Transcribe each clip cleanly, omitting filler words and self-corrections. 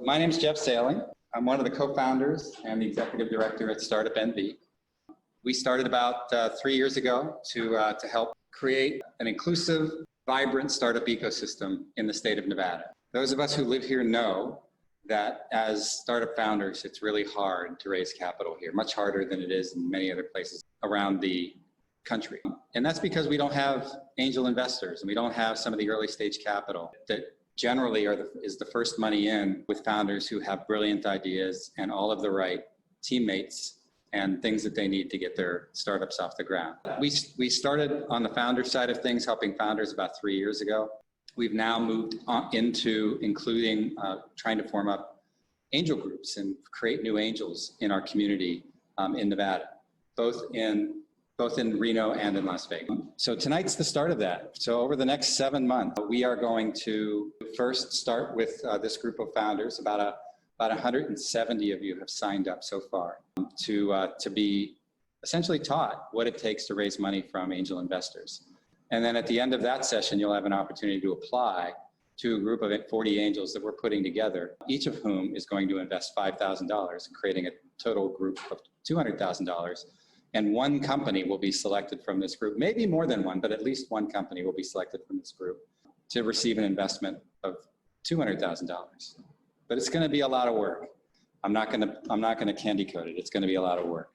My name is Jeff Sailing. I'm one of the co-founders and the executive director at StartUpNV. We started about 3 years ago to help create an inclusive, vibrant startup ecosystem in the state of Nevada. Those of us who live here know that as startup founders, it's really hard to raise capital here, much harder than it is in many other places around the country. And that's because we don't have angel investors and we don't have some of the early stage capital that generally is the first money in with founders who have brilliant ideas and all of the right teammates and things that they need to get their startups off the ground. We started on the founder side of things, helping founders about 3 years ago. We've now moved on into including trying to form up angel groups and create new angels in our community in Nevada, both in Reno and in Las Vegas. So tonight's the start of that. So over the next 7 months, we are going to first start with this group of founders. About 170 of you have signed up so far to be essentially taught what it takes to raise money from angel investors. And then at the end of that session, you'll have an opportunity to apply to a group of 40 angels that we're putting together, each of whom is going to invest $5,000, creating a total group of $200,000. And one company will be selected from this group, maybe more than one, but at least one company will be selected from this group to receive an investment of $200,000. But it's going to be a lot of work. I'm not going to candy coat it. It's going to be a lot of work.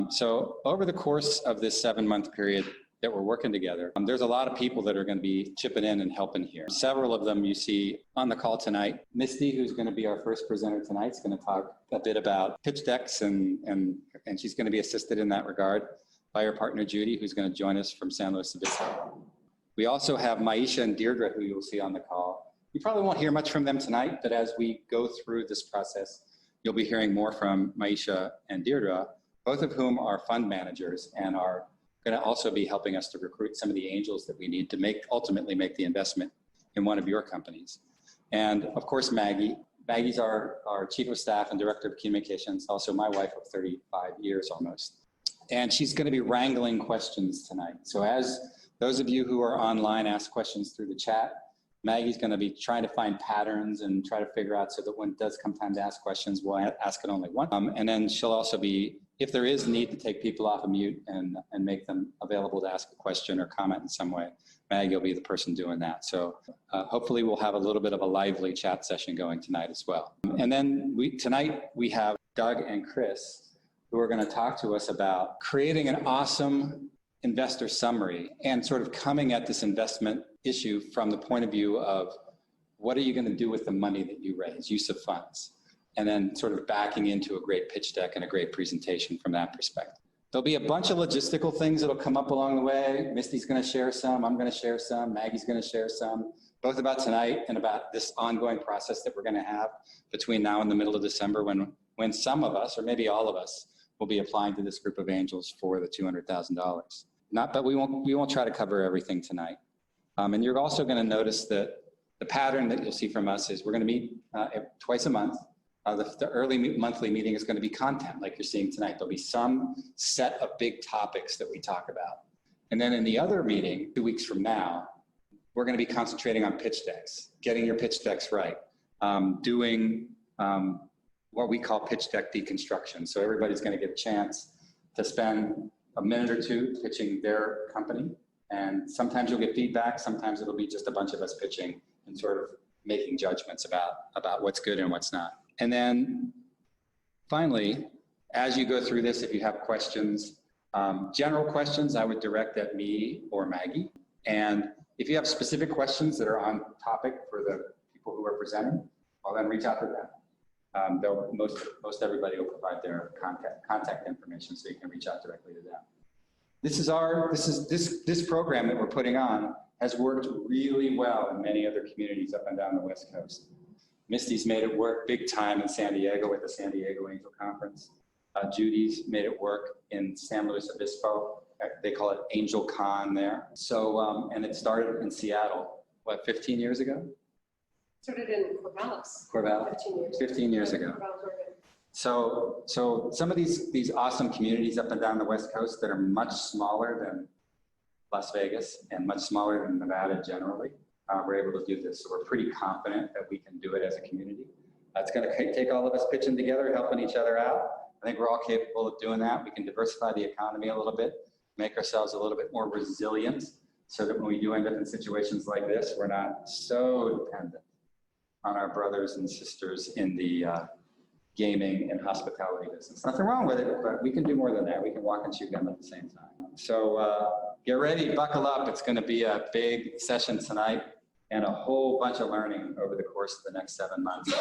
So over the course of this 7-month period that we're working together, there's a lot of people that are going to be chipping in and helping here. Several of them you see on the call tonight. Mysty, who's going to be our first presenter tonight, is going to talk a bit about pitch decks, and she's going to be assisted in that regard by her partner Judy, who's going to join us from San Luis Obispo. We also have Maisha and Deirdre, who you'll see on the call. You probably won't hear much from them tonight, but as we go through this process, you'll be hearing more from Maisha and Deirdre, both of whom are fund managers and are going to also be helping us to recruit some of the angels that we need to ultimately make the investment in one of your companies. And of course, Maggie. Maggie's our chief of staff and director of communications, also my wife of 35 years almost. And she's going to be wrangling questions tonight. So as those of you who are online ask questions through the chat, Maggie's going to be trying to find patterns and try to figure out so that when it does come time to ask questions, we'll ask it only once. And then she'll also be, if there is need to take people off of mute and make them available to ask a question or comment in some way, Maggie will be the person doing that. So hopefully we'll have a little bit of a lively chat session going tonight as well. And then tonight we have Doug and Chris, who are going to talk to us about creating an awesome investor summary and sort of coming at this investment issue from the point of view of what are you going to do with the money that you raise, use of funds, and then sort of backing into a great pitch deck and a great presentation from that perspective. There'll be a bunch of logistical things that'll come up along the way. Misty's going to share some, I'm going to share some, Maggie's going to share some, both about tonight and about this ongoing process that we're going to have between now and the middle of December when some of us, or maybe all of us, will be applying to this group of angels for the $200,000. But we won't try to cover everything tonight. And you're also going to notice that the pattern that you'll see from us is we're going to meet twice a month. The early monthly meeting is going to be content like you're seeing tonight. There'll be some set of big topics that we talk about. And then in the other meeting, 2 weeks from now, we're going to be concentrating on pitch decks, getting your pitch decks right, doing what we call pitch deck deconstruction. So everybody's going to get a chance to spend a minute or two pitching their company. And sometimes you'll get feedback. Sometimes it'll be just a bunch of us pitching and sort of making judgments about what's good and what's not. And then finally, as you go through this, if you have questions, general questions, I would direct at me or Maggie. And if you have specific questions that are on topic for the people who are presenting, well, then reach out to them. Most everybody will provide their contact information, so you can reach out directly to them. This program that we're putting on has worked really well in many other communities up and down the West Coast. Misty's made it work big time in San Diego with the San Diego Angel Conference. Judy's made it work in San Luis Obispo. They call it AngelCon there. So, and it started in Seattle, what, 15 years ago? Started in Corvallis. 15 years ago. So some of these awesome communities up and down the West Coast that are much smaller than Las Vegas and much smaller than Nevada generally, we're able to do this. So we're pretty confident that we can do it as a community. It's going to take all of us pitching together, helping each other out. I think we're all capable of doing that. We can diversify the economy a little bit, make ourselves a little bit more resilient so that when we do end up in situations like this, we're not so dependent on our brothers and sisters in the gaming and hospitality business. Nothing wrong with it, but we can do more than that. We can walk and chew gum at the same time. So get ready, buckle up. It's going to be a big session tonight and a whole bunch of learning over the course of the next 7 months.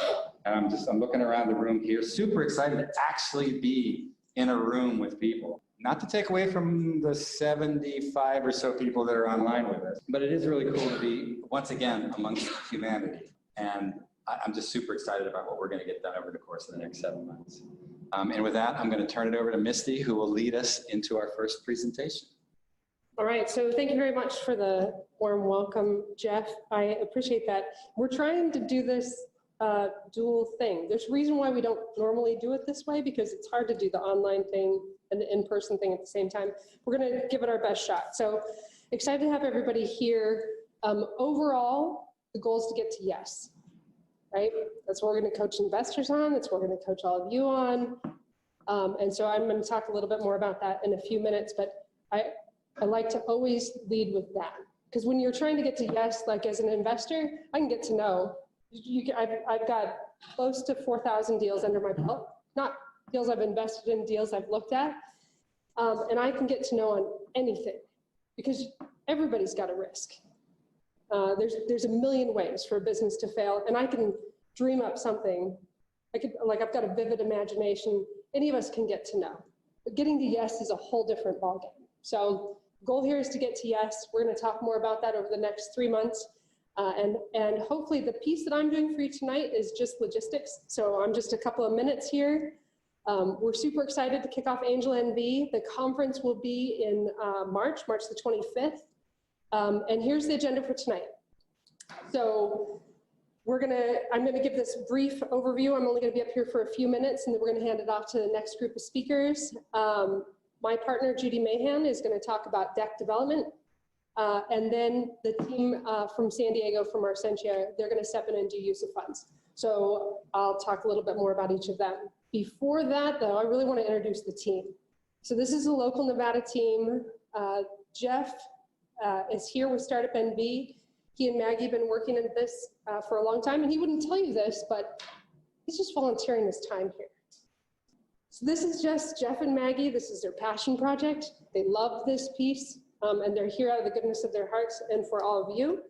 And I'm looking around the room here, super excited to actually be in a room with people. Not to take away from the 75 or so people that are online with us, but it is really cool to be, once again, amongst humanity. And I'm just super excited about what we're going to get done over the course of the next 7 months. And with that, I'm going to turn it over to Misty, who will lead us into our first presentation. All right, so thank you very much for the warm welcome, Jeff. I appreciate that. We're trying to do this dual thing. There's a reason why we don't normally do it this way, because it's hard to do the online thing and the in-person thing at the same time. We're going to give it our best shot. So excited to have everybody here. Overall, the goal is to get to yes, right? That's what we're going to coach investors on. That's what we're going to coach all of you on. And so I'm going to talk a little bit more about that in a few minutes, but I like to always lead with that. Because when you're trying to get to yes, like as an investor, I can get to know. I've got close to 4,000 deals under my belt, not deals I've invested in, deals I've looked at. And I can get to know on anything because everybody's got a risk. There's a million ways for a business to fail, and I can dream up something. I've got a vivid imagination. Any of us can get to know. But getting to yes is a whole different ballgame. So goal here is to get to yes. We're going to talk more about that over the next 3 months. And hopefully the piece that I'm doing for you tonight is just logistics. So I'm just a couple of minutes here. We're super excited to kick off AngelNV. The conference will be in March the 25th. And here's the agenda for tonight. So I'm gonna give this brief overview. I'm only gonna be up here for a few minutes, and then we're gonna hand it off to the next group of speakers. My partner, Judy Mahan, is gonna talk about deck development. And then the team from San Diego, from Arscientia, they're gonna step in and do use of funds. So I'll talk a little bit more about each of them. Before that, though, I really wanna introduce the team. So this is a local Nevada team. Jeff is here with StartUpNV. He and Maggie have been working in this for a long time, and he wouldn't tell you this, but he's just volunteering his time here. So this is just Jeff and Maggie. This is their passion project. They love this piece, and they're here out of the goodness of their hearts and for all of you.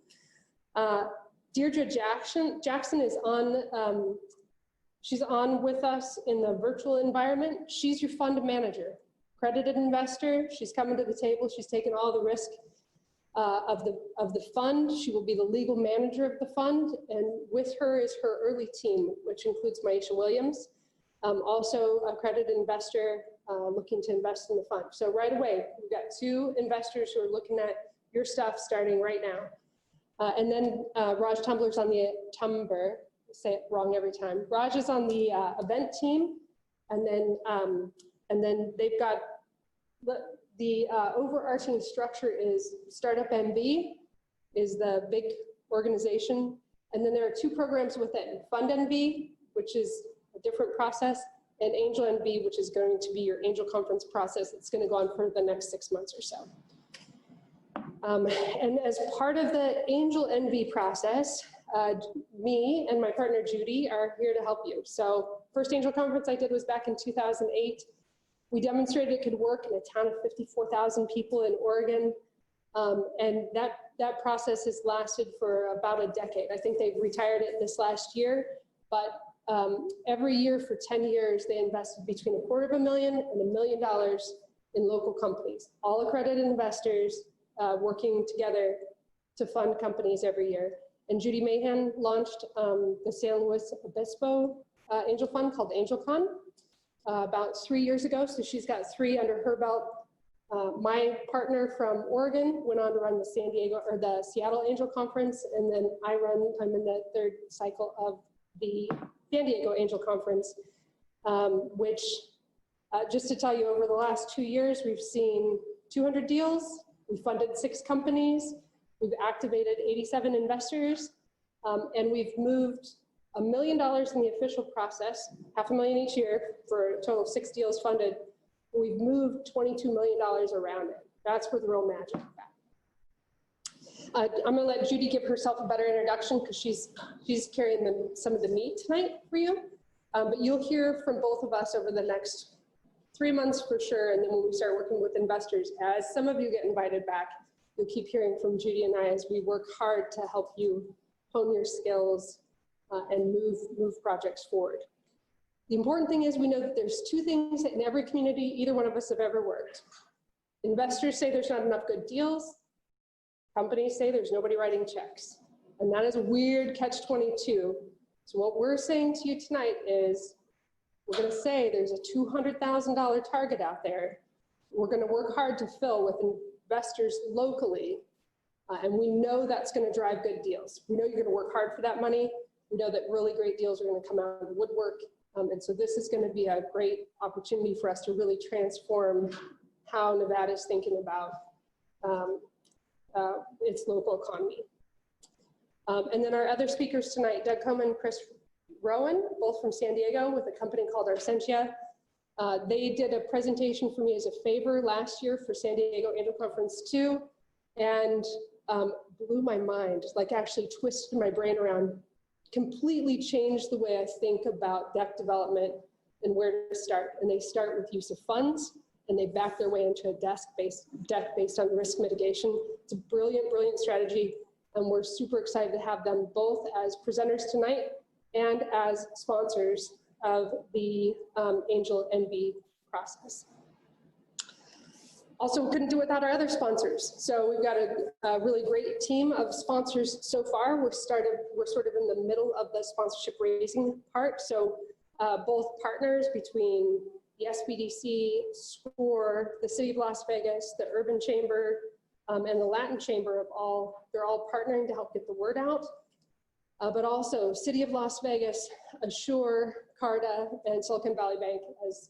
Deirdre Jackson is on, she's on with us in the virtual environment. She's your fund manager, accredited investor. She's coming to the table. She's taken all the risk of the fund. She will be the legal manager of the fund, and with her is her early team, which includes Maisha Williams, also an accredited investor looking to invest in the fund. So right away, we've got 2 investors who are looking at your stuff starting right now. And then Raj Tumbler's on the Tumber, say it wrong every time. Raj is on the event team, and then they've got the overarching structure is StartUpNV is the big organization, and then there are 2 programs within, FundNV, which is a different process, and AngelNV, which is going to be your angel conference process. It's going to go on for the next 6 months or so. And as part of the AngelNV process, me and my partner Judy are here to help you. So first angel conference I did was back in 2008. We demonstrated it could work in a town of 54,000 people in Oregon. And that process has lasted for about a decade. I think they've retired it this last year, but every year for 10 years, they invested between $250,000 and $1 million in local companies, all accredited investors working together to fund companies every year. And Judy Mahan launched the San Luis Obispo angel fund called AngelCon about 3 years ago. So she's got 3 under her belt. My partner from Oregon went on to run the the Seattle Angel Conference, and then I'm in the 3rd cycle of the San Diego Angel Conference, which just to tell you, over the last 2 years, we've seen 200 deals. We funded 6 companies. We've activated 87 investors, and we've moved $1 million in the official process, $500,000 each year for a total of 6 deals funded. We've moved $22 million around it. That's where the real magic is at. I'm gonna let Judy give herself a better introduction because she's carrying some of the meat tonight for you. But you'll hear from both of us over the next 3 months for sure, and then when we start working with investors, as some of you get invited back, you'll keep hearing from Judy and I as we work hard to help you hone your skills and move projects forward. The important thing is we know that there's 2 things in every community either one of us have ever worked. Investors say there's not enough good deals. Companies say there's nobody writing checks. And that is a weird catch-22. So what we're saying to you tonight is we're going to say there's a $200,000 target out there. We're going to work hard to fill with investors locally. And we know that's going to drive good deals. We know you're going to work hard for that money. We know that really great deals are going to come out of the woodwork. And so this is going to be a great opportunity for us to really transform how Nevada is thinking about its local economy. And then our other speakers tonight, Komen and Rowan, both from San Diego with a company called Arscientia. They did a presentation for me as a favor last year for San Diego Angel Conference 2 and blew my mind, like actually twisted my brain around, completely changed the way I think about deck development and where to start. And they start with use of funds and they back their way into a deck based on risk mitigation. It's a brilliant, brilliant strategy. And we're super excited to have them both as presenters tonight and as sponsors of the AngelNV process. Also, we couldn't do it without our other sponsors. So we've got a really great team of sponsors so far. We're sort of in the middle of the sponsorship raising part. So both partners between the SBDC, SCORE, the City of Las Vegas, the Urban Chamber, and the Latin Chamber they're all partnering to help get the word out. But also City of Las Vegas, Assure, Carta, and Silicon Valley Bank as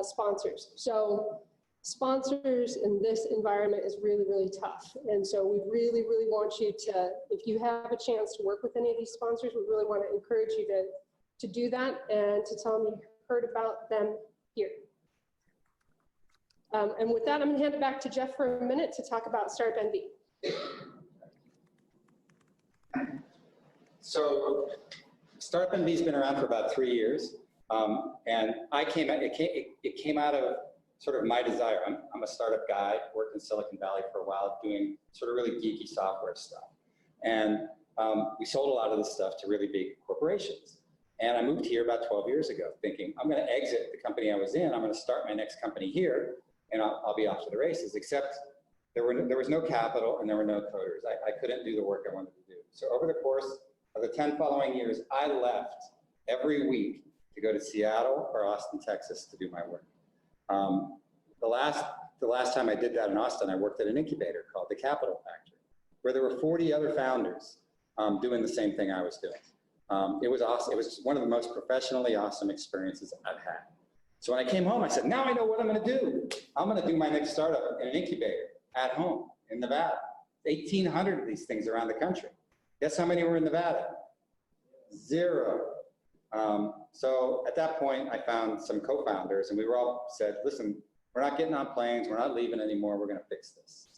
sponsors. So sponsors in this environment is really, really tough. And so we really, really want you to, if you have a chance to work with any of these sponsors, we really want to encourage you to do that and to tell them you heard about them here. And with that, I'm going to hand it back to Jeff for a minute to talk about StartUpNV. So StartUpNV has been around for about 3 years, and it came out of sort of my desire. I'm a startup guy, worked in Silicon Valley for a while doing sort of really geeky software stuff. And we sold a lot of this stuff to really big corporations. And I moved here about 12 years ago thinking, I'm going to exit the company I was in, I'm going to start my next company here, and I'll be off to the races, except there was no capital and there were no coders. I couldn't do the work I wanted to do. So over the course of the 10 following years, I left every week to go to Seattle or Austin, Texas to do my work. The last time I did that in Austin, I worked at an incubator called the Capital Factory, where there were 40 other founders doing the same thing I was doing. It was awesome. It was one of the most professionally awesome experiences I've had. So when I came home, I said, now I know what I'm going to do. I'm going to do my next startup in an incubator at home in Nevada. 1,800 of these things around the country. Guess how many were in Nevada? 0. So at that point, I found some co-founders, and we were all said, listen, we're not getting on planes. We're not leaving anymore. We're going to fix this,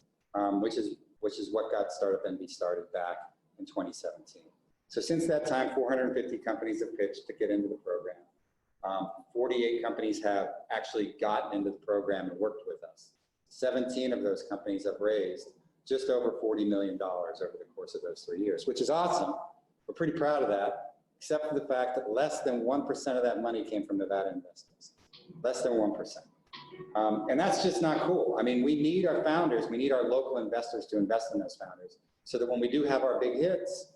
which is what got StartUpNV started back in 2017. So since that time, 450 companies have pitched to get into the program. 48 companies have actually gotten into the program and worked with us. 17 of those companies have raised just over $40 million over the course of those 3 years, which is awesome. We're pretty proud of that, except for the fact that less than 1% of that money came from Nevada investors. Less than 1%. And that's just not cool. I mean, we need our founders, we need our local investors to invest in those founders so that when we do have our big hits,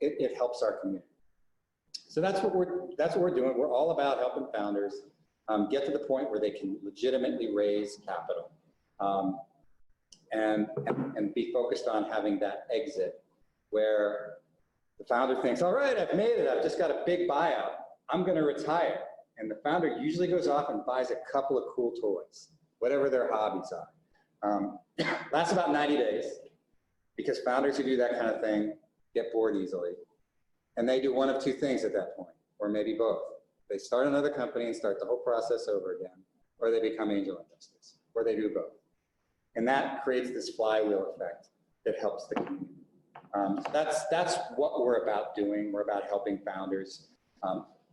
it helps our community. So that's what we're doing. We're all about helping founders get to the point where they can legitimately raise capital and be focused on having that exit where the founder thinks, all right, I've made it. I've just got a big buyout. I'm going to retire. And the founder usually goes off and buys a couple of cool toys, whatever their hobbies are. Lasts about 90 days because founders who do that kind of thing get bored easily. And they do one of two things at that point, or maybe both. They start another company and start the whole process over again, or they become angel investors, or they do both. And that creates this flywheel effect that helps the community. That's what we're about doing. We're about helping founders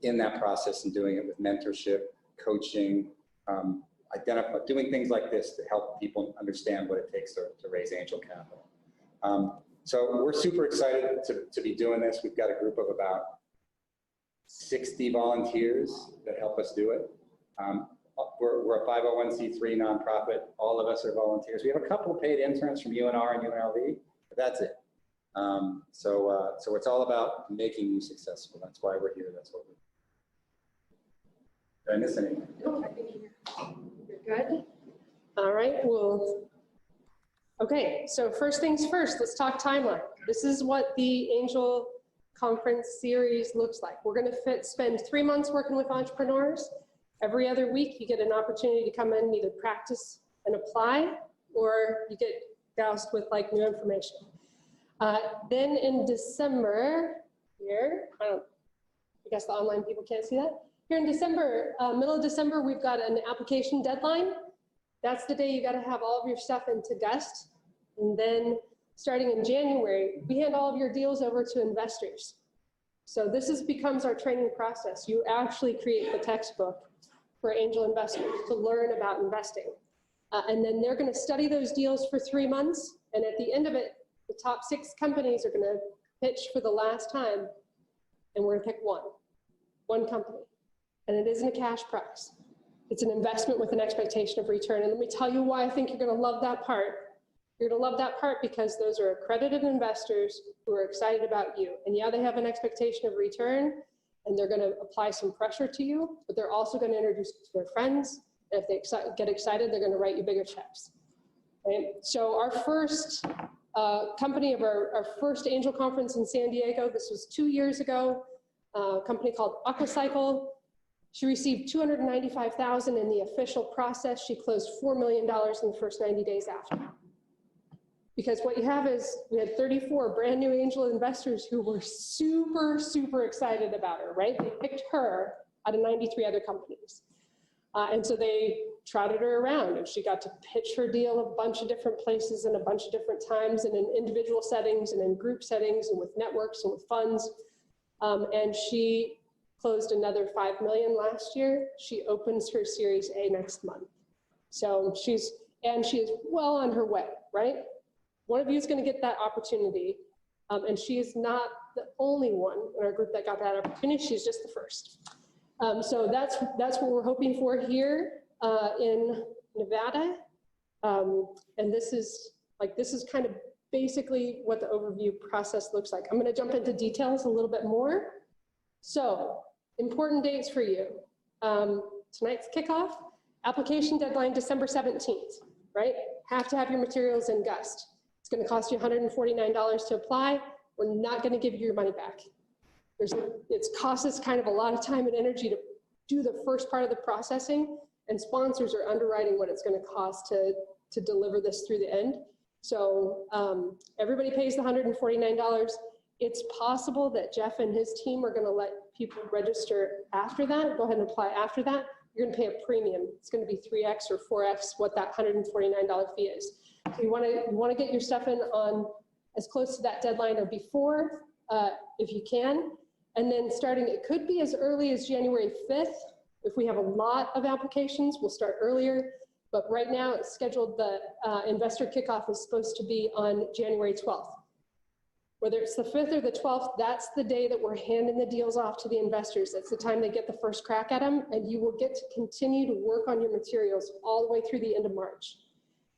in that process and doing it with mentorship, coaching, doing things like this to help people understand what it takes to raise angel capital. So we're super excited to be doing this. We've got a group of about 60 volunteers that help us do it. We're a 501c3 nonprofit. All of us are volunteers. We have a couple of paid interns from UNR and UNLV, but that's it. So it's all about making you successful. That's why we're here. That's what we do. Did I miss anything? No, I think you're good. All right, well, okay, so first things first, let's talk timeline. This is what the Angel Conference series looks like. We're going to spend 3 months working with entrepreneurs. Every other week, you get an opportunity to come in and either practice and apply, or you get doused with like new information. Then in December, here, I guess the online people can't see that. Here in December, middle of December, we've got an application deadline. That's the day you got to have all of your stuff into Gust. And then starting in January, we hand all of your deals over to investors. So this becomes our training process. You actually create the textbook for angel investors to learn about investing. And then they're going to study those deals for 3 months. And at the end of it, the top 6 companies are going to pitch for the last time. And we're going to pick one company. And it isn't a cash prize. It's an investment with an expectation of return. And let me tell you why I think you're going to love that part. You're going to love that part because those are accredited investors who are excited about you. And yeah, they have an expectation of return, and they're going to apply some pressure to you, but they're also going to introduce you to their friends. And if they get excited, they're going to write you bigger checks. Right? So our first company of our first angel conference in San Diego, this was 2 years ago, a company called Aquacycle. She received $295,000 in the official process. She closed $4 million in the first 90 days after. Because what you have is, we had 34 brand new angel investors who were super, super excited about her, right? They picked her out of 93 other companies. And so they trotted her around, and she got to pitch her deal a bunch of different places and a bunch of different times, and in individual settings and in group settings and with networks and with funds. And she closed another $5 million last year. She opens her Series A next month. So she is well on her way, right? One of you is going to get that opportunity, and she is not the only one in our group that got that opportunity. She's just the first. So that's what we're hoping for here in Nevada. And this is kind of basically what the overview process looks like. I'm going to jump into details a little bit more. So important dates for you. Tonight's kickoff, application deadline December 17th, right? Have to have your materials in Gust. It's going to cost you $149 to apply. We're not going to give you your money back. It's cost us kind of a lot of time and energy to do the first part of the processing, and sponsors are underwriting what it's going to cost to deliver this through the end. So everybody pays the $149. It's possible that Jeff and his team are going to let people register after that. Go ahead and apply after that. You're going to pay a premium. It's going to be 3x or 4x what that $149 fee is. So you want to get your stuff in on as close to that deadline or before, if you can. And then starting, it could be as early as January 5th. If we have a lot of applications, we'll start earlier. But right now it's scheduled, the investor kickoff is supposed to be on January 12th. Whether it's the 5th or the 12th, that's the day that we're handing the deals off to the investors. That's the time they get the first crack at them, and you will get to continue to work on your materials all the way through the end of March.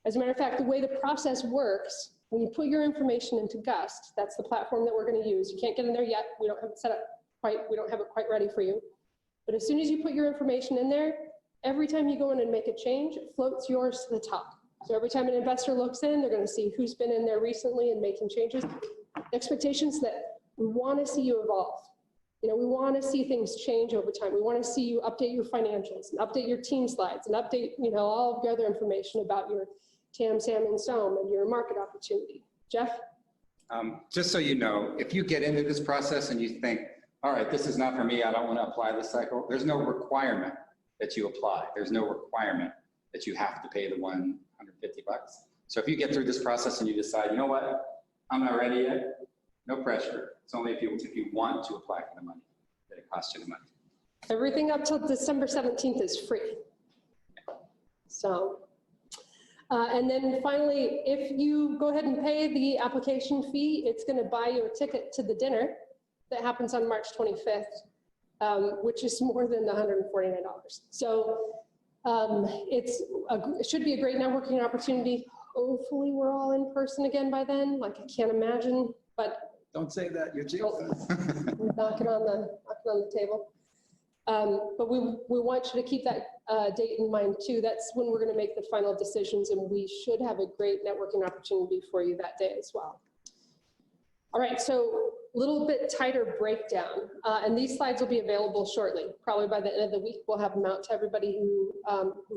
As a matter of fact, the way the process works, when you put your information into Gust, that's the platform that we're going to use. You can't get in there yet. We don't have it set up quite, we don't have it quite ready for you. But as soon as you put your information in there, every time you go in and make a change, it floats yours to the top. So every time an investor looks in, they're going to see who's been in there recently and making changes. Expectations that we want to see you evolve. You know, we want to see things change over time. We want to see you update your financials and update your team slides and update, you know, all of the other information about your TAM, SAM, and SOM and your market opportunity. Jeff? Just so you know, if you get into this process and you think, all right, this is not for me, I don't want to apply this cycle, there's no requirement that you apply. There's no requirement that you have to pay the $150. So if you get through this process and you decide, you know what, I'm not ready yet, no pressure. It's only if you want to apply for the money that it costs you the money. Everything up till December 17th is free. So, and then finally, if you go ahead and pay the application fee, it's going to buy you a ticket to the dinner that happens on March 25th, which is more than the $149. So it should be a great networking opportunity. Hopefully we're all in person again by then. Like, I can't imagine, but don't say that, you're Jesus. We're knocking on the table. But we want you to keep that date in mind too. That's when we're going to make the final decisions, and we should have a great networking opportunity for you that day as well. All right, so a little bit tighter breakdown, and these slides will be available shortly. Probably by the end of the week, we'll have them out to everybody who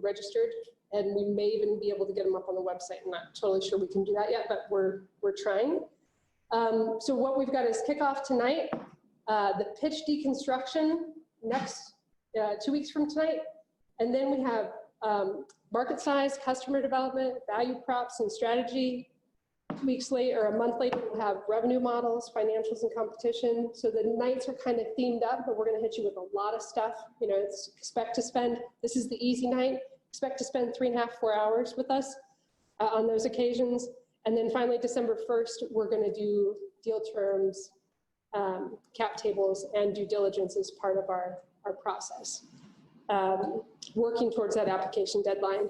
registered, and we may even be able to get them up on the website. I'm not totally sure we can do that yet, but we're trying. So what we've got is kickoff tonight, the pitch deconstruction next 2 weeks from tonight, and then we have market size, customer development, value props, and strategy. 2 weeks later, or a month later, we'll have revenue models, financials, and competition. So the nights are kind of themed up, but we're going to hit you with a lot of stuff. You know, expect to spend, this is the easy night, expect to spend 3.5 to 4 hours with us on those occasions. And then finally, December 1st, we're going to do deal terms, cap tables, and due diligence as part of our process, working towards that application deadline.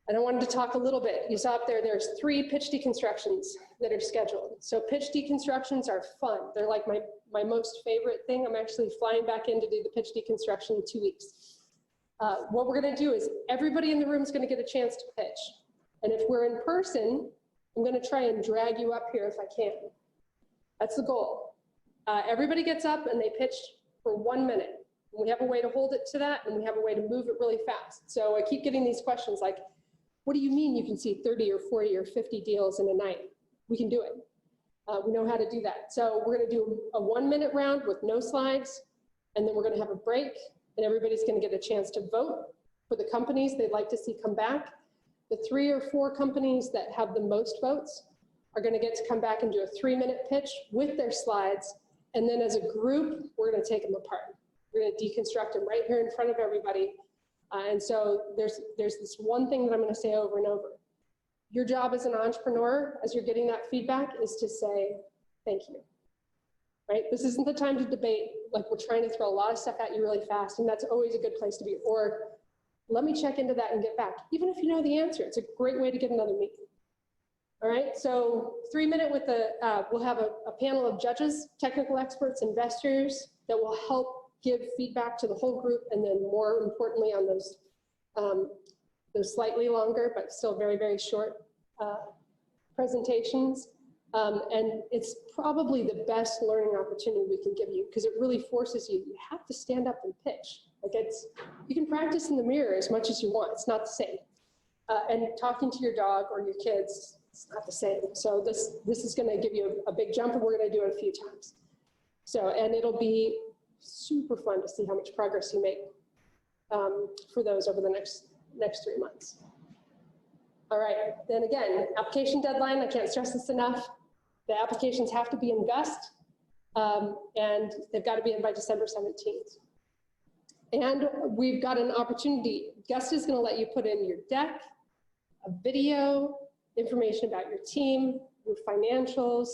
And I wanted to talk a little bit. You saw up there, there's 3 pitch deconstructions that are scheduled. So pitch deconstructions are fun. They're like my most favorite thing. I'm actually flying back in to do the pitch deconstruction in 2 weeks. What we're going to do is everybody in the room is going to get a chance to pitch. And if we're in person, I'm going to try and drag you up here if I can. That's the goal. Everybody gets up and they pitch for 1 minute. We have a way to hold it to that, and we have a way to move it really fast. So I keep getting these questions like, what do you mean you can see 30 or 40 or 50 deals in a night? We can do it. We know how to do that. So we're going to do a 1 minute round with no slides, and then we're going to have a break, and everybody's going to get a chance to vote for the companies they'd like to see come back. The 3 or 4 companies that have the most votes are going to get to come back and do a 3-minute pitch with their slides, and then as a group, we're going to take them apart. We're going to deconstruct them right here in front of everybody. And so there's this one thing that I'm going to say over and over. Your job as an entrepreneur, as you're getting that feedback, is to say, thank you, right? This isn't the time to debate, like we're trying to throw a lot of stuff at you really fast, and that's always a good place to be. Or let me check into that and get back. Even if you know the answer, it's a great way to get another meeting. All right, so 3-minute with we'll have a panel of judges, technical experts, investors that will help give feedback to the whole group, and then more importantly on those slightly longer but still very, very short presentations. And it's probably the best learning opportunity we can give you, because it really forces you, you have to stand up and pitch. Like you can practice in the mirror as much as you want, it's not the same. And talking to your dog or your kids, it's not the same. So this is gonna give you a big jump, and we're gonna do it a few times. So, and it'll be super fun to see how much progress you make for those over the next 3 months. All right, then again, application deadline, I can't stress this enough. The applications have to be in Gust, and they've got to be in by December 17th. And we've got an opportunity. Gust is going to let you put in your deck, a video, information about your team, your financials.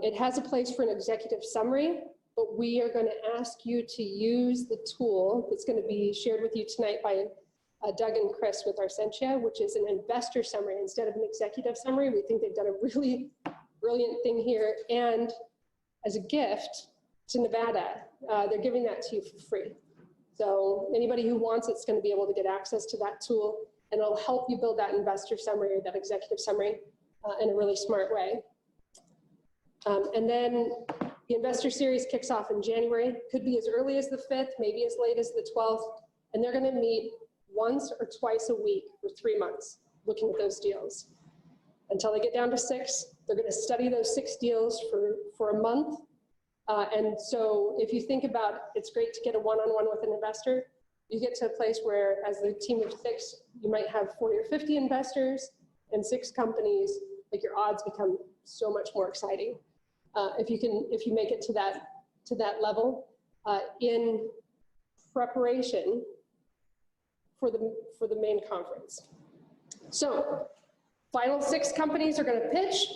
It has a place for an executive summary, but we are going to ask you to use the tool that's going to be shared with you tonight by Doug and Chris with Arscientia, which is an investor summary instead of an executive summary. We think they've done a really brilliant thing here. And as a gift to Nevada, they're giving that to you for free. So anybody who wants it's going to be able to get access to that tool, and it'll help you build that investor summary or that executive summary in a really smart way. And then the investor series kicks off in January. Could be as early as the 5th, maybe as late as the 12th. And they're going to meet once or twice a week for 3 months, looking at those deals until they get down to 6. They're going to study those 6 deals for a month. And so if you think about, it's great to get a one-on-one with an investor. You get to a place where, as the team of 6, you might have 40 or 50 investors and 6 companies. Like, your odds become so much more exciting if you make it to that level in preparation for the main conference. So, final 6 companies are going to pitch.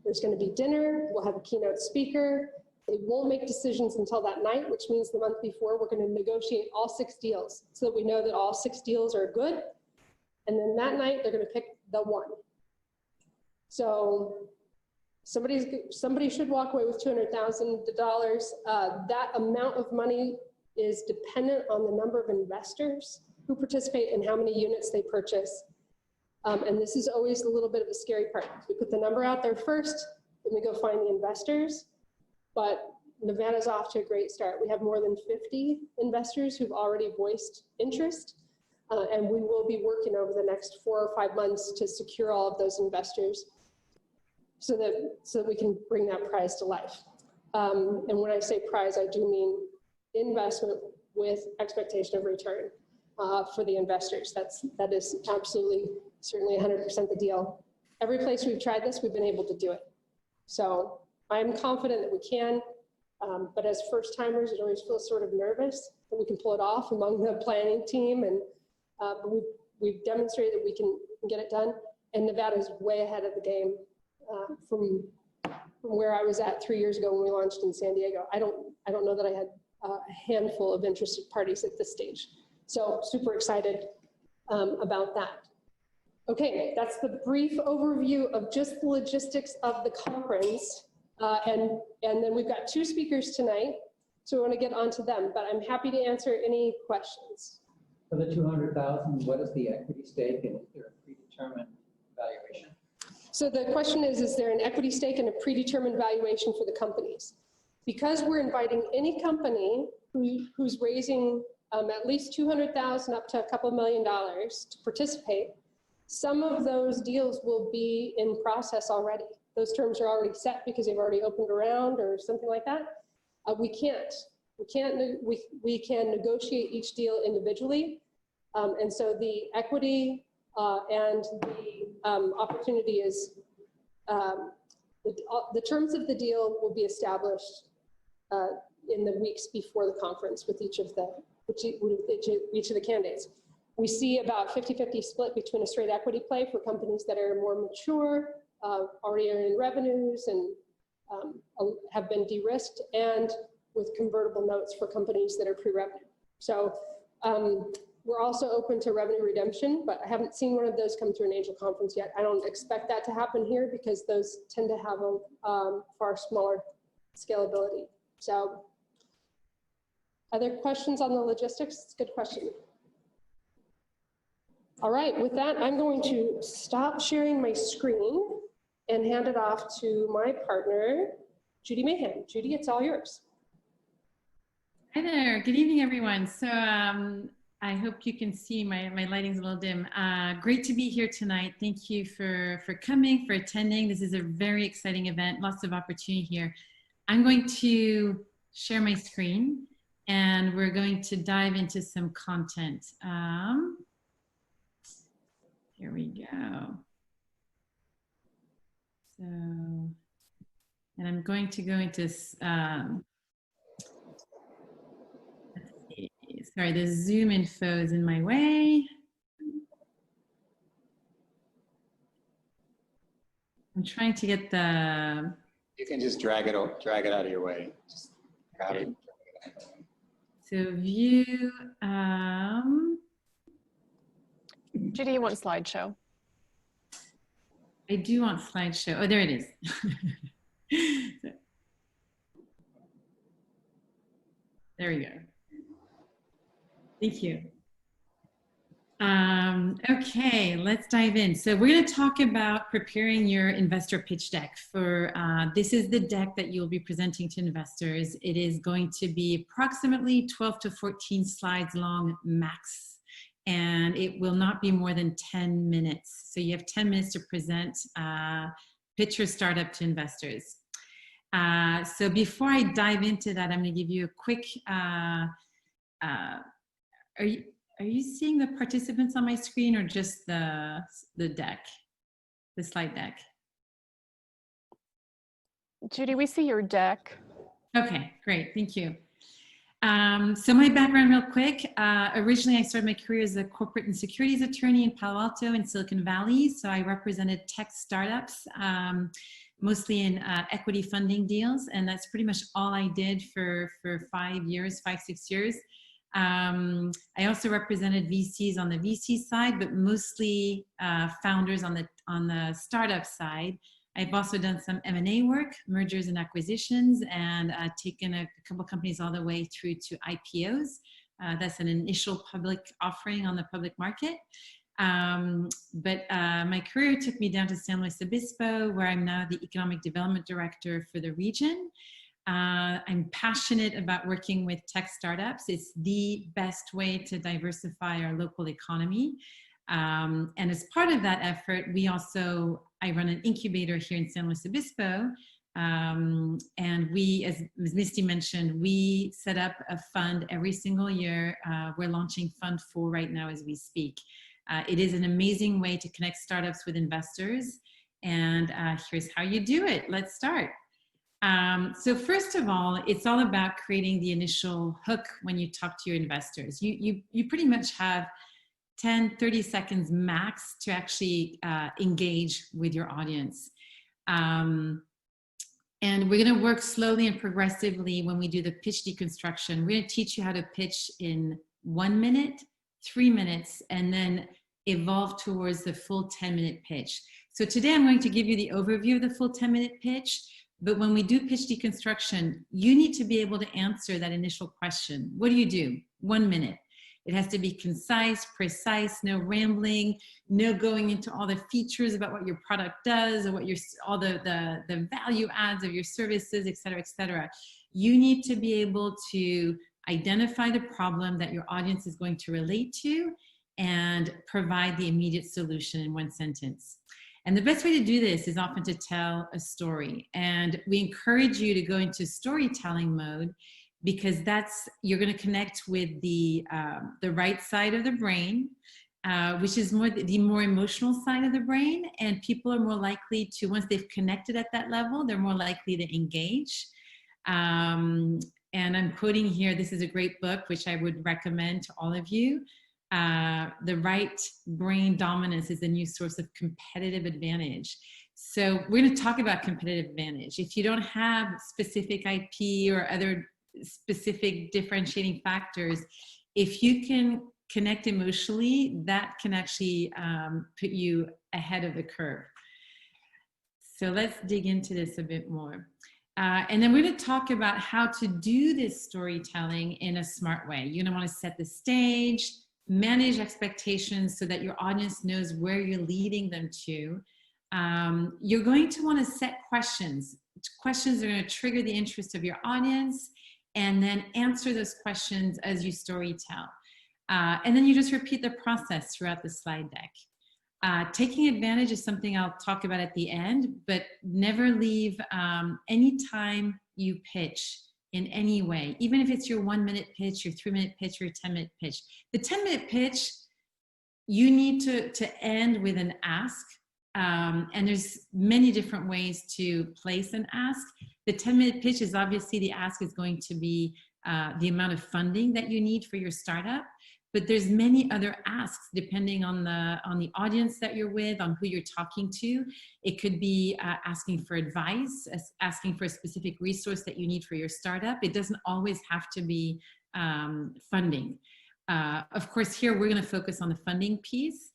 There's going to be dinner. We'll have a keynote speaker. They won't make decisions until that night, which means the month before we're going to negotiate all 6 deals so that we know that all 6 deals are good. And then that night they're going to pick the one. So somebody should walk away with $200,000. That amount of money is dependent on the number of investors who participate and how many units they purchase. And this is always a little bit of a scary part. We put the number out there first, then we go find the investors. But Nevada's off to a great start. We have more than 50 investors who've already voiced interest, and we will be working over the next 4 or 5 months to secure all of those investors so that we can bring that prize to life. And when I say prize, I do mean investment with expectation of return for the investors. That is absolutely, certainly 100% the deal. Every place we've tried this, we've been able to do it. So I'm confident that we can, but as first timers, it always feels sort of nervous that we can pull it off among the planning team, and but we've demonstrated that we can get it done. And Nevada's way ahead of the game from where I was at 3 years ago when we launched in San Diego. I don't know that I had a handful of interested parties at this stage. So super excited about that. Okay, that's the brief overview of just the logistics of the conference. And then we've got 2 speakers tonight, so we want to get onto them, but I'm happy to answer any questions. For the 200,000, what is the equity stake, and is there a predetermined valuation? So the question is there an equity stake and a predetermined valuation for the companies? Because we're inviting any company who's raising at least 200,000 up to a couple $1 million to participate, some of those deals will be in process already. Those terms are already set because they've already opened around or something like that. We can negotiate each deal individually. And so the equity and the opportunity is, the terms of the deal will be established in the weeks before the conference with each of the candidates. We see about 50-50 split between a straight equity play for companies that are more mature, already earning revenues and have been de-risked, and with convertible notes for companies that are pre-revenue. So we're also open to revenue redemption, but I haven't seen one of those come through an angel conference yet. I don't expect that to happen here because those tend to have a far smaller scalability. So other questions on the logistics? It's a good question. All right, with that, I'm going to stop sharing my screen and hand it off to my partner, Judy Mahan. Judy, it's all yours. Hi there, good evening, everyone. So I hope you can see my lighting's a little dim. Great to be here tonight. Thank you for coming, for attending. This is a very exciting event, lots of opportunity here. I'm going to share my screen and we're going to dive into some content. Here we go. So, and I'm going to go into, let's see, sorry, the Zoom info is in my way. I'm trying to get the... You can just drag it out of your way. Just grab it. So view, Judy, you want slideshow? I do want slideshow. Oh, there it is. So, there we go. Thank you. Okay, let's dive in. So we're going to talk about preparing your investor pitch deck. This is the deck that you'll be presenting to investors. It is going to be approximately 12 to 14 slides long max, and it will not be more than 10 minutes. So you have 10 minutes to present pitch your startup to investors. So before I dive into that, I'm going to give you a quick, are you seeing the participants on my screen or just the deck, the slide deck? Judy, we see your deck. Okay, great, thank you. So my background real quick, originally I started my career as a corporate and securities attorney in Palo Alto in Silicon Valley. So I represented tech startups, mostly in equity funding deals. And that's pretty much all I did for 5 years, 6 years. I also represented VCs on the VC side, but mostly founders on the startup side. I've also done some M&A work, mergers and acquisitions, and taken a couple companies all the way through to IPOs. That's an initial public offering on the public market. But my career took me down to San Luis Obispo, where I'm now the Economic Development Director for the region. I'm passionate about working with tech startups. It's the best way to diversify our local economy. And as part of that effort, I run an incubator here in San Luis Obispo. And we, as Misty mentioned, we set up a fund every single year. We're launching Fund 4 right now as we speak. It is an amazing way to connect startups with investors. And here's how you do it. Let's start. So first of all, it's all about creating the initial hook when you talk to your investors. You pretty much have 10, 30 seconds max to actually engage with your audience. And we're going to work slowly and progressively when we do the pitch deconstruction. We're going to teach you how to pitch in 1 minute, 3 minutes, and then evolve towards the full 10-minute pitch. So today I'm going to give you the overview of the full 10-minute pitch. But when we do pitch deconstruction, you need to be able to answer that initial question. What do you do? 1 minute. It has to be concise, precise, no rambling, no going into all the features about what your product does or what all the value adds of your services, et cetera, et cetera. You need to be able to identify the problem that your audience is going to relate to and provide the immediate solution in 1 sentence. And the best way to do this is often to tell a story. And we encourage you to go into storytelling mode because you're going to connect with the right side of the brain, which is the more emotional side of the brain. And people are more likely to, once they've connected at that level, they're more likely to engage. And I'm quoting here, this is a great book, which I would recommend to all of you. The right brain dominance is the new source of competitive advantage. So we're going to talk about competitive advantage. If you don't have specific IP or other specific differentiating factors, if you can connect emotionally, that can actually put you ahead of the curve. So let's dig into this a bit more. And then we're going to talk about how to do this storytelling in a smart way. You're going to want to set the stage, manage expectations so that your audience knows where you're leading them to. You're going to want to set questions. Questions are going to trigger the interest of your audience, and then answer those questions as you storytell. And then you just repeat the process throughout the slide deck. Taking advantage is something I'll talk about at the end, but never leave any time you pitch in any way, even if it's your 1 minute pitch, your 3 minute pitch, or your 10-minute pitch. The 10-minute pitch, you need to end with an ask. And there's many different ways to place an ask. The 10-minute pitch is obviously the ask is going to be the amount of funding that you need for your startup. But there's many other asks depending on the audience that you're with, on who you're talking to. It could be asking for advice, asking for a specific resource that you need for your startup. It doesn't always have to be funding. Of course, here we're going to focus on the funding piece,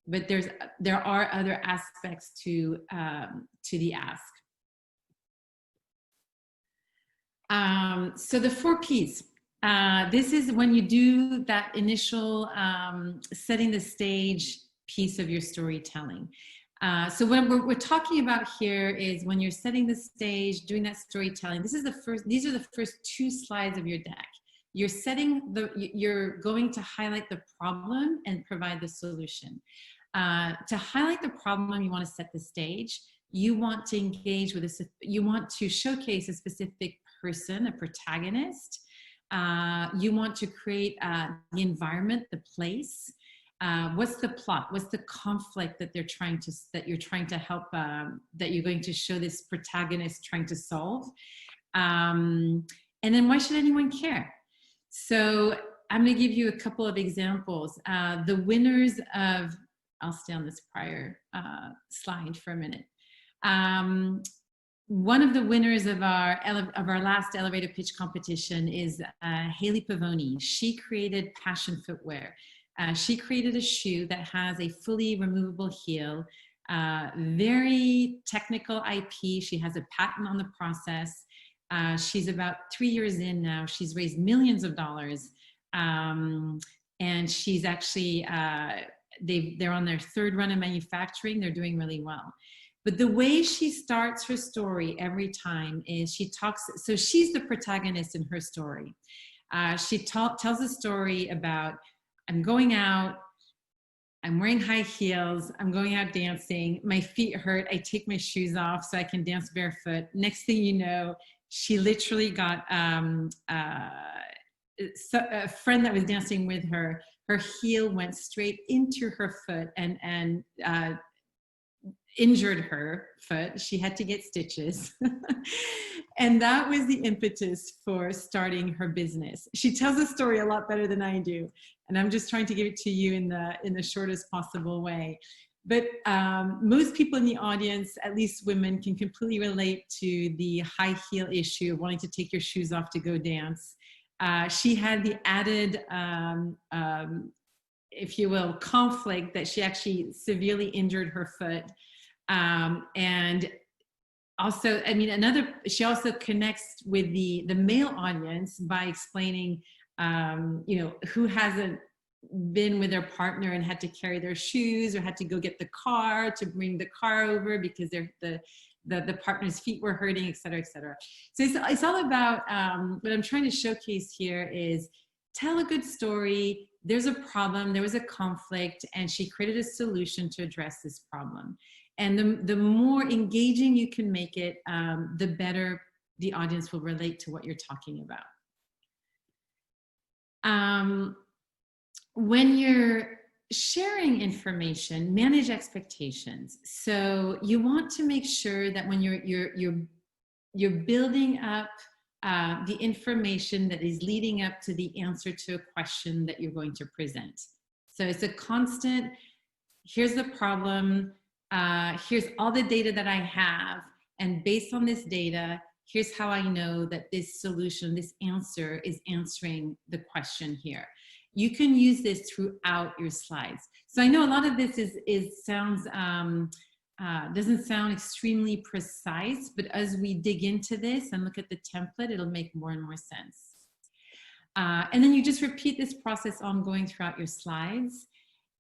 but there are other aspects to the ask. So the 4 Ps. This is when you do that initial setting the stage piece of your storytelling. So what we're talking about here is when you're setting the stage, doing that storytelling. These are the first 2 slides of your deck. You're going to highlight the problem and provide the solution. To highlight the problem, you want to set the stage. you want to engage with you want to showcase a specific person, a protagonist. You want to create the environment, the place. What's the plot? What's the conflict that you're trying to help, that you're going to show this protagonist trying to solve? And then why should anyone care? So I'm going to give you a couple of examples. The winners of, I'll stay on this prior slide for a minute. One of the winners of our last elevator pitch competition is Haley Pavoni. She created Passion Footwear. She created a shoe that has a fully removable heel, very technical IP. She has a patent on the process. She's about 3 years in now. She's raised millions of dollars. And she's actually, they're on their 3rd run of manufacturing. They're doing really well. But the way she starts her story every time is she talks, so she's the protagonist in her story. She tells a story about, I'm going out, I'm wearing high heels, I'm going out dancing, my feet hurt, I take my shoes off so I can dance barefoot. Next thing you know, she literally got a friend that was dancing with her, her heel went straight into her foot and injured her foot. She had to get stitches. And that was the impetus for starting her business. She tells the story a lot better than I do. And I'm just trying to give it to you in the shortest possible way. But most people in the audience, at least women, can completely relate to the high heel issue of wanting to take your shoes off to go dance. She had the added, if you will, conflict that she actually severely injured her foot. And also, I mean, she also connects with the male audience by explaining, you know, who hasn't been with their partner and had to carry their shoes or had to go get the car to bring the car over because the partner's feet were hurting, et cetera, et cetera. So it's all about, what I'm trying to showcase here is tell a good story. There's a problem, there was a conflict, and she created a solution to address this problem. And the more engaging you can make it, the better the audience will relate to what you're talking about. When you're sharing information, manage expectations. So you want to make sure that when you're building up the information that is leading up to the answer to a question that you're going to present. So it's a constant, here's the problem, here's all the data that I have, and based on this data, here's how I know that this solution, this answer is answering the question here. You can use this throughout your slides. So I know a lot of this doesn't sound extremely precise, but as we dig into this and look at the template, it'll make more and more sense. And then you just repeat this process ongoing throughout your slides.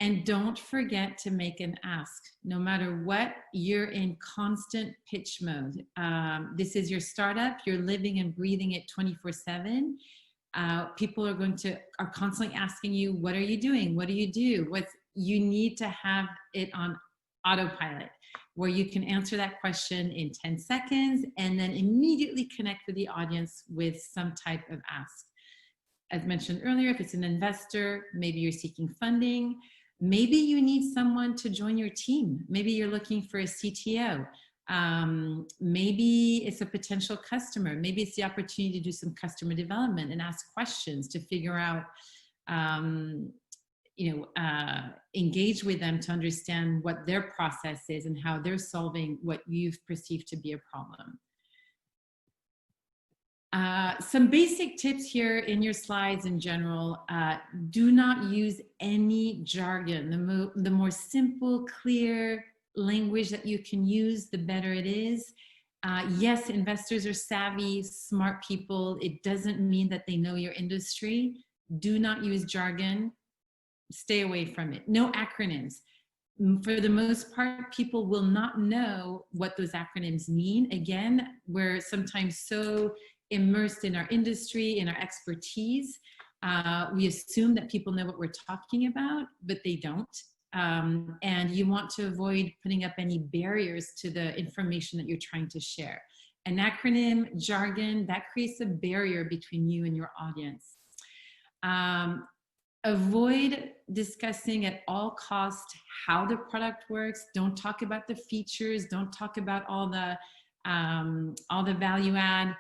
And don't forget to make an ask. No matter what, you're in constant pitch mode. This is your startup. You're living and breathing it 24/7. People are constantly asking you, what are you doing? What do you do? You need to have it on autopilot, where you can answer that question in 10 seconds and then immediately connect with the audience with some type of ask. As mentioned earlier, if it's an investor, maybe you're seeking funding. Maybe you need someone to join your team. Maybe you're looking for a CTO. Maybe it's a potential customer. Maybe it's the opportunity to do some customer development and ask questions to figure out, engage with them to understand what their process is and how they're solving what you've perceived to be a problem. Some basic tips here in your slides in general. Do not use any jargon. The more simple, clear language that you can use, the better it is. Yes, investors are savvy, smart people. It doesn't mean that they know your industry. Do not use jargon. Stay away from it. No acronyms. For the most part, people will not know what those acronyms mean. Again, we're sometimes so immersed in our industry, in our expertise. We assume that people know what we're talking about, but they don't. and you want to avoid putting up any barriers to the information that you're trying to share. An acronym, jargon, that creates a barrier between you and your audience. Avoid discussing at all costs how the product works. Don't talk about the features. Don't talk about all the value add.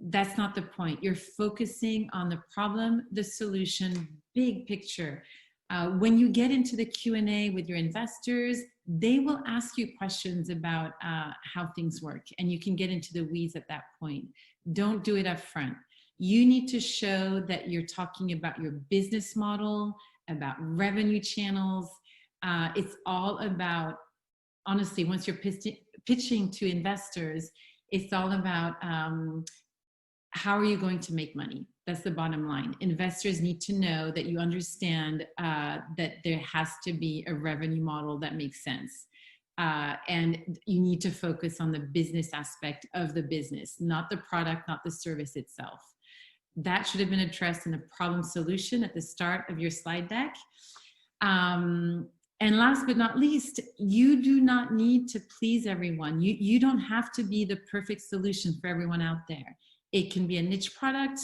That's not the point. You're focusing on the problem, the solution, big picture. When you get into the Q&A with your investors, they will ask you questions about how things work, and you can get into the weeds at that point. Don't do it up front. You need to show that you're talking about your business model, about revenue channels. It's all about, honestly, once you're pitching to investors, it's all about how are you going to make money? That's the bottom line. Investors need to know that you understand that there has to be a revenue model that makes sense. And you need to focus on the business aspect of the business, not the product, not the service itself. That should have been addressed in the problem solution at the start of your slide deck. And last but not least, you do not need to please everyone. You don't have to be the perfect solution for everyone out there. It can be a niche product.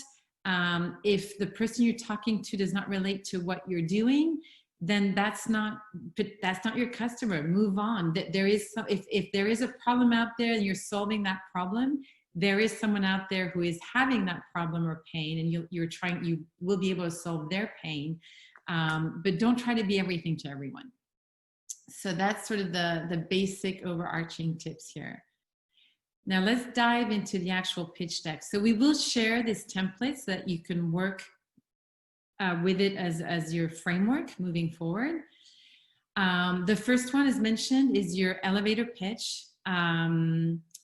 If the person you're talking to does not relate to what you're doing, then that's not your customer. Move on. There is some, if there is a problem out there and you're solving that problem, there is someone out there who is having that problem or pain, and you will be able to solve their pain. But don't try to be everything to everyone. So that's sort of the basic overarching tips here. Now let's dive into the actual pitch deck. So we will share this template so that you can work with it as your framework moving forward. The first one, as mentioned, is your elevator pitch.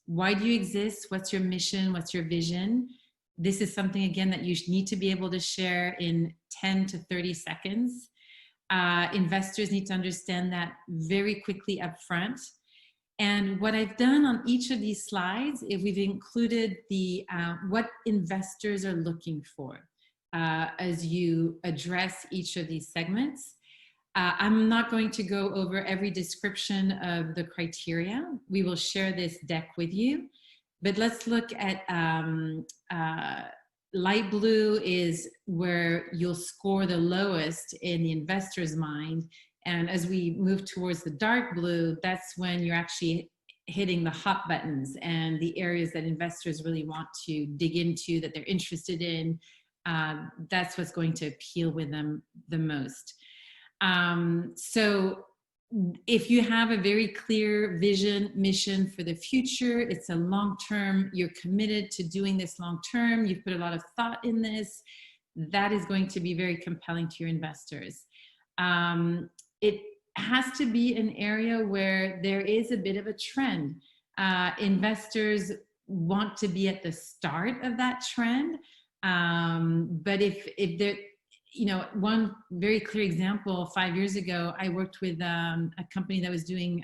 Why do you exist? What's your mission? What's your vision? This is something, again, that you need to be able to share in 10 to 30 seconds. Investors need to understand that very quickly up front. And what I've done on each of these slides is we've included the what investors are looking for as you address each of these segments. I'm not going to go over every description of the criteria. We will share this deck with you, but let's look at light blue is where you'll score the lowest in the investor's mind. And as we move towards the dark blue, that's when you're actually hitting the hot buttons and the areas that investors really want to dig into, that they're interested in. That's what's going to appeal with them the most. So if you have a very clear vision, mission for the future, it's a long-term, you're committed to doing this long-term, you've put a lot of thought in this, that is going to be very compelling to your investors. It has to be an area where there is a bit of a trend. Investors want to be at the start of that trend, but if they're, you know, one very clear example, 5 years ago, I worked with a company that was doing,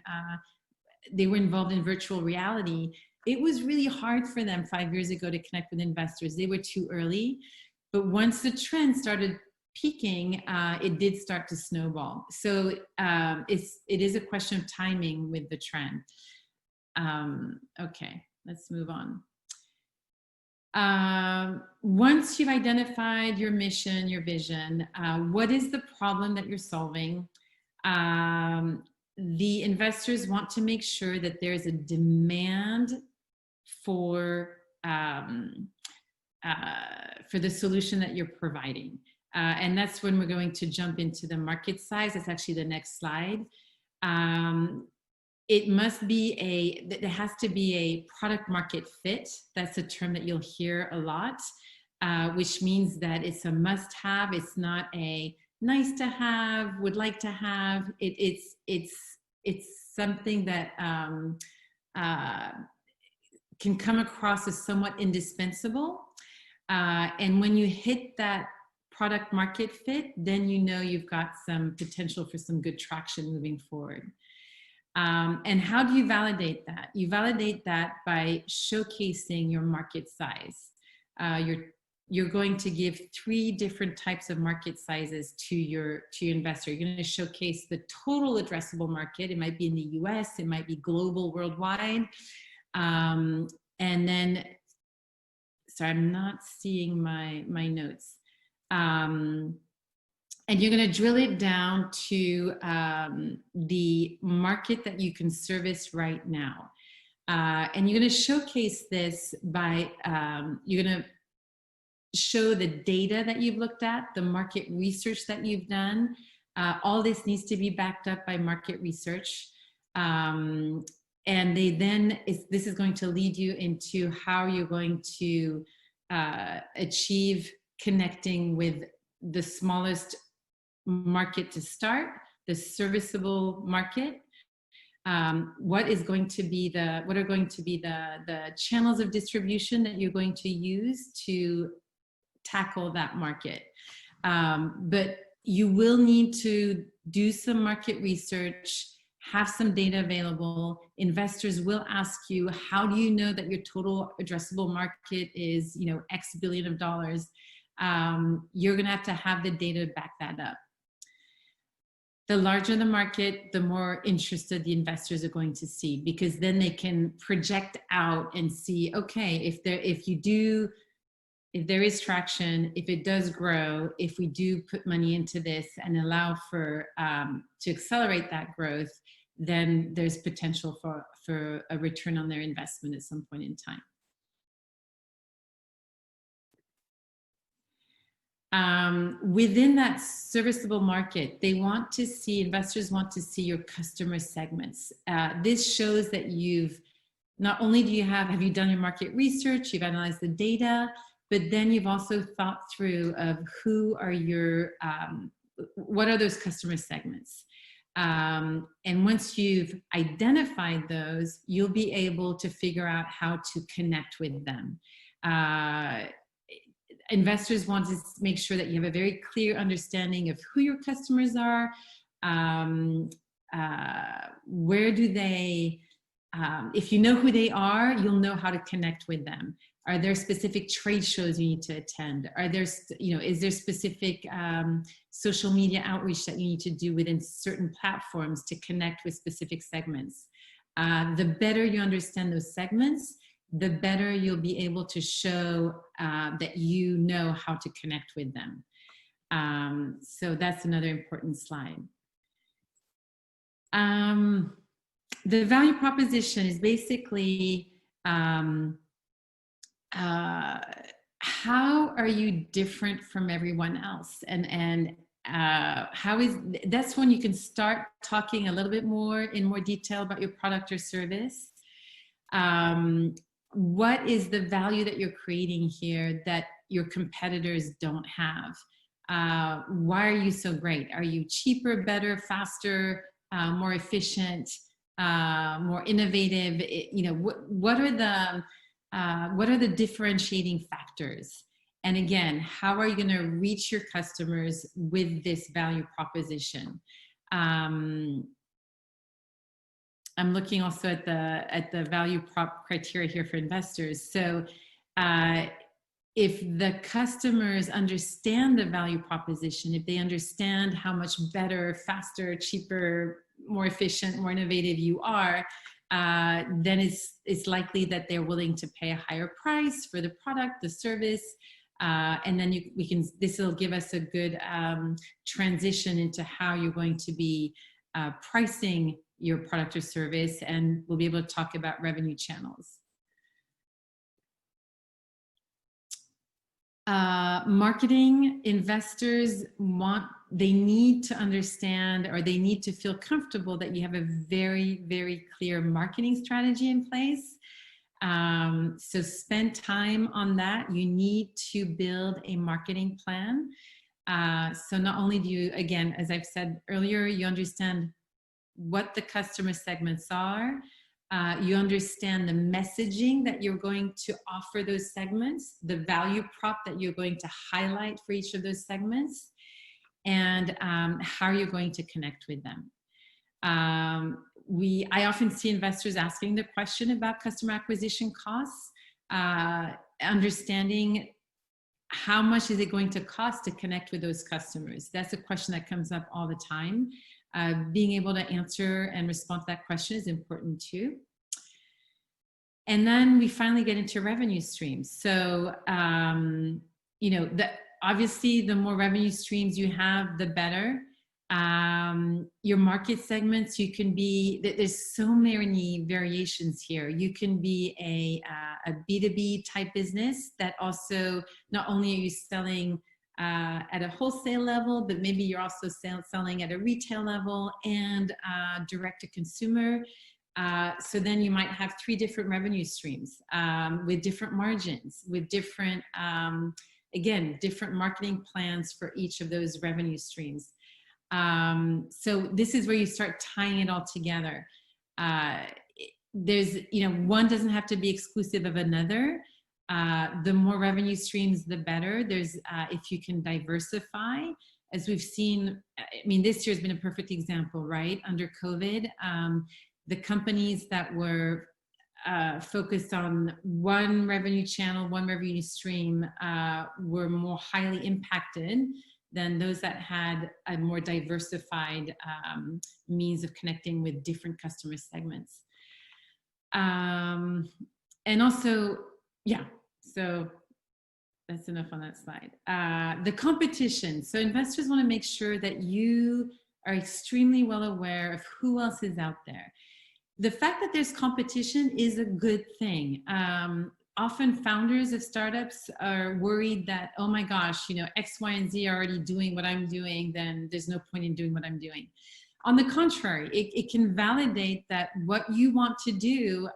they were involved in virtual reality. It was really hard for them 5 years ago to connect with investors. They were too early. But once the trend started peaking, it did start to snowball. So it is a question of timing with the trend. Okay, let's move on. Once you've identified your mission, your vision, what is the problem that you're solving? The investors want to make sure that there's a demand for the solution that you're providing. And that's when we're going to jump into the market size. That's actually the next slide. It must be there has to be a product market fit. That's a term that you'll hear a lot, which means that it's a must have. It's not a nice to have, would like to have. It's something that can come across as somewhat indispensable. And when you hit that product market fit, then you know you've got some potential for some good traction moving forward. And how do you validate that? You validate that by showcasing your market size, you're going to give 3 different types of market sizes to your investor. You're going to showcase the total addressable market. It might be in the US, it might be global, worldwide. And then, sorry, I'm not seeing my notes. And you're going to drill it down to the market that you can service right now. And you're going to showcase this by, you're going to show the data that you've looked at, the market research that you've done. All this needs to be backed up by market research. And this is going to lead you into how you're going to achieve connecting with the smallest market to start, the serviceable market. What are going to be the channels of distribution that you're going to use to tackle that market. But you will need to do some market research, have some data available. Investors will ask you, how do you know that your total addressable market is, X billion of dollars? You're going to have the data to back that up. The larger the market, the more interested the investors are going to see, because then they can project out and see, okay, if there is traction, if it does grow, if we do put money into this and allow for to accelerate that growth, then there's potential for a return on their investment at some point in time. Within that serviceable market, investors want to see your customer segments. This shows that not only have you done your market research, you've analyzed the data, but then you've also thought through of what are those customer segments? And once you've identified those, you'll be able to figure out how to connect with them. Investors want to make sure that you have a very clear understanding of who your customers are, where do they, if you know who they are, you'll know how to connect with them. Are there specific trade shows you need to attend? Is there specific social media outreach that you need to do within certain platforms to connect with specific segments? The better you understand those segments, the better you'll be able to show that you know how to connect with them. So that's another important slide. The value proposition is basically how are you different from everyone else, and that's when you can start talking a little bit more in more detail about your product or service. What is the value that you're creating here that your competitors don't have? Why are you so great? Are you cheaper, better, faster, more efficient, more innovative? What are the differentiating factors? And again, how are you going to reach your customers with this value proposition? I'm looking also at the value prop criteria here for investors. So if the customers understand the value proposition, if they understand how much better, faster, cheaper, more efficient, more innovative you are, then it's likely that they're willing to pay a higher price for the product, the service, and then this will give us a good transition into how you're going to be pricing your product or service, and we'll be able to talk about revenue channels. Marketing, investors they need to understand, or they need to feel comfortable that you have a very, very clear marketing strategy in place. So spend time on that. You need to build a marketing plan. So not only do you, again, as I've said earlier, you understand what the customer segments are, you understand the messaging that you're going to offer those segments, the value prop that you're going to highlight for each of those segments, and how you're going to connect with them. I often see investors asking the question about customer acquisition costs, understanding how much is it going to cost to connect with those customers? That's a question that comes up all the time. Being able to answer and respond to that question is important too. And then we finally get into revenue streams. So, you know, obviously the more revenue streams you have, the better. Your market segments, you can be, there's so many variations here. You can be a B2B type business that also, not only are you selling at a wholesale level, but maybe you're also selling at a retail level and direct to consumer. So then you might have 3 different revenue streams with different margins, with different, again, different marketing plans for each of those revenue streams. So this is where you start tying it all together. There's, you know, one doesn't have to be exclusive of another. The more revenue streams, the better. There's, if you can diversify, as we've seen, I mean, this year's been a perfect example, right? Under COVID, the companies that were focused on one revenue channel, one revenue stream, were more highly impacted than those that had a more diversified means of connecting with different customer segments. And also, yeah, so that's enough on that slide. The competition. So investors want to make sure that you are extremely well aware of who else is out there. The fact that there's competition is a good thing. Often founders of startups are worried that, oh my gosh, you know, X, Y, and Z are already doing what I'm doing, then there's no point in doing what I'm doing. On the contrary, it can validate that what you want to do,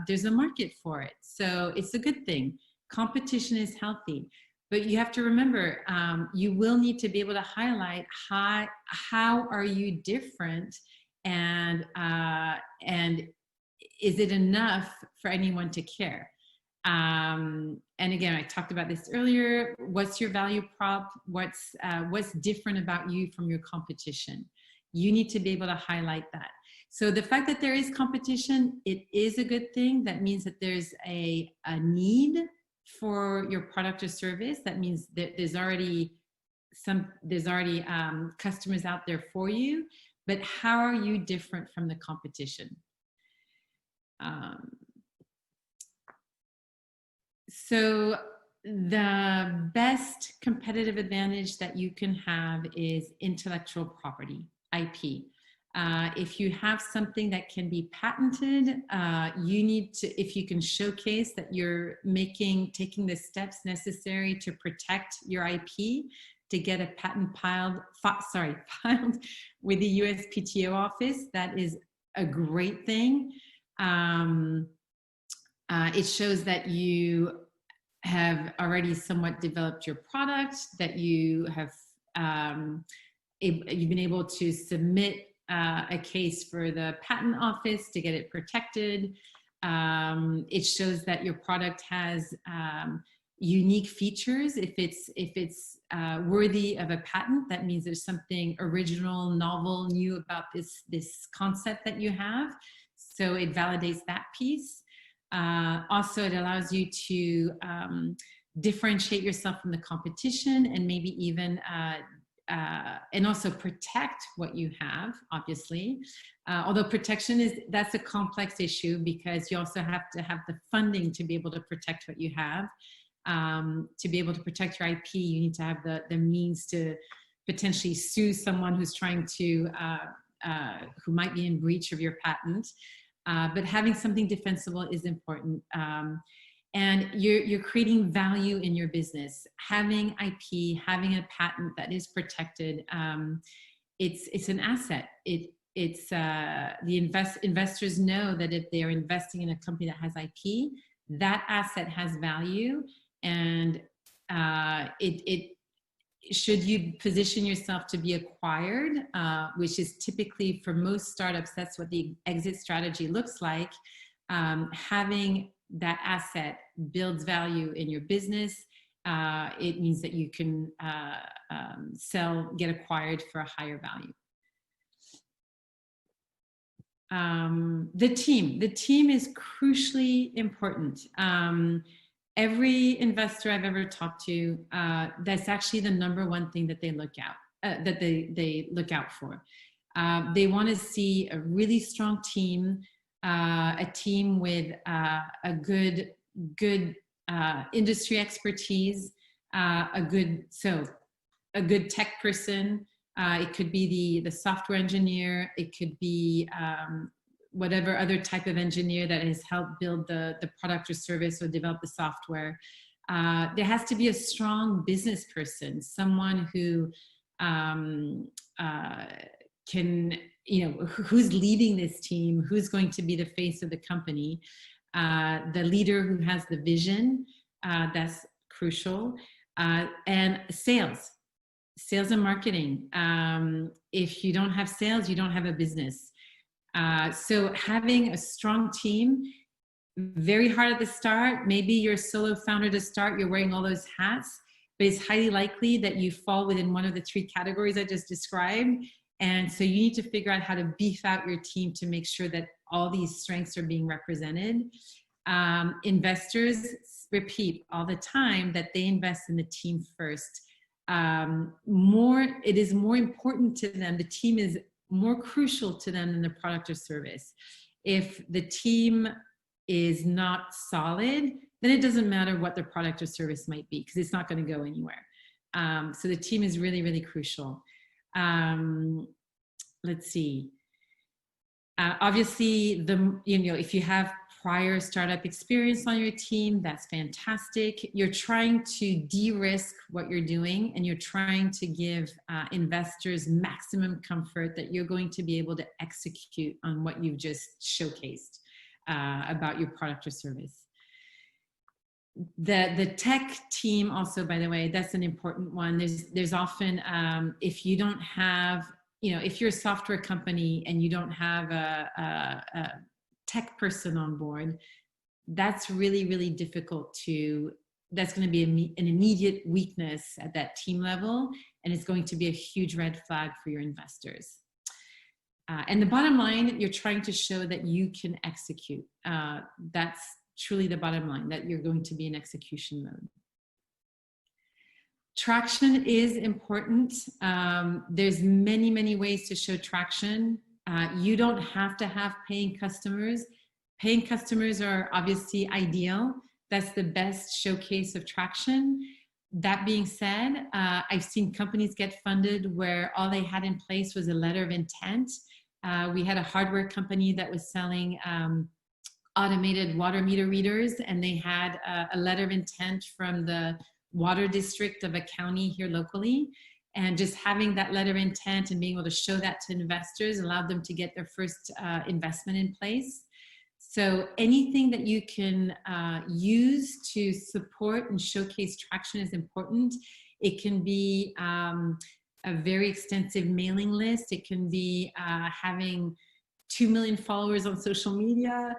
there's a market for it. So it's a good thing. Competition is healthy. But you have to remember, you will need to be able to highlight how are you different, and is it enough for anyone to care? And again, I talked about this earlier. What's your value prop? What's different about you from your competition? You need to be able to highlight that. So the fact that there is competition, it is a good thing. That means that there's a need for your product or service. That means that there's already customers out there for you. But how are you different from the competition? So the best competitive advantage that you can have is intellectual property, IP. If you have something that can be patented, you need to, if you can showcase that you're taking the steps necessary to protect your IP, to get a patent filed with the USPTO office, that is a great thing. It shows that you have already somewhat developed your product, that you have you've been able to submit a case for the patent office to get it protected. It shows that your product has unique features. If it's worthy of a patent, that means there's something original, novel, new about this concept that you have. So it validates that piece. Also, it allows you to differentiate yourself from the competition, and maybe even and also protect what you have, obviously. Although protection that's a complex issue, because you also have to have the funding to be able to protect what you have. To be able to protect your IP, you need to have the means to potentially sue someone who's trying to, who might be in breach of your patent. But having something defensible is important. And you're creating value in your business. Having IP, having a patent that is protected, it's an asset. Investors know that if they are investing in a company that has IP, that asset has value, and should you position yourself to be acquired, which is typically for most startups, that's what the exit strategy looks like. Having that asset builds value in your business. It means that you can get acquired for a higher value. The team is crucially important. every investor I've ever talked to, that's actually the number one thing that they look out, that they look out for. They want to see a really strong team, a team with a good industry expertise, a good tech person. It could be the software engineer. It could be whatever other type of engineer that has helped build the product or service or develop the software. There has to be a strong business person, someone who can, who's leading this team, who's going to be the face of the company, the leader who has the vision, that's crucial, and sales and marketing. If you don't have sales, you don't have a business. So having a strong team, very hard at the start. Maybe you're a solo founder to start, you're wearing all those hats, but it's highly likely that you fall within one of the three categories I just described. And so you need to figure out how to beef out your team to make sure that all these strengths are being represented. Investors repeat all the time that they invest in the team first. It is more important to them. The team is more crucial to them than the product or service. If the team is not solid, then it doesn't matter what the product or service might be, because it's not going to go anywhere. So the team is really, really crucial. Let's see. Obviously, if you have prior startup experience on your team, that's fantastic. You're trying to de-risk what you're doing, and you're trying to give investors maximum comfort that you're going to be able to execute on what you've just showcased about your product or service. The tech team also, by the way, that's an important one. There's often, if you don't have, if you're a software company and you don't have a tech person on board, that's really, really difficult that's going to be an immediate weakness at that team level, and it's going to be a huge red flag for your investors. And the bottom line, you're trying to show that you can execute. That's truly the bottom line, that you're going to be in execution mode. Traction is important. There's many, many ways to show traction. You don't have to have paying customers. Paying customers are obviously ideal. That's the best showcase of traction. That being said, I've seen companies get funded where all they had in place was a letter of intent. We had a hardware company that was selling automated water meter readers, and they had a letter of intent from the water district of a county here locally. And just having that letter of intent and being able to show that to investors allowed them to get their first investment in place. So anything that you can use to support and showcase traction is important. It can be a very extensive mailing list. It can be having 2 million followers on social media.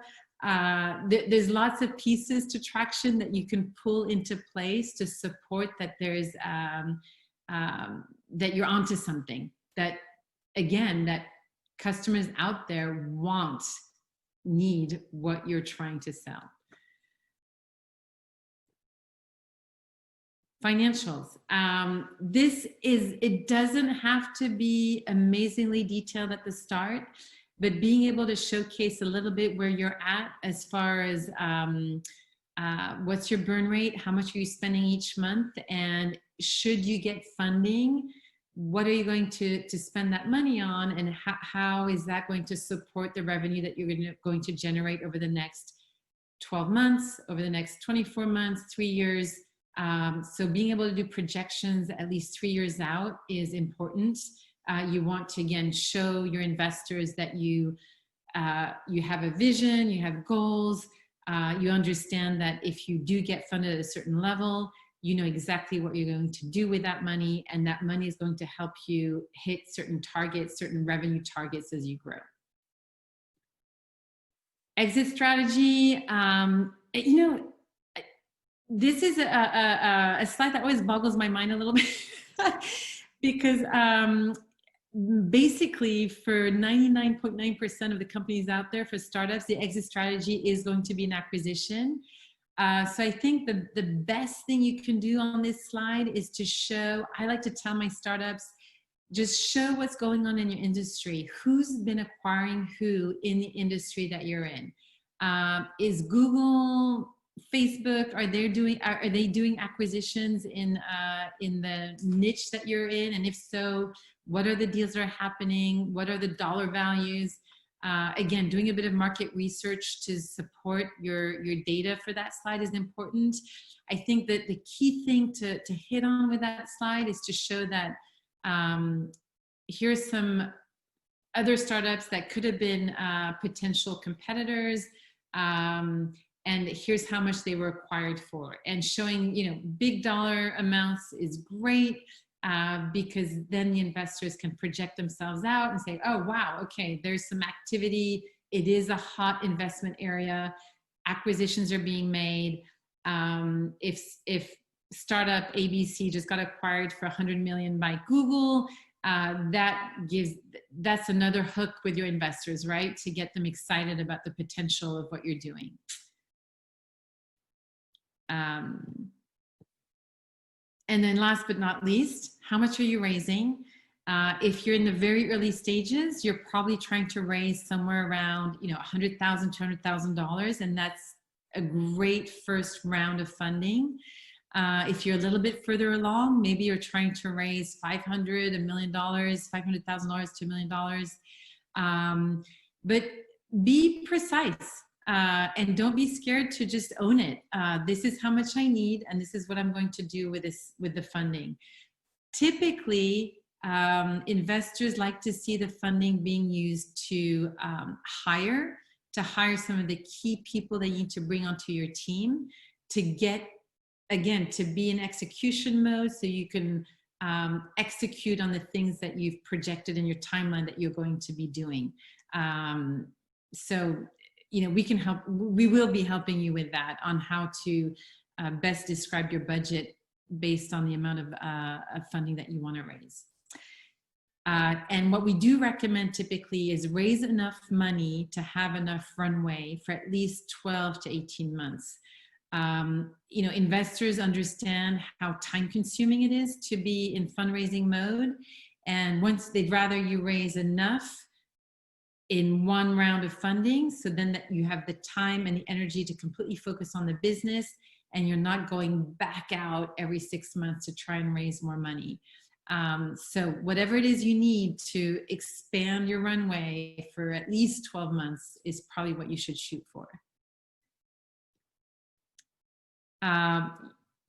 There's lots of pieces to traction that you can pull into place to support that there's that you're onto something, that again, that customers out there need what you're trying to sell. Financials. It doesn't have to be amazingly detailed at the start, but being able to showcase a little bit where you're at as far as what's your burn rate, how much are you spending each month, and should you get funding, what are you going to spend that money on, and how is that going to support the revenue that you're going to generate over the next 12 months, over the next 24 months, 3 years. So being able to do projections at least 3 years out is important. You want to, again, show your investors that you have a vision, you have goals, you understand that if you do get funded at a certain level, you know exactly what you're going to do with that money, and that money is going to help you hit certain targets, certain revenue targets as you grow. Exit strategy, this is a slide that always boggles my mind a little bit because basically for 99.9% of the companies out there, for startups, the exit strategy is going to be an acquisition. So I think the best thing you can do on this slide is to show, I like to tell my startups, just show what's going on in your industry. Who's been acquiring who in the industry that you're in? Is Google, Facebook, are they doing acquisitions in the niche that you're in? And if so, what are the deals that are happening? What are the dollar values? Again, doing a bit of market research to support your data for that slide is important. I think that the key thing to hit on with that slide is to show that here's some other startups that could have been potential competitors, and here's how much they were acquired for. And showing, you know, big dollar amounts is great, because then the investors can project themselves out and say, oh, wow, okay, there's some activity. It is a hot investment area. Acquisitions are being made. If startup ABC just got acquired for 100 million by Google, that's another hook with your investors, right? To get them excited about the potential of what you're doing. And then last but not least, how much are you raising? If you're in the very early stages, you're probably trying to raise somewhere around, you know, $100,000, $200,000, and that's a great first round of funding. If you're a little bit further along, maybe you're trying to raise $500,000, $1 million, $500,000, $2 million. But be precise. And don't be scared to just own it. This is how much I need, and this is what I'm going to do with the funding. Typically, investors like to see the funding being used to hire some of the key people that you need to bring onto your team to get, again, to be in execution mode so you can execute on the things that you've projected in your timeline that you're going to be doing. So, you know, we will be helping you with that on how to best describe your budget based on the amount of funding that you want to raise. And what we do recommend typically is raise enough money to have enough runway for at least 12 to 18 months. You know, investors understand how time consuming it is to be in fundraising mode. And once they'd rather you raise enough in one round of funding, so then that you have the time and the energy to completely focus on the business and you're not going back out every 6 months to try and raise more money. So whatever it is you need to expand your runway for at least 12 months is probably what you should shoot for.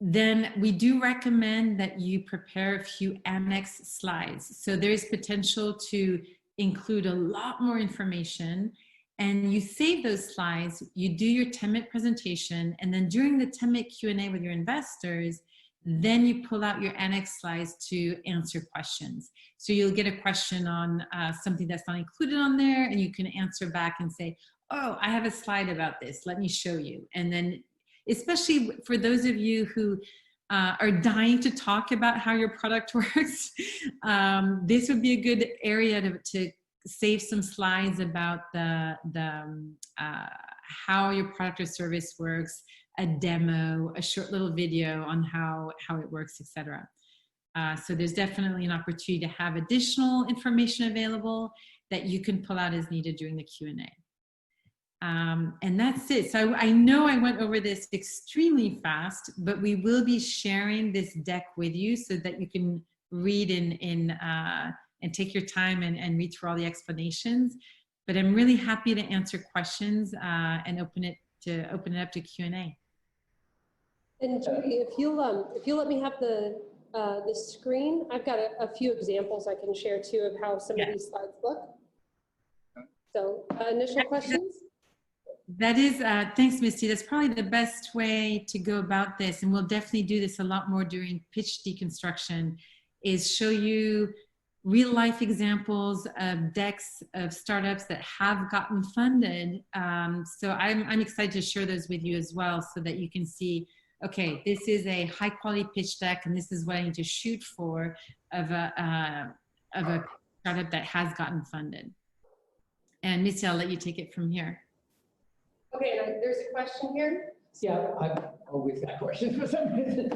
Then we do recommend that you prepare a few annex slides. So there's potential to include a lot more information, and you save those slides, you do your 10-minute presentation, and then during the 10-minute Q&A with your investors, then you pull out your annex slides to answer questions. So you'll get a question on something that's not included on there, and you can answer back and say, oh, I have a slide about this, let me show you. And then, especially for those of you who are dying to talk about how your product works, this would be a good area to save some slides about how your product or service works, a demo, a short little video on how it works, etc. So there's definitely an opportunity to have additional information available that you can pull out as needed during the Q&A. And that's it. So I know I went over this extremely fast, but we will be sharing this deck with you so that you can read and take your time and read through all the explanations. But I'm really happy to answer questions and open it up to Q&A. And Judy, if you'll let me have the screen, I've got a few examples I can share too of how some of these slides look. So initial questions? That is, thanks, Misty. That's probably the best way to go about this, and we'll definitely do this a lot more during pitch deconstruction, is show you real life examples of decks of startups that have gotten funded. So I'm excited to share those with you as well so that you can see, okay, this is a high quality pitch deck and this is what I need to shoot for of a startup that has gotten funded. And Misty, I'll let you take it from here. Okay, there's a question here. Yeah, I've always got questions for some reason.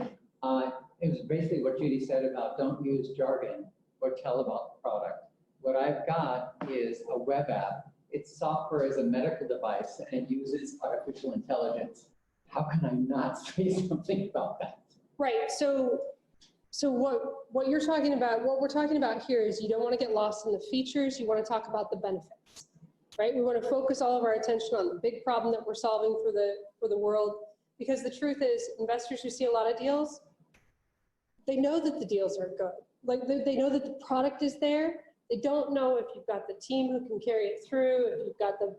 It was basically what Judy said about don't use jargon or tell about the product. What I've got is a web app. Its software is a medical device and it uses artificial intelligence. How can I not say something about that? Right. So what you're talking about, what we're talking about here is you don't want to get lost in the features. You want to talk about the benefits, right? We want to focus all of our attention on the big problem that we're solving for the world, because the truth is investors who see a lot of deals, they know that the deals are good. Like they know that the product is there. They don't know if you've got the team who can carry it through, if you've got the,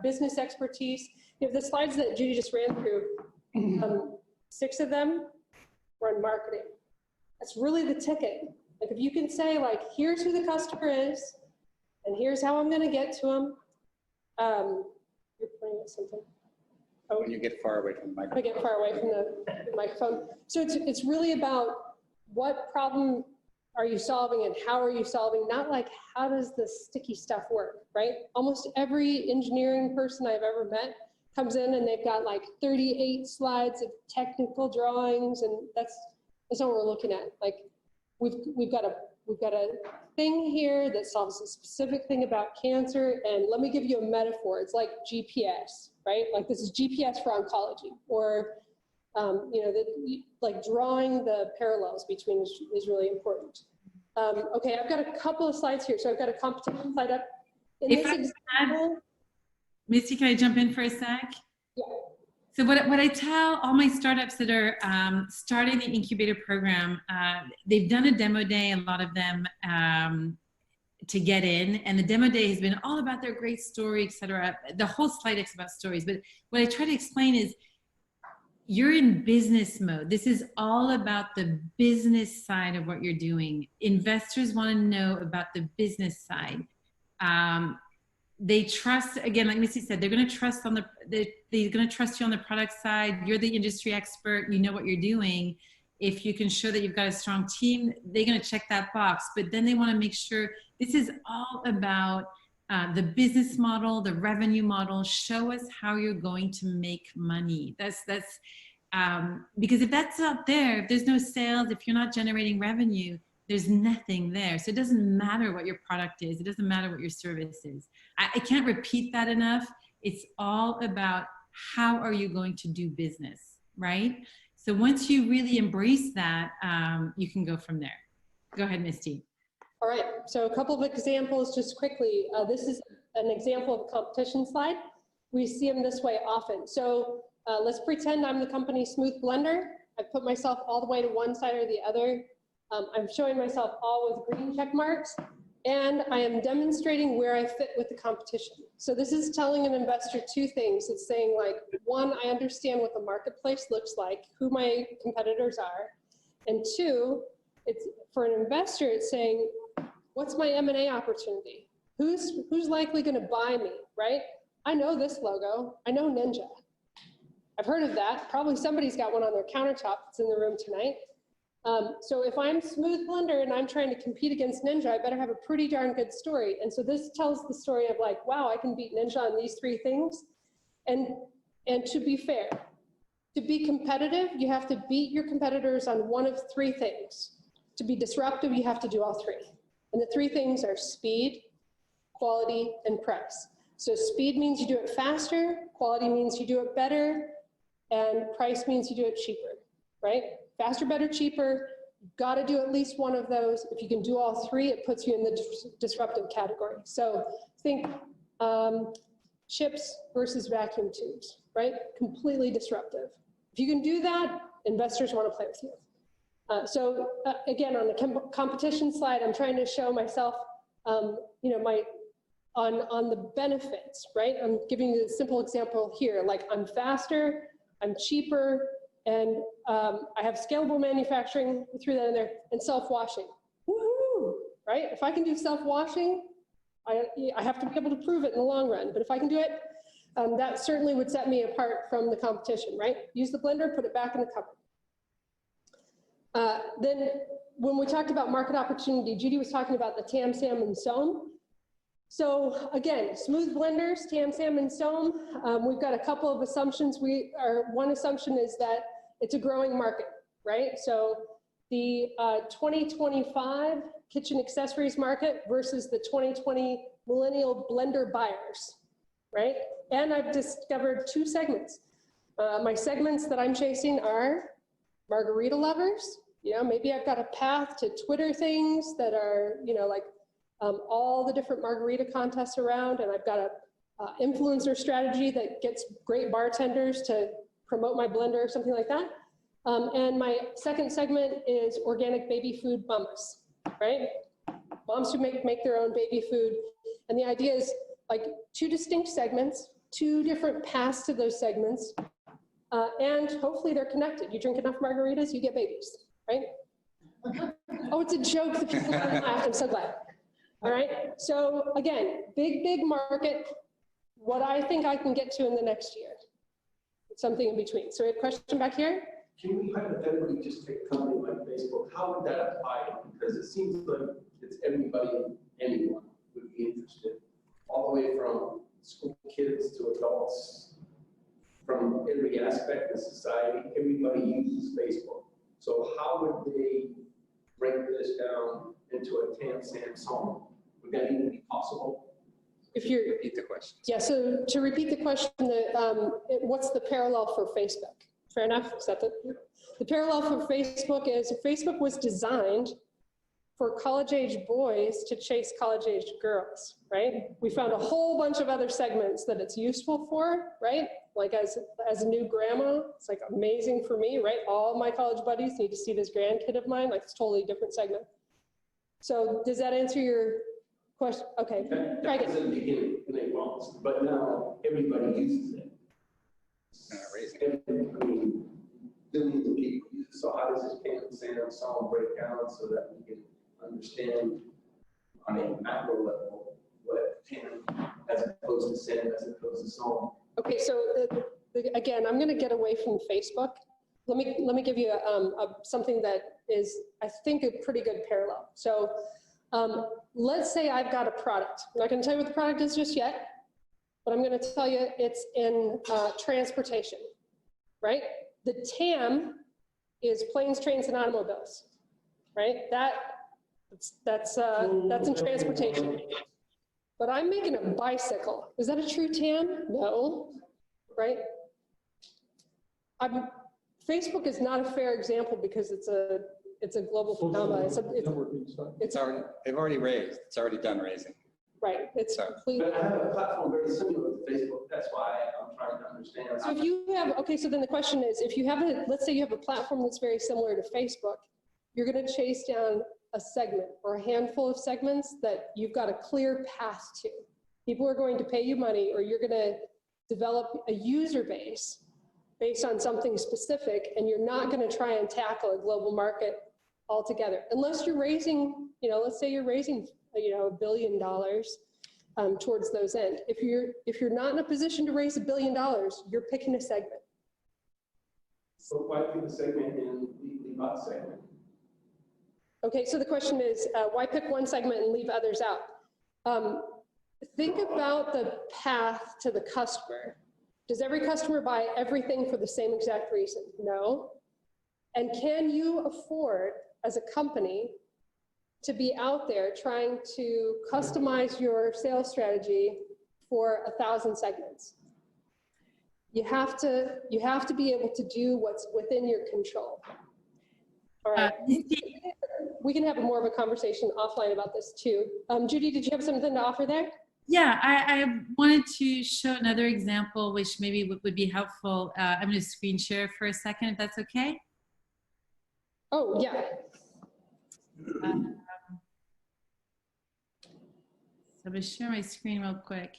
business expertise. You know, the slides that Judy just ran through, 6 of them were in marketing. That's really the ticket. Like if you can say like, here's who the customer is, and here's how I'm going to get to them. You're pointing at something. Oh, When you get far away from the microphone. I get far away from the microphone. So it's really about what problem are you solving and how are you solving, not like how does this sticky stuff work, right? Almost every engineering person I've ever met comes in and they've got like 38 slides of technical drawings, and that's what we're looking at. Like we've got a thing here that solves a specific thing about cancer, and let me give you a metaphor. It's like GPS, right? Like this is GPS for oncology, or like drawing the parallels between is really important. Okay, I've got a couple of slides here. So I've got a competition slide up. Misty, can I jump in for a sec? Yeah. So what I tell all my startups that are starting the incubator program, they've done a demo day, a lot of them, to get in. And the demo day has been all about their great story, et cetera. The whole slide deck's about stories. But what I try to explain is you're in business mode. This is all about the business side of what you're doing. Investors want to know about the business side. They trust, again, like Misty said, they're going to trust on they're going to trust you on the product side. You're the industry expert. You know what you're doing. If you can show that you've got a strong team, they're going to check that box. But then they want to make sure this is all about the business model, the revenue model. Show us how you're going to make money. That's because if that's not there, if there's no sales, if you're not generating revenue, there's nothing there. So it doesn't matter what your product is. It doesn't matter what your service is. I can't repeat that enough. It's all about how are you going to do business, right? So once you really embrace that, you can go from there. Go ahead, Misty. All right, so a couple of examples just quickly. This is an example of a competition slide. We see them this way often. So let's pretend I'm the company Smooth Blender. I put myself all the way to one side or the other. I'm showing myself all with green check marks, and I am demonstrating where I fit with the competition. So this is telling an investor 2 things. It's saying like, 1, I understand what the marketplace looks like, who my competitors are, and 2, it's for an investor, it's saying, what's my M&A opportunity? Who's likely going to buy me, right? I know this logo. I know Ninja. I've heard of that. Probably somebody's got one on their countertop that's in the room tonight. So if I'm Smooth Blender and I'm trying to compete against Ninja, I better have a pretty darn good story. And so this tells the story of like, wow, I can beat Ninja on these 3 things. And to be fair, to be competitive, you have to beat your competitors on one of 3 things. To be disruptive, you have to do all 3. And the 3 things are speed, quality, and price. So speed means you do it faster, quality means you do it better, and price means you do it cheaper, right? Faster, better, cheaper. You've got to do at least one of those. If you can do all 3, it puts you in the disruptive category. So think chips versus vacuum tubes, right? Completely disruptive. If you can do that, investors want to play with you. Again, on the competition slide, I'm trying to show myself, on the benefits, right? I'm giving you a simple example here. Like I'm faster, I'm cheaper, and I have scalable manufacturing, threw that in there, and self-washing. Woohoo, right? If I can do self-washing, I have to be able to prove it in the long run. But if I can do it, that certainly would set me apart from the competition, right? Use the blender, put it back in the cupboard. Then when we talked about market opportunity, Judy was talking about the TAM, SAM, and SOM. So again, smooth blenders, Tam, Sam, and Soam. We've got a couple of assumptions. One assumption is that it's a growing market, right? So the 2025 kitchen accessories market versus the 2020 millennial blender buyers, right? And I've discovered two segments. My segments that I'm chasing are margarita lovers. You know, maybe I've got a path to Twitter things that are, you know, like all the different margarita contests around, and I've got a influencer strategy that gets great bartenders to promote my blender or something like that. And my second segment is organic baby food mamas, right? Moms who make their own baby food. And the idea is like two distinct segments, two different paths to those segments, and hopefully they're connected. You drink enough margaritas, you get babies, right? Oh, it's a joke that people haven't laughed. I'm so glad. All right, so again, big market. What I think I can get to in the next year, something in between. So we have a question back here. Can we hypothetically just take a company like Facebook? How would that apply? Because it seems like it's everybody, anyone would be interested, all the way from school kids to adults, from every aspect of society. Everybody uses Facebook. So how would they break this down into a Tam, Sam, Soam? Would that even be possible? If you're, Repeat the question. yeah, so to repeat the question, what's the parallel for Facebook? Fair enough, accept it. The parallel for Facebook is Facebook was designed for college-age boys to chase college-age girls, right? We found a whole bunch of other segments that it's useful for, right? Like as a new grandma, it's like amazing for me, right? All my college buddies need to see this grandkid of mine, like it's totally different segment. So does that answer your question? Okay, try That was again. in the beginning, and they lost, but now everybody uses it. Not raising. I mean, billions of people use it. So how does this Tam, Sam, Soam break down so that we can understand on a macro level what Tam as opposed to Sam as opposed to Soam? Okay, so again, I'm going to get away from Facebook. Let me give you something that is, I think, a pretty good parallel. So let's say I've got a product. I'm not going to tell you what the product is just yet, but I'm going to tell you it's in transportation, right? The TAM is planes, trains, and automobiles, right? That's in transportation. But I'm making a bicycle. Is that a true TAM? No, right? Facebook is not a fair example because it's a global phenomenon. It's already, they've already raised. It's already done raising. Right. It's So- completely. But I have a platform very similar to Facebook. That's why I'm trying to understand. So if you have, okay, so then the question is, if you have let's say you have a platform that's very similar to Facebook, you're going to chase down a segment or a handful of segments that you've got a clear path to. People are going to pay you money, or you're going to develop a user base based on something specific, and you're not going to try and tackle a global market altogether. Unless you're raising, let's say you're raising, $1 billion towards those ends. If you're not in a position to raise $1 billion, you're picking a segment. So why pick a segment and leave out a segment? Okay, so the question is, why pick one segment and leave others out? Think about the path to the customer. Does every customer buy everything for the same exact reason? No. And can you afford, as a company, to be out there trying to customize your sales strategy for 1,000 segments? You have to be able to do what's within your control. All right. We can have more of a conversation offline about this too. Judy, did you have something to offer there? Yeah, I wanted to show another example, which maybe would be helpful. I'm going to screen share for a second, if that's okay. Oh, yeah. So I'm going to share my screen real quick.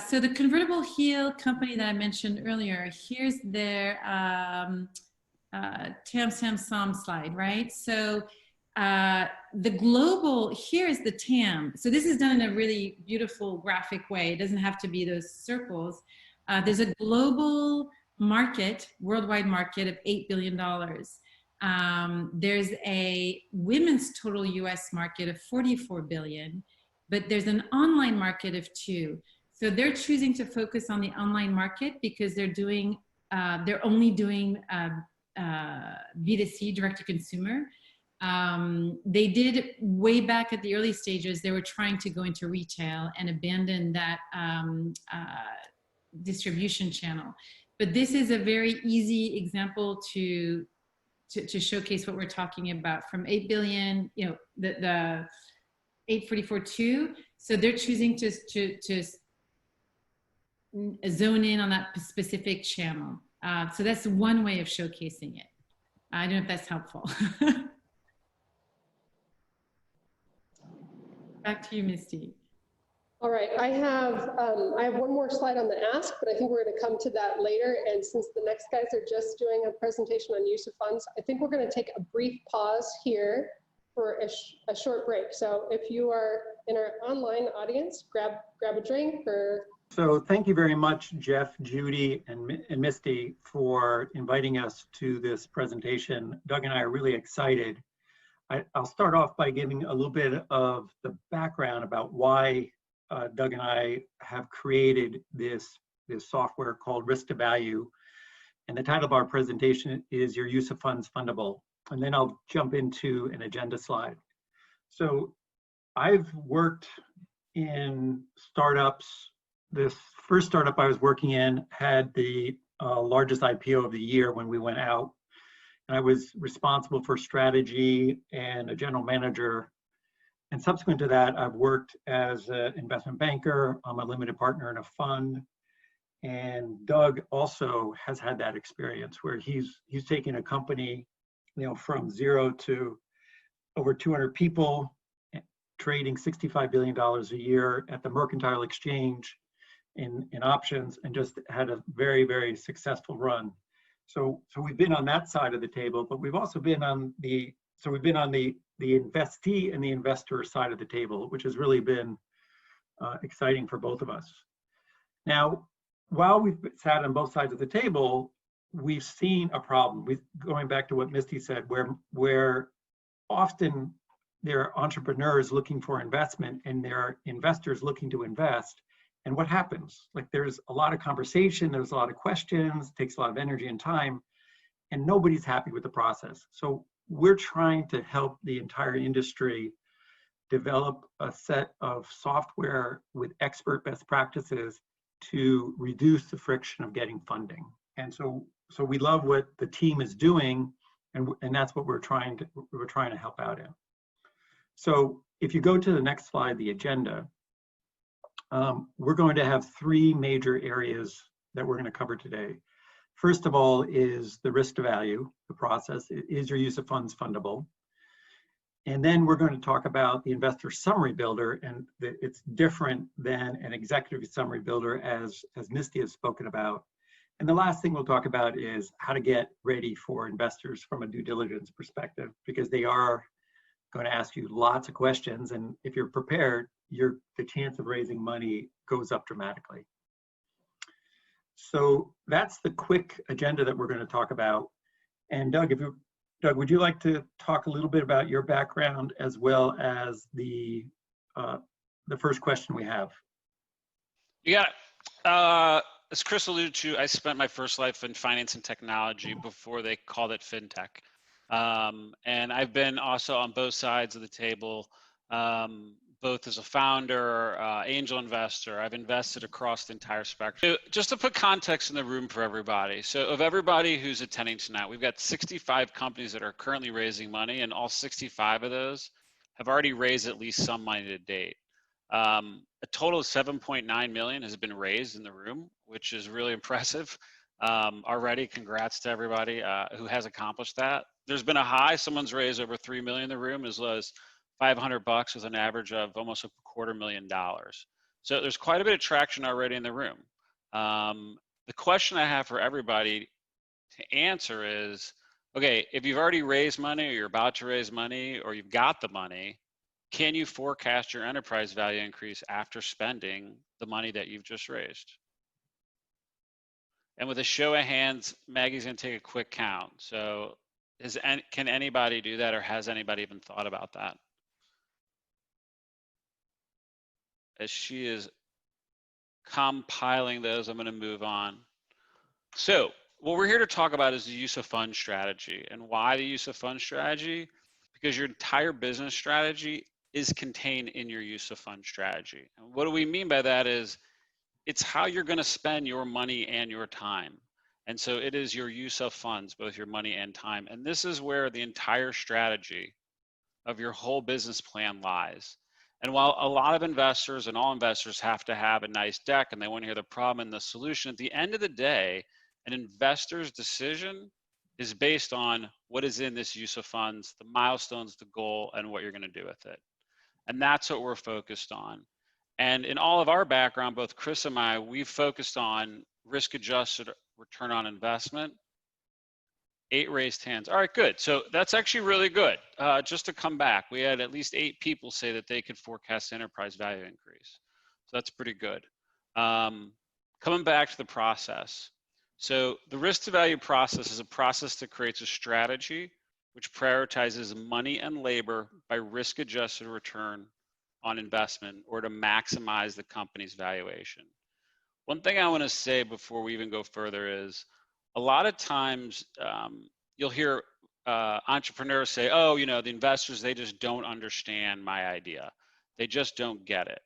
So the convertible heel company that I mentioned earlier, here's their Tam, Sam, Soam slide, right? So the global, here's the TAM. So this is done in a really beautiful graphic way. It doesn't have to be those circles. There's a global market, worldwide market of $8 billion. There's a women's total US market of $44 billion. but there's an online market of 2. So they're choosing to focus on the online market because they're only doing B2C, direct to consumer. They did way back at the early stages, they were trying to go into retail and abandon that distribution channel. But this is a very easy example to showcase what we're talking about. From 8 billion, you know, the 844.2. So they're choosing to zone in on that specific channel. So that's one way of showcasing it. I don't know if that's helpful. Back to you, Misty. All right, I have one more slide on the ask, but I think we're going to come to that later. And since the next guys are just doing a presentation on use of funds, I think we're going to take a brief pause here for a short break. So if you are in our online audience, grab a drink or. So thank you very much, Jeff, Judy, and Misty for inviting us to this presentation. Doug and I are really excited. I'll start off by giving a little bit of the background about why Doug and I have created this software called Risk to Value. And the title of our presentation is Your Use of Funds Fundable. And then I'll jump into an agenda slide. So I've worked in startups. This first startup I was working in had the largest IPO of the year when we went out. And I was responsible for strategy and a general manager. And subsequent to that, I've worked as an investment banker. I'm a limited partner in a fund. And Doug also has had that experience where he's taken a company, you know, from 0 to over 200 people, trading $65 billion a year at the mercantile exchange in options, and just had a very, very successful run. So we've been on that side of the table, but we've also been on the investee and the investor side of the table, which has really been exciting for both of us. Now, while we've sat on both sides of the table, we've seen a problem. Going back to what Misty said, where often there are entrepreneurs looking for investment and there are investors looking to invest. And what happens? Like, there's a lot of conversation, there's a lot of questions, it takes a lot of energy and time, and nobody's happy with the process. So we're trying to help the entire industry develop a set of software with expert best practices to reduce the friction of getting funding. And so we love what the team is doing, and that's what we're trying to help out in. So if you go to the next slide, the agenda, we're going to have 3 major areas that we're going to cover today. First of all is the risk to value, the process. Is your use of funds fundable? And then we're going to talk about the investor summary builder, and it's different than an executive summary builder, as Misty has spoken about. And the last thing we'll talk about is how to get ready for investors from a due diligence perspective, because they are going to ask you lots of questions, and if you're prepared, the chance of raising money goes up dramatically. So that's the quick agenda that we're going to talk about. And Doug, would you like to talk a little bit about your background as well as the first question we have? You got it. As Chris alluded to, I spent my first life in finance and technology before they called it fintech. And I've been also on both sides of the table, both as a founder, angel investor. I've invested across the entire spectrum. So just to put context in the room for everybody. So of everybody who's attending tonight, we've got 65 companies that are currently raising money, and all 65 of those have already raised at least some money to date. A total of 7.9 million has been raised in the room, which is really impressive. Already, congrats to everybody who has accomplished that. There's been a high, someone's raised over 3 million in the room, as low as $500 with an average of almost $250,000. So there's quite a bit of traction already in the room. The question I have for everybody to answer is, okay, if you've already raised money, or you're about to raise money, or you've got the money, can you forecast your enterprise value increase after spending the money that you've just raised? And with a show of hands, Maggie's going to take a quick count. So can anybody do that, or has anybody even thought about that? as she is compiling those, I'm going to move on. So what we're here to talk about is the use of fund strategy. And why the use of fund strategy? Because your entire business strategy is contained in your use of fund strategy. And what do we mean by that is it's how you're going to spend your money and your time. And so it is your use of funds, both your money and time. And this is where the entire strategy of your whole business plan lies. And while a lot of investors and all investors have to have a nice deck and they want to hear the problem and the solution, at the end of the day, an investor's decision is based on what is in this use of funds, the milestones, the goal, and what you're going to do with it. And that's what we're focused on. And in all of our background, both Chris and I, we've focused on risk-adjusted return on investment. 8 raised hands. All right, good. So that's actually really good. Just to come back, we had at least 8 people say that they could forecast enterprise value increase. So that's pretty good. Coming back to the process. So the risk to value process is a process that creates a strategy which prioritizes money and labor by risk-adjusted return on investment or to maximize the company's valuation. One thing I want to say before we even go further is a lot of times you'll hear entrepreneurs say, oh, you know, the investors, they just don't understand my idea. They just don't get it.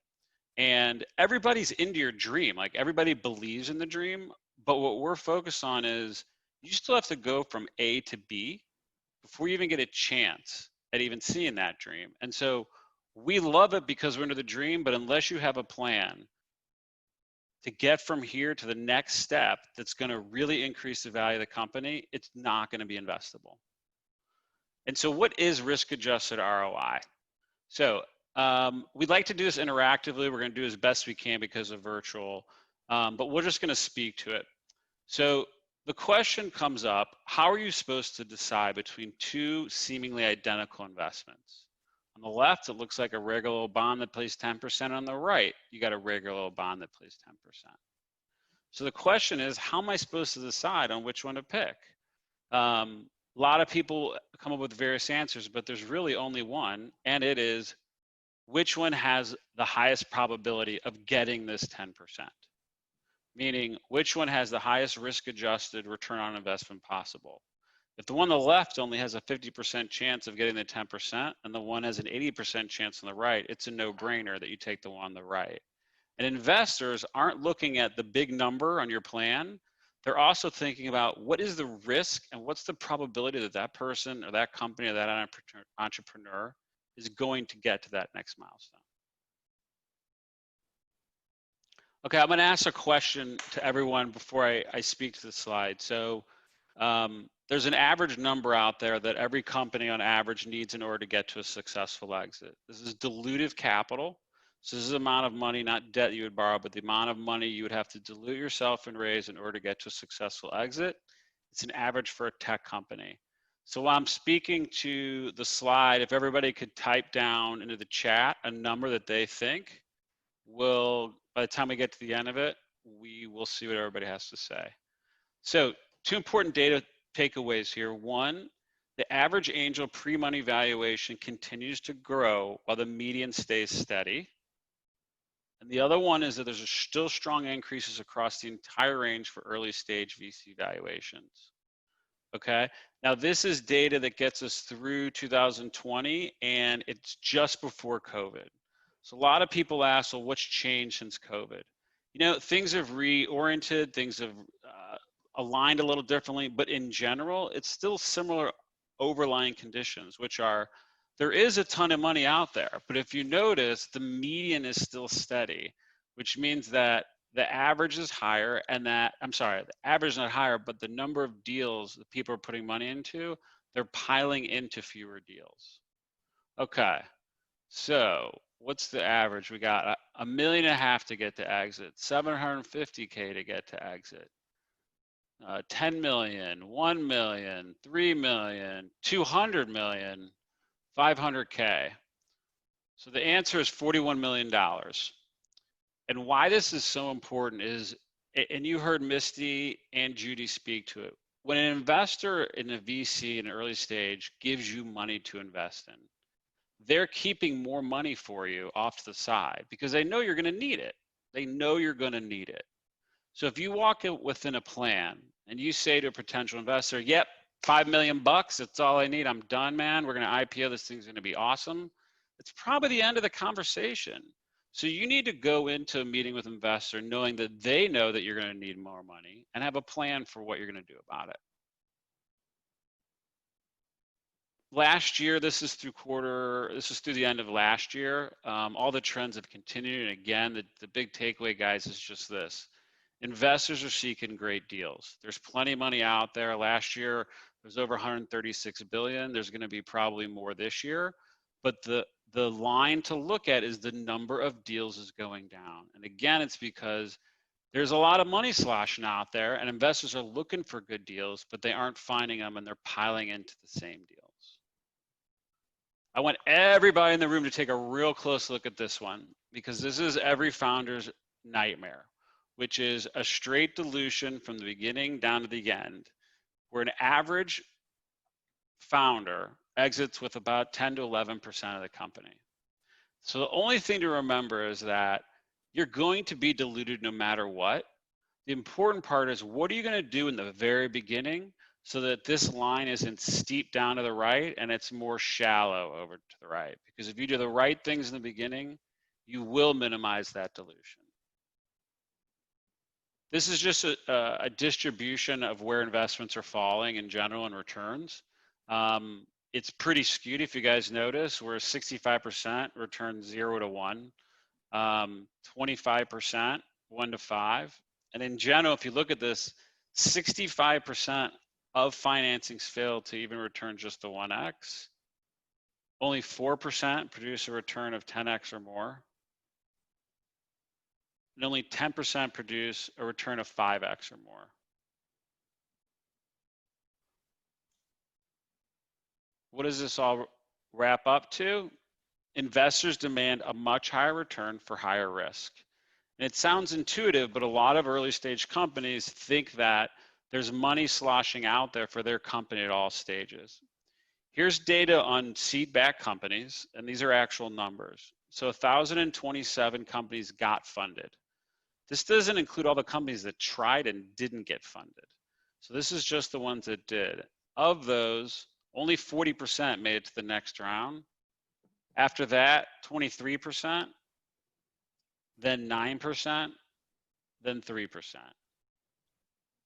And everybody's into your dream. Like everybody believes in the dream, but what we're focused on is you still have to go from A to B before you even get a chance at even seeing that dream. And so we love it because we're into the dream, but unless you have a plan to get from here to the next step that's going to really increase the value of the company, it's not going to be investable. And so what is risk-adjusted ROI? So we'd like to do this interactively. We're going to do as best we can because of virtual, but we're just going to speak to it. So the question comes up, how are you supposed to decide between 2 seemingly identical investments? On the left, it looks like a regular old bond that pays 10%. On the right, you got a regular old bond that pays 10%. So the question is, how am I supposed to decide on which one to pick? A lot of people come up with various answers, but there's really only one, and it is which one has the highest probability of getting this 10%? Meaning, which one has the highest risk-adjusted return on investment possible? If the one on the left only has a 50% chance of getting the 10% and the one has an 80% chance on the right, it's a no-brainer that you take the one on the right. And investors aren't looking at the big number on your plan. They're also thinking about what is the risk and what's the probability that that person or that company or that entrepreneur is going to get to that next milestone. Okay, I'm going to ask a question to everyone before I speak to the slide. So there's an average number out there that every company on average needs in order to get to a successful exit. This is dilutive capital. So this is the amount of money, not debt you would borrow, but the amount of money you would have to dilute yourself and raise in order to get to a successful exit. It's an average for a tech company. So while I'm speaking to the slide, if everybody could type down into the chat a number that they think will, by the time we get to the end of it, we will see what everybody has to say. So 2 important data takeaways here. 1, the average angel pre-money valuation continues to grow while the median stays steady. And the other one is that there's still strong increases across the entire range for early stage VC valuations. Okay, now this is data that gets us through 2020 and it's just before COVID. So a lot of people ask, well, what's changed since COVID? You know, things have reoriented, things have aligned a little differently, but in general, it's still similar overlying conditions, which are, there is a ton of money out there, but if you notice, the median is still steady, which means that the average is higher and that, I'm sorry, the average is not higher, but the number of deals that people are putting money into, they're piling into fewer deals. Okay, so what's the average? We got $1.5 million to get to exit, $750K to get to exit. 10 million, 1 million, 3 million, 200 million, 500K. So the answer is $41 million. And why this is so important is, and you heard Misty and Judy speak to it, when an investor in a VC in an early stage gives you money to invest in, they're keeping more money for you off to the side because they know you're going to need it. They know you're going to need it. So if you walk in within a plan and you say to a potential investor, yep, $5 million, that's all I need. I'm done, man. We're going to IPO. This thing's going to be awesome. It's probably the end of the conversation. So you need to go into a meeting with an investor knowing that they know that you're going to need more money and have a plan for what you're going to do about it. Last year, this is through the end of last year. All the trends have continued. And again, the big takeaway, guys, is just this. Investors are seeking great deals. There's plenty of money out there. Last year, there's over 136 billion. There's going to be probably more this year. But the line to look at is the number of deals is going down. And again, it's because there's a lot of money sloshing out there and investors are looking for good deals, but they aren't finding them and they're piling into the same deals. I want everybody in the room to take a real close look at this one because this is every founder's nightmare, which is a straight dilution from the beginning down to the end, where an average founder exits with about 10 to 11% of the company. So the only thing to remember is that you're going to be diluted no matter what. The important part is what are you going to do in the very beginning so that this line isn't steep down to the right and it's more shallow over to the right. Because if you do the right things in the beginning, you will minimize that dilution. This is just a distribution of where investments are falling in general in returns. It's pretty skewed if you guys notice, where 65% return 0 to 1, 25%, 1 to 5. And in general, if you look at this, 65% of financings fail to even return just a 1x. Only 4% produce a return of 10x or more. And only 10% produce a return of 5x or more. What does this all wrap up to? Investors demand a much higher return for higher risk. And it sounds intuitive, but a lot of early stage companies think that there's money sloshing out there for their company at all stages. Here's data on seed-backed companies, and these are actual numbers. So 1,027 companies got funded. This doesn't include all the companies that tried and didn't get funded. So this is just the ones that did. Of those, only 40% made it to the next round. After that, 23%, then 9%, then 3%.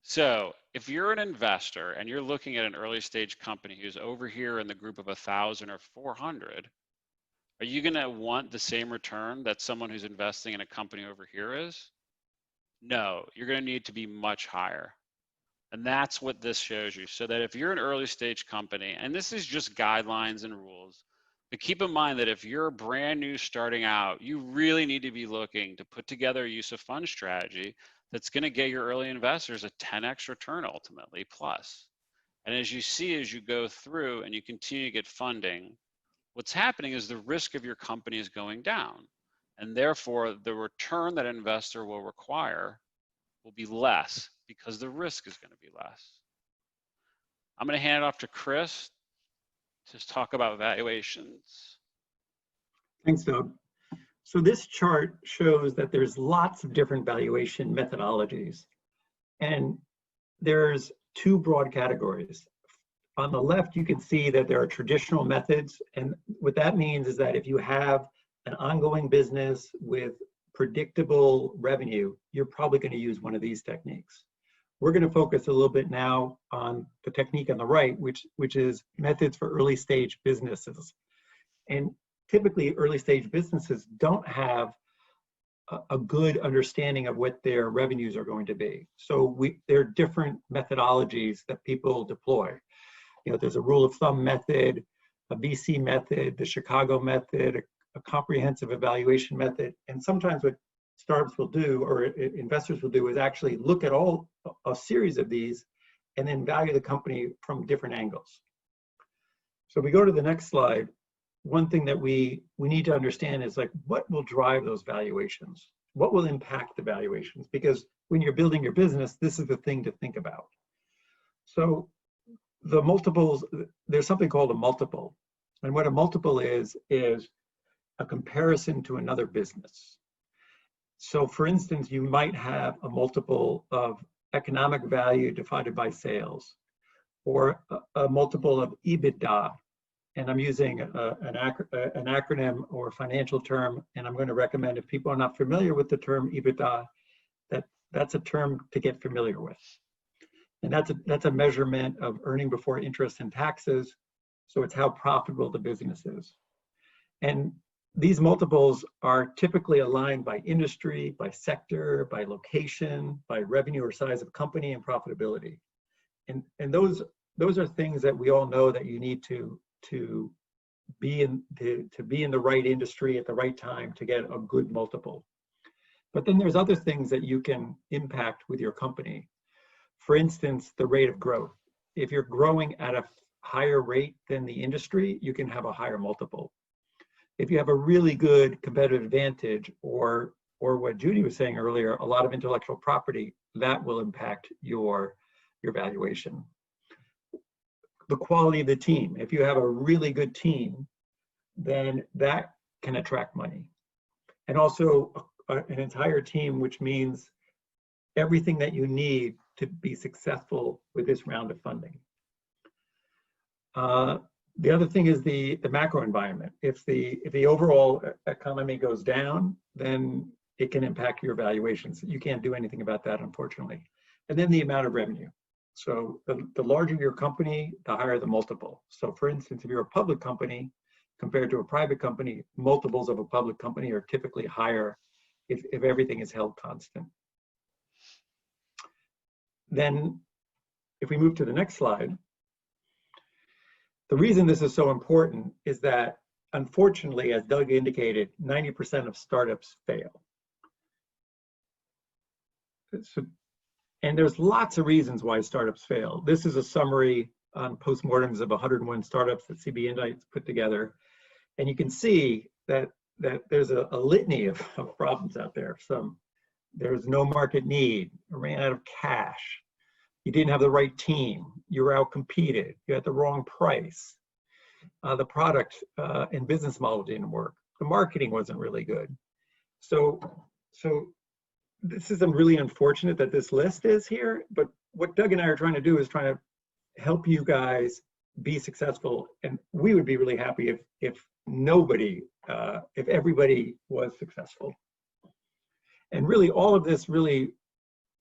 So if you're an investor and you're looking at an early stage company who's over here in the group of 1,000 or 400, are you going to want the same return that someone who's investing in a company over here is? No, you're going to need to be much higher. And that's what this shows you. So that if you're an early stage company, and this is just guidelines and rules, but keep in mind that if you're brand new starting out, you really need to be looking to put together a use of fund strategy that's going to get your early investors a 10x return ultimately plus. And as you see, as you go through and you continue to get funding, what's happening is the risk of your company is going down. And therefore, the return that an investor will require will be less because the risk is going to be less. I'm going to hand it off to Chris to talk about valuations. Thanks, Doug. So this chart shows that there's lots of different valuation methodologies. And there's two broad categories. On the left, you can see that there are traditional methods. And what that means is that if you have an ongoing business with predictable revenue, you're probably going to use one of these techniques. We're going to focus a little bit now on the technique on the right, which is methods for early stage businesses. And typically early stage businesses don't have a good understanding of what their revenues are going to be. So there are different methodologies that people deploy. You know, there's a rule of thumb method, a VC method, the Chicago method, a comprehensive evaluation method. And sometimes what startups will do, or investors will do, is actually look at a series of these and then value the company from different angles. So we go to the next slide. One thing that we need to understand is, like, what will drive those valuations? What will impact the valuations? Because when you're building your business, this is the thing to think about. So the multiples, there's something called a multiple. And what a multiple is a comparison to another business. So for instance, you might have a multiple of economic value divided by sales, or a multiple of EBITDA. And I'm using an acronym or financial term, and I'm going to recommend, if people are not familiar with the term EBITDA, that's a term to get familiar with. And that's a measurement of earning before interest and taxes. So it's how profitable the business is. And these multiples are typically aligned by industry, by sector, by location, by revenue or size of company, and profitability. And those are things that we all know that you need to be in the right industry at the right time to get a good multiple. But then there's other things that you can impact with your company. For instance, the rate of growth. If you're growing at a higher rate than the industry, you can have a higher multiple. If you have a really good competitive advantage, or what Judy was saying earlier, a lot of intellectual property, that will impact your valuation. The quality of the team. If you have a really good team, then that can attract money. And also an entire team, which means everything that you need to be successful with this round of funding. The other thing is the macro environment. If the overall economy goes down, then it can impact your valuations. You can't do anything about that, unfortunately. And then the amount of revenue. So the larger your company, the higher the multiple. So for instance, if you're a public company compared to a private company, multiples of a public company are typically higher if everything is held constant. Then if we move to the next slide, the reason this is so important is that, unfortunately, as Doug indicated, 90% of startups fail. And there's lots of reasons why startups fail. This is a summary on postmortems of 101 startups that CB Insights put together. And you can see that there's a litany of problems out there. There's no market need, ran out of cash, you didn't have the right team, you were outcompeted, you had the wrong price, the product and business model didn't work, the marketing wasn't really good. So this is really unfortunate that this list is here, but what Doug and I are trying to do is trying to help you guys be successful. And we would be really happy if everybody was successful. And really all of this really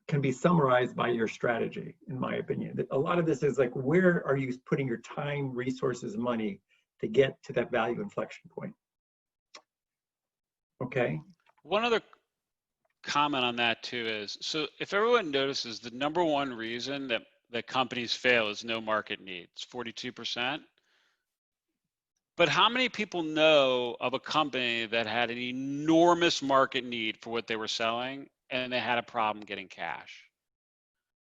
can be summarized by your strategy, in my opinion. A lot of this is like, where are you putting your time, resources, money to get to that value inflection point? Okay. One other comment on that too is, so if everyone notices, the number one reason that companies fail is no market need. It's 42%. But how many people know of a company that had an enormous market need for what they were selling and they had a problem getting cash?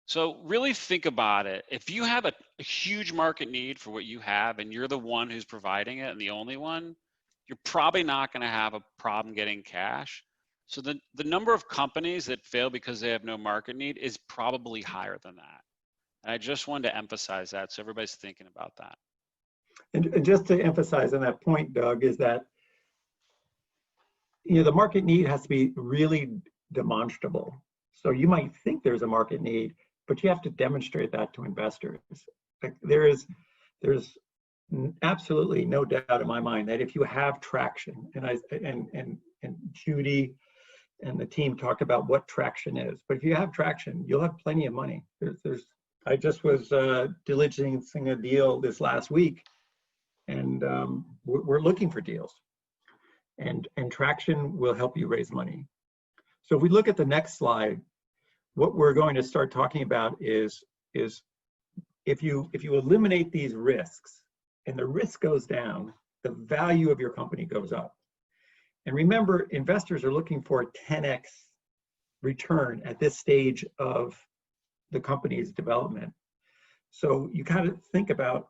So really think about it. If you have a huge market need for what you have and you're the one who's providing it and the only one, you're probably not going to have a problem getting cash. So the number of companies that fail because they have no market need is probably higher than that. And I just wanted to emphasize that so everybody's thinking about that. And just to emphasize on that point, Doug, is that the market need has to be really demonstrable. So you might think there's a market need, but you have to demonstrate that to investors. Like there's absolutely no doubt in my mind that if you have traction, and Judy and the team talked about what traction is, but if you have traction, you'll have plenty of money. I just was diligencing a deal this last week, and we're looking for deals, and traction will help you raise money. So if we look at the next slide, what we're going to start talking about is if you eliminate these risks and the risk goes down, the value of your company goes up. And remember, investors are looking for a 10x return at this stage of the company's development. So you kind of think about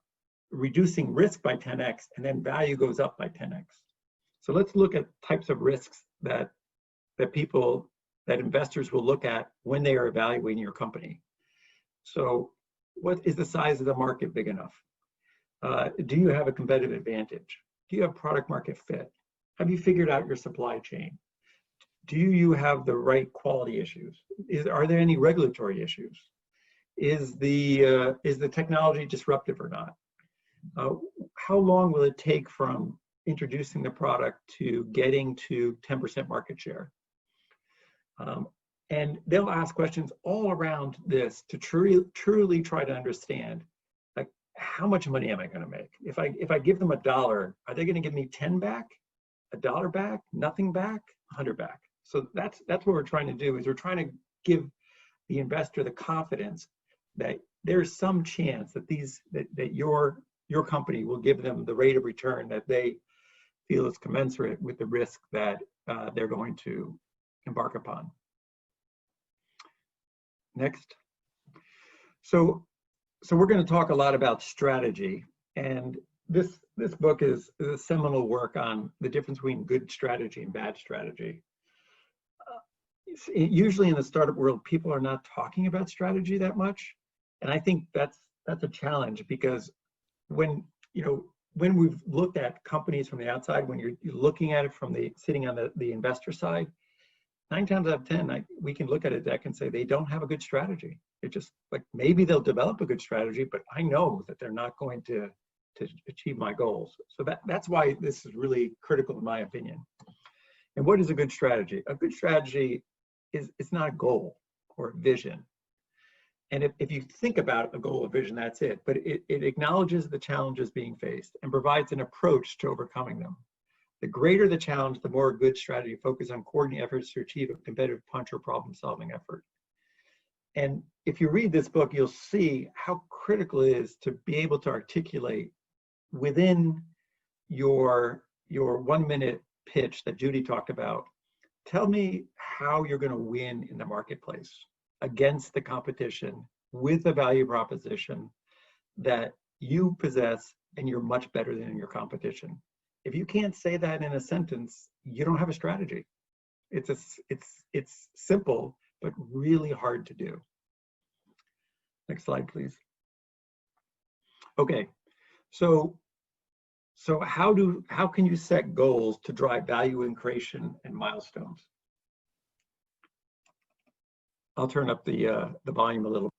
reducing risk by 10x, and then value goes up by 10x. So let's look at types of risks that investors will look at when they are evaluating your company. So what is the size of the market big enough? Do you have a competitive advantage? Do you have product market fit? Have you figured out your supply chain? Do you have the right quality issues? Are there any regulatory issues? Is the technology disruptive or not? How long will it take from introducing the product to getting to 10% market share? And they'll ask questions all around this to truly try to understand, like, how much money am I going to make? If I give them $1, are they going to give me 10 back, $1 back, nothing back, 100 back? So that's what we're trying to do, is we're trying to give the investor the confidence that there's some chance that that your company will give them the rate of return that they feel is commensurate with the risk that they're going to embark upon. Next. So we're going to talk a lot about strategy, and this book is a seminal work on the difference between good strategy and bad strategy. Usually in the startup world, people are not talking about strategy that much, and I think that's a challenge, because when we've looked at companies from the outside, when you're looking at it from sitting on the investor side, 9 times out of 10, we can look at it that can say they don't have a good strategy. It just, like, maybe they'll develop a good strategy, but I know that they're not going to achieve my goals. So that's why this is really critical, in my opinion. And what is a good strategy? A good strategy it's not a goal or a vision. And if you think about a goal or vision, that's it. But it acknowledges the challenges being faced and provides an approach to overcoming them. The greater the challenge, the more a good strategy focuses on coordinating efforts to achieve a competitive punch or problem-solving effort. And if you read this book, you'll see how critical it is to be able to articulate within your 1-minute pitch that Judy talked about. Tell me how you're going to win in the marketplace against the competition with a value proposition that you possess and you're much better than your competition. If you can't say that in a sentence, you don't have a strategy. It's simple, but really hard to do. Next slide, please. Okay, so how can you set goals to drive value in creation and milestones? I'll turn up the volume a little.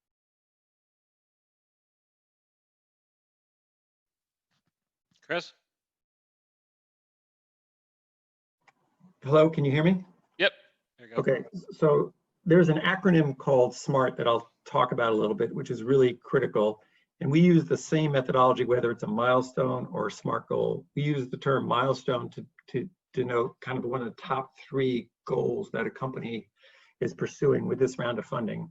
Chris? Hello, can you hear me? Yep. There you go. Okay, so there's an acronym called SMART that I'll talk about a little bit, which is really critical. And we use the same methodology, whether it's a milestone or a SMART goal. We use the term milestone to denote kind of one of the top 3 goals that a company is pursuing with this round of funding.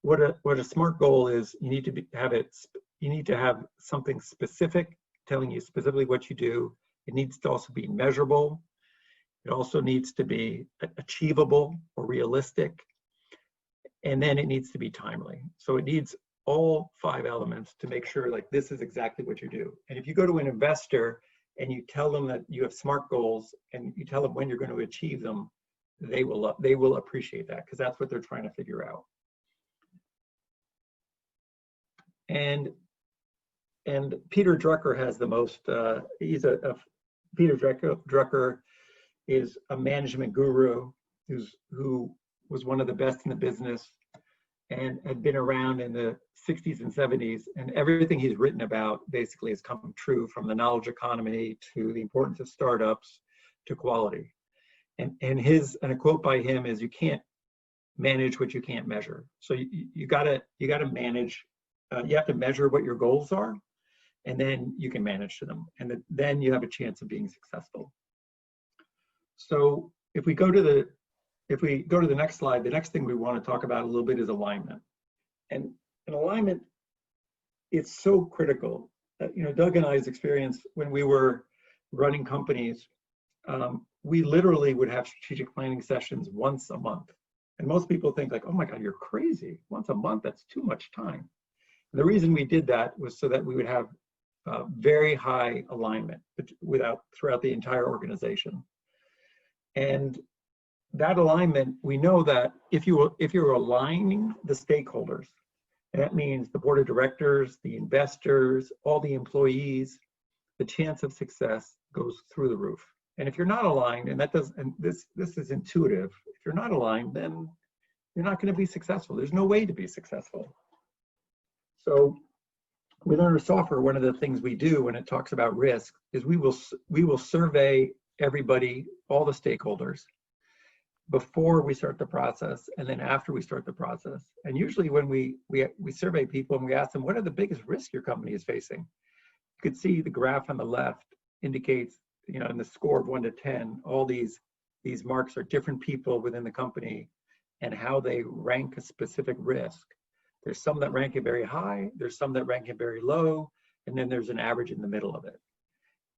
What a SMART goal is, you need to have something specific, telling you specifically what you do. It needs to also be measurable. It also needs to be achievable or realistic. And then it needs to be timely. So it needs all 5 elements to make sure, like, this is exactly what you do. And if you go to an investor and you tell them that you have SMART goals and you tell them when you're going to achieve them, they will appreciate that, because that's what they're trying to figure out. And Peter Drucker has the most, Peter Drucker is a management guru who was one of the best in the business and had been around in the 60s and 70s, and everything he's written about basically has come true, from the knowledge economy to the importance of startups to quality. And a quote by him is, you can't manage what you can't measure. So you gotta manage, you have to measure what your goals are, and then you can manage to them, and then you have a chance of being successful. So if we go to the next slide, the next thing we want to talk about a little bit is alignment. And alignment is so critical. Doug and I's experience when we were running companies, we literally would have strategic planning sessions once a month. And most people think, like, oh my God, you're crazy. Once a month, that's too much time. And the reason we did that was so that we would have very high alignment throughout the entire organization. And that alignment, we know that if you're aligning the stakeholders And that means the board of directors, the investors, all the employees, the chance of success goes through the roof. And if you're not aligned, and this is intuitive, if you're not aligned, then you're not going to be successful. There's no way to be successful. So within our software, one of the things we do when it talks about risk is we will survey everybody, all the stakeholders, before we start the process and then after we start the process. And usually when we survey people and we ask them, what are the biggest risks your company is facing? You could see the graph on the left indicates, you know, in the score of 1 to 10, all these marks are different people within the company and how they rank a specific risk. There's some that rank it very high, there's some that rank it very low, and then there's an average in the middle of it.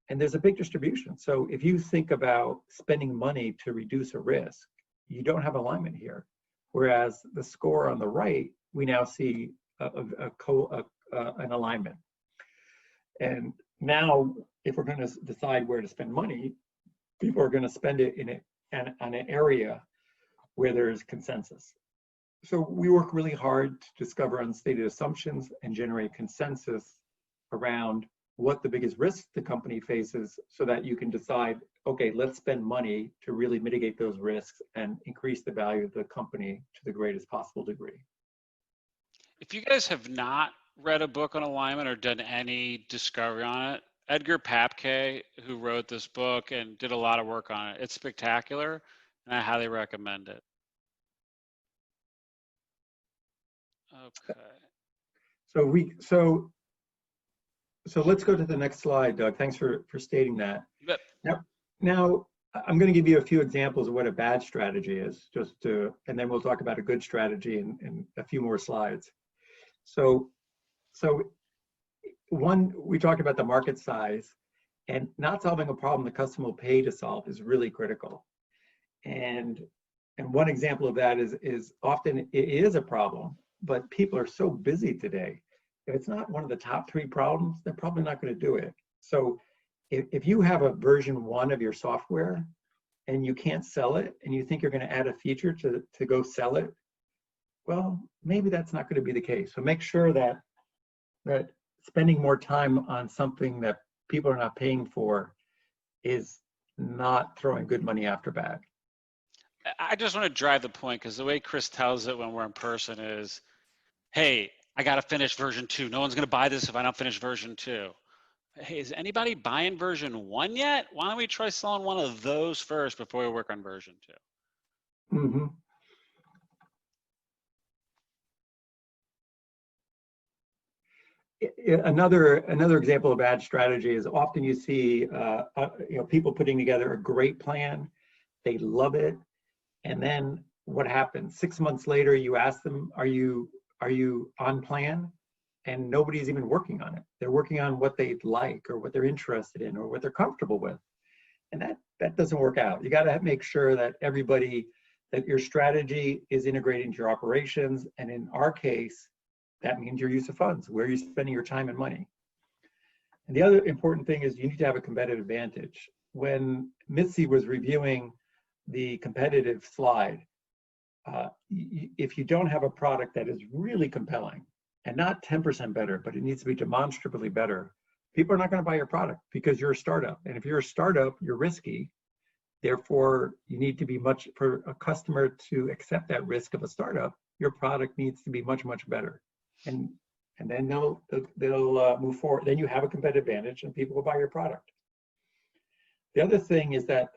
And there's a big distribution. So if you think about spending money to reduce a risk, you don't have alignment here. Whereas the score on the right, we now see an alignment. And now, if we're going to decide where to spend money, people are going to spend it on an area where there's consensus. So we work really hard to discover unstated assumptions and generate consensus around what the biggest risks the company faces so that you can decide, okay, let's spend money to really mitigate those risks and increase the value of the company to the greatest possible degree. If you guys have not read a book on alignment or done any discovery on it, Edgar Papke, who wrote this book and did a lot of work on it, it's spectacular, and I highly recommend it. Okay. So let's go to the next slide, Doug. Thanks for stating that. Yep. Now I'm going to give you a few examples of what a bad strategy is, and then we'll talk about a good strategy in a few more slides. So one, we talked about the market size, and not solving a problem the customer will pay to solve is really critical. And one example of that is often it is a problem, but people are so busy today. If it's not one of the top 3 problems, they're probably not going to do it. So if you have a version 1 of your software and you can't sell it and you think you're going to add a feature to go sell it, well, maybe that's not going to be the case. So make sure that spending more time on something that people are not paying for is not throwing good money after bad. I just want to drive the point because the way Chris tells it when we're in person is, hey, I got to finish version 2. No one's going to buy this if I don't finish version 2. Hey, is anybody buying version 1 yet? Why don't we try selling one of those first before we work on version 2? Mm-hmm. Another example of bad strategy is often you see people putting together a great plan, they love it, and then what happens? 6 months later, you ask them, are you on plan? And nobody's even working on it. They're working on what they like or what they're interested in or what they're comfortable with, and that doesn't work out. You got to make sure that that your strategy is integrated into your operations, and in our case, that means your use of funds, where you're spending your time and money. And the other important thing is you need to have a competitive advantage. When Mysty was reviewing the competitive slide, if you don't have a product that is really compelling, and not 10% better, but it needs to be demonstrably better, people are not going to buy your product because you're a startup. And if you're a startup, you're risky. Therefore, you need to be for a customer to accept that risk of a startup, your product needs to be much, much better. And then they'll move forward. Then you have a competitive advantage and people will buy your product. The other thing is that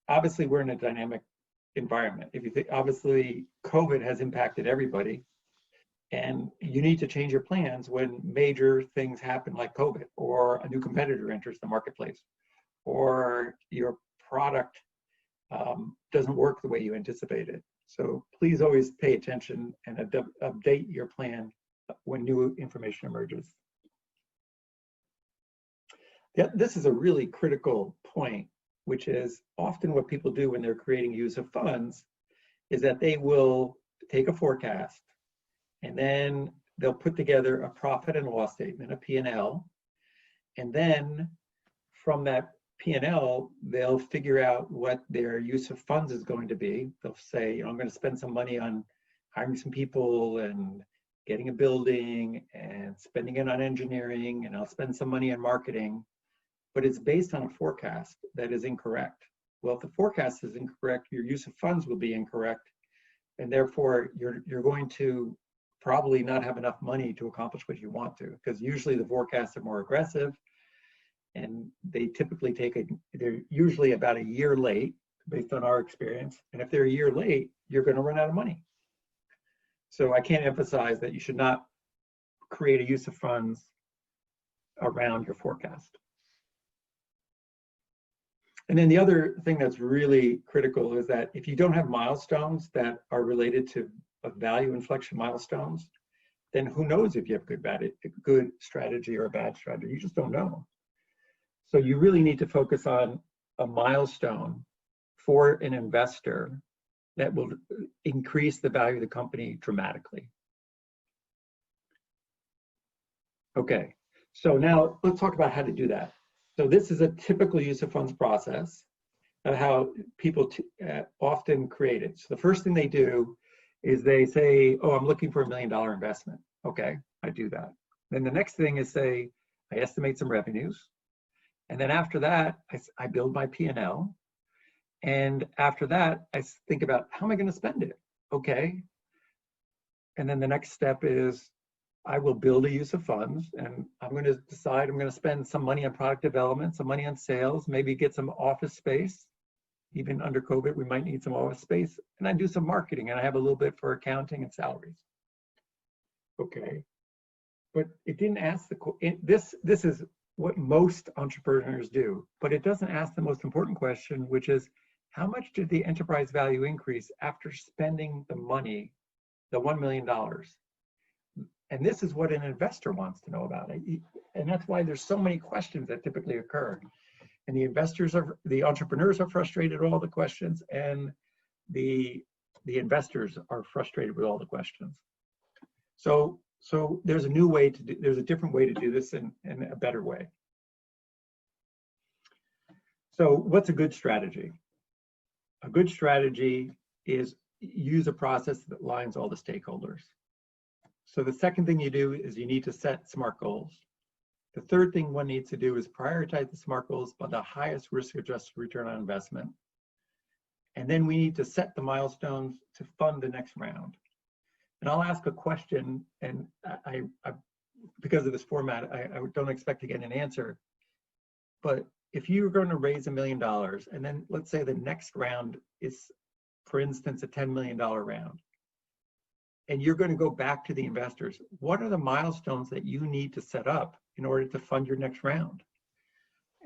obviously we're in a dynamic environment. If you think, obviously COVID has impacted everybody, and you need to change your plans when major things happen like COVID, or a new competitor enters the marketplace, or your product doesn't work the way you anticipated. So please always pay attention and update your plan when new information emerges. This is a really critical point, which is often what people do when they're creating use of funds is that they will take a forecast and then they'll put together a profit and loss statement, a P&L, and then from that P&L, they'll figure out what their use of funds is going to be. They'll say, I'm going to spend some money on hiring some people and getting a building and spending it on engineering, and I'll spend some money on marketing, but it's based on a forecast that is incorrect. Well, if the forecast is incorrect, your use of funds will be incorrect, and therefore you're going to probably not have enough money to accomplish what you want to, because usually the forecasts are more aggressive, and they typically they're usually about a year late based on our experience. And if they're a year late, you're going to run out of money. So I can't emphasize that you should not create a use of funds around your forecast. And then the other thing that's really critical is that if you don't have milestones that are related to value inflection milestones, then who knows if you have a good strategy or a bad strategy? You just don't know. So you really need to focus on a milestone for an investor that will increase the value of the company dramatically. Okay, so now let's talk about how to do that. So this is a typical use of funds process of how people often create it. So the first thing they do is they say, oh, I'm looking for $1 million investment. Okay, I do that. Then the next thing is say, I estimate some revenues. And then after that, I build my P&L. And after that, I think about how am I going to spend it? Okay. And then the next step is I will build a use of funds, and I'm going to decide I'm going to spend some money on product development, some money on sales, maybe get some office space. Even under COVID, we might need some office space. And I do some marketing, and I have a little bit for accounting and salaries. Okay. But it didn't ask this is what most entrepreneurs do, but it doesn't ask the most important question, which is how much did the enterprise value increase after spending the money, the $1 million? And this is what an investor wants to know about. And that's why there's so many questions that typically occur. And the entrepreneurs are frustrated with all the questions, and the investors are frustrated with all the questions. So there's a different way to do this in a better way. So what's a good strategy? A good strategy is use a process that aligns all the stakeholders. So the second thing you do is you need to set SMART goals. The third thing one needs to do is prioritize the SMART goals by the highest risk-adjusted return on investment. And then we need to set the milestones to fund the next round. And I'll ask a question, and I because of this format, I don't expect to get an answer. But if you're going to raise $1 million, and then let's say the next round is, for instance, a $10 million round, and you're going to go back to the investors, what are the milestones that you need to set up in order to fund your next round?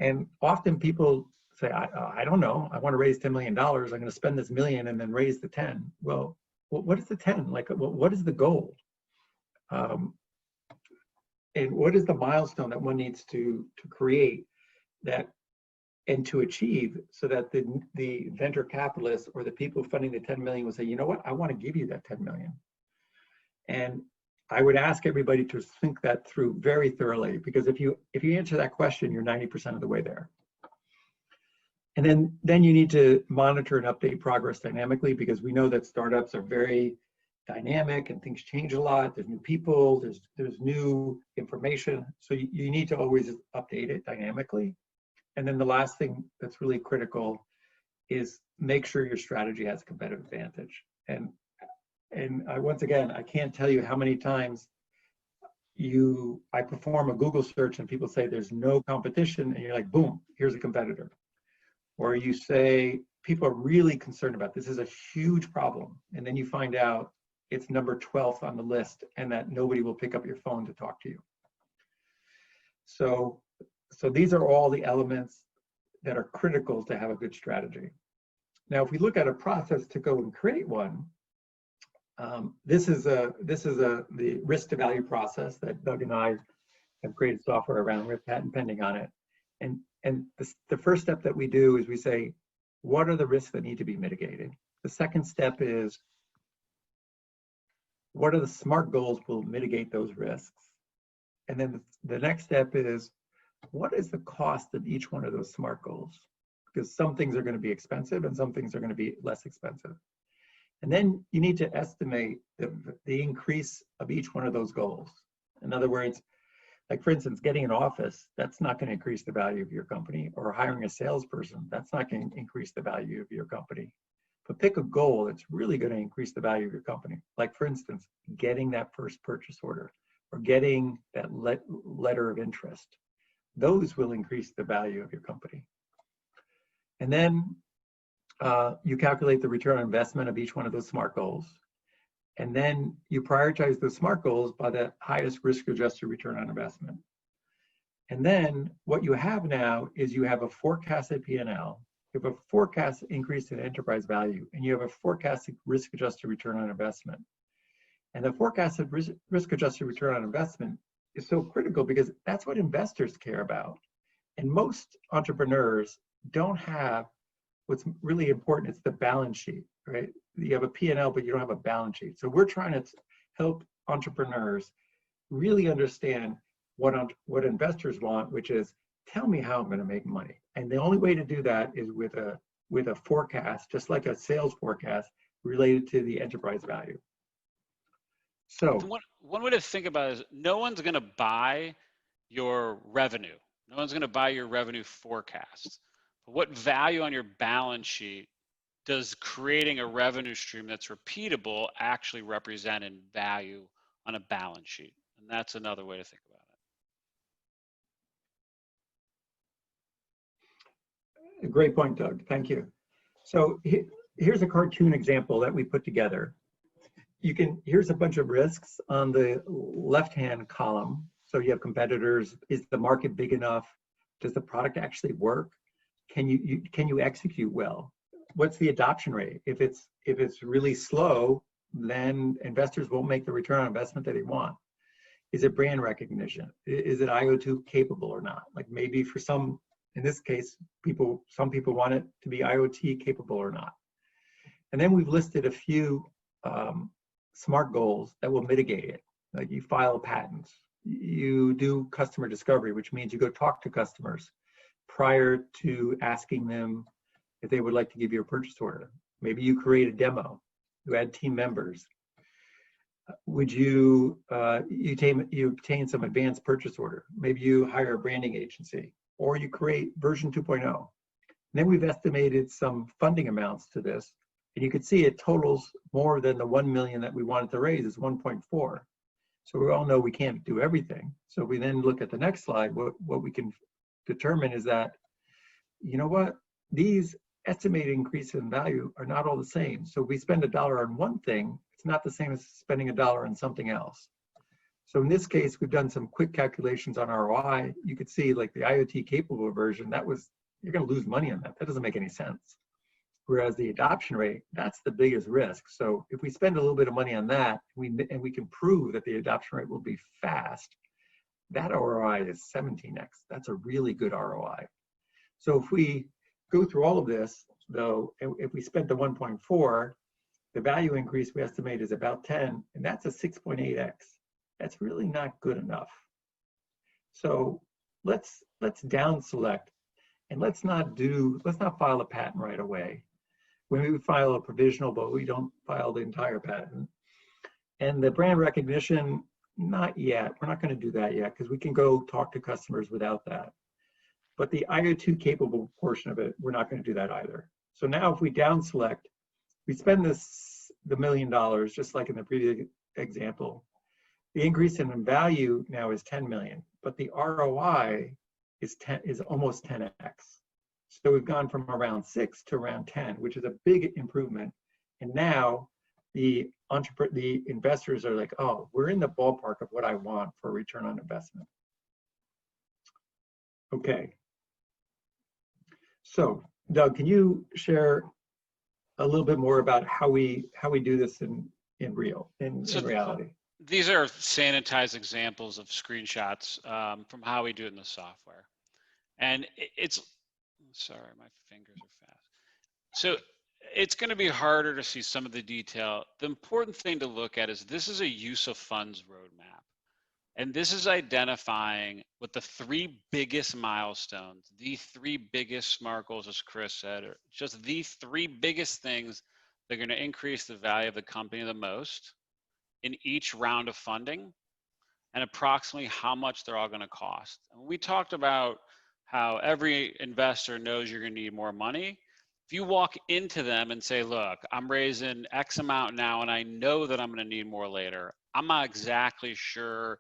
And often people say, I don't know, I want to raise $10 million, I'm going to spend this $1 million and then raise the 10. Well, what is the 10? Like, what is the goal? And what is the milestone that one needs to create that and to achieve, so that the venture capitalists or the people funding the 10 million will say, you know what, I want to give you that 10 million. And I would ask everybody to think that through very thoroughly, because if you answer that question, you're 90% of the way there. And then you need to monitor and update progress dynamically, because we know that startups are very dynamic and things change a lot. There's new people, there's new information. So you need to always update it dynamically. And then the last thing that's really critical is make sure your strategy has a competitive advantage. And once again, I can't tell you how many times I perform a Google search and people say there's no competition, and you're like, boom, here's a competitor. Or you say, people are really concerned about this is a huge problem. And then you find out it's number 12th on the list, and that nobody will pick up your phone to talk to you. So these are all the elements that are critical to have a good strategy. Now, if we look at a process to go and create one, this is the risk to value process that Doug and I have created software around. We have patent pending on it. And the first step that we do is we say, what are the risks that need to be mitigated? The second step is, what are the SMART goals will mitigate those risks? And then the next step is, what is the cost of each one of those SMART goals? Because some things are going to be expensive and some things are going to be less expensive. And then you need to estimate the increase of each one of those goals. In other words, like for instance, getting an office, that's not going to increase the value of your company, or hiring a salesperson, that's not going to increase the value of your company. But pick a goal that's really going to increase the value of your company. Like for instance, getting that first purchase order or getting that letter of interest. Those will increase the value of your company. And then you calculate the return on investment of each one of those SMART goals. And then you prioritize those SMART goals by the highest risk-adjusted return on investment. And then what you have now is you have a forecasted P&L, you have a forecast increase in enterprise value, and you have a forecasted risk-adjusted return on investment. And the forecasted risk-adjusted return on investment is so critical because that's what investors care about. And most entrepreneurs don't have what's really important. It's the balance sheet, right? You have a P&L, but you don't have a balance sheet. So we're trying to help entrepreneurs really understand what investors want, which is, tell me how I'm going to make money. And the only way to do that is with a forecast, just like a sales forecast related to the enterprise value. So one way to think about it is no one's going to buy your revenue. No one's going to buy your revenue forecast. But what value on your balance sheet does creating a revenue stream that's repeatable actually represent in value on a balance sheet? And that's another way to think about it. A great point, Doug. Thank you. So here's a cartoon example that we put together. Here's a bunch of risks on the left-hand column. So you have competitors. Is the market big enough? Does the product actually work? Can you execute well? What's the adoption rate? If it's really slow, then investors won't make the return on investment that they want. Is it brand recognition? Is it IoT capable or not? Like maybe for some, in this case, some people want it to be IoT capable or not. And then we've listed a few SMART goals that will mitigate it. Like you file patents, you do customer discovery, which means you go talk to customers prior to asking them if they would like to give you a purchase order. Maybe you create a demo, you add team members. Would you obtain some advanced purchase order? Maybe you hire a branding agency, or you create version 2.0. Then we've estimated some funding amounts to this, and you can see it totals more than the 1 million that we wanted to raise is 1.4. So we all know we can't do everything. So we then look at the next slide. What we can determine is that, you know what, these estimated increases in value are not all the same. So we spend $1 on one thing, it's not the same as spending $1 on something else. So in this case, we've done some quick calculations on ROI. You could see like the IoT capable version, you're gonna lose money on that. That doesn't make any sense. Whereas the adoption rate, that's the biggest risk. So if we spend a little bit of money on that, and we can prove that the adoption rate will be fast, that ROI is 17x. That's a really good ROI. So if we go through all of this, though, if we spent the 1.4, the value increase we estimate is about 10, and that's a 6.8x. That's really not good enough. So let's down select, and let's not file a patent right away. When we file a provisional, but we don't file the entire patent. And the brand recognition, not yet. We're not going to do that yet because we can go talk to customers without that. But the IoT capable portion of it, we're not going to do that either. So now if we down select, we spend the $1 million, just like in the previous example. The increase in value now is 10 million, but the ROI is almost 10x. So we've gone from around 6 to around 10, which is a big improvement. And now the investors are like, oh, we're in the ballpark of what I want for return on investment. Okay. So Doug, can you share a little bit more about how we do this in reality? These are sanitized examples of screenshots from how we do it in the software. And sorry, my fingers are fast. So it's going to be harder to see some of the detail. The important thing to look at is this is a use of funds roadmap. And this is identifying what the 3 biggest milestones, the 3 biggest SMART goals, as Chris said, are just the 3 biggest things they're going to increase the value of the company the most in each round of funding, and approximately how much they're all going to cost. And we talked about how every investor knows you're going to need more money. If you walk into them and say, look, I'm raising X amount now and I know that I'm going to need more later, I'm not exactly sure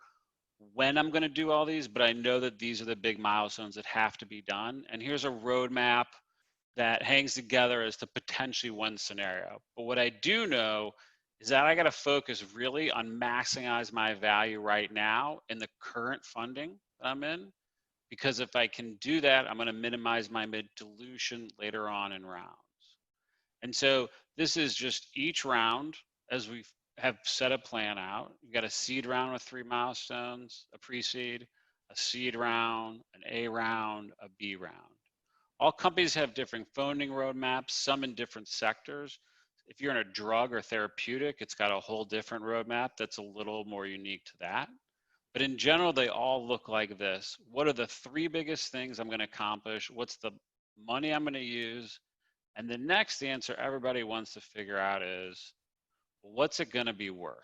when I'm going to do all these, but I know that these are the big milestones that have to be done. And here's a roadmap that hangs together as the potentially one scenario. But what I do know is that I got to focus really on maximize my value right now in the current funding that I'm in, because if I can do that, I'm going to minimize my dilution later on in rounds. And so this is just each round as we have set a plan out. You've got a seed round with 3 milestones, a pre-seed, a seed round, an A round, a B round. All companies have different funding roadmaps, some in different sectors. If you're in a drug or therapeutic, it's got a whole different roadmap that's a little more unique to that. But in general, they all look like this. What are the 3 biggest things I'm going to accomplish? What's the money I'm going to use? And the next answer everybody wants to figure out is, what's it going to be worth?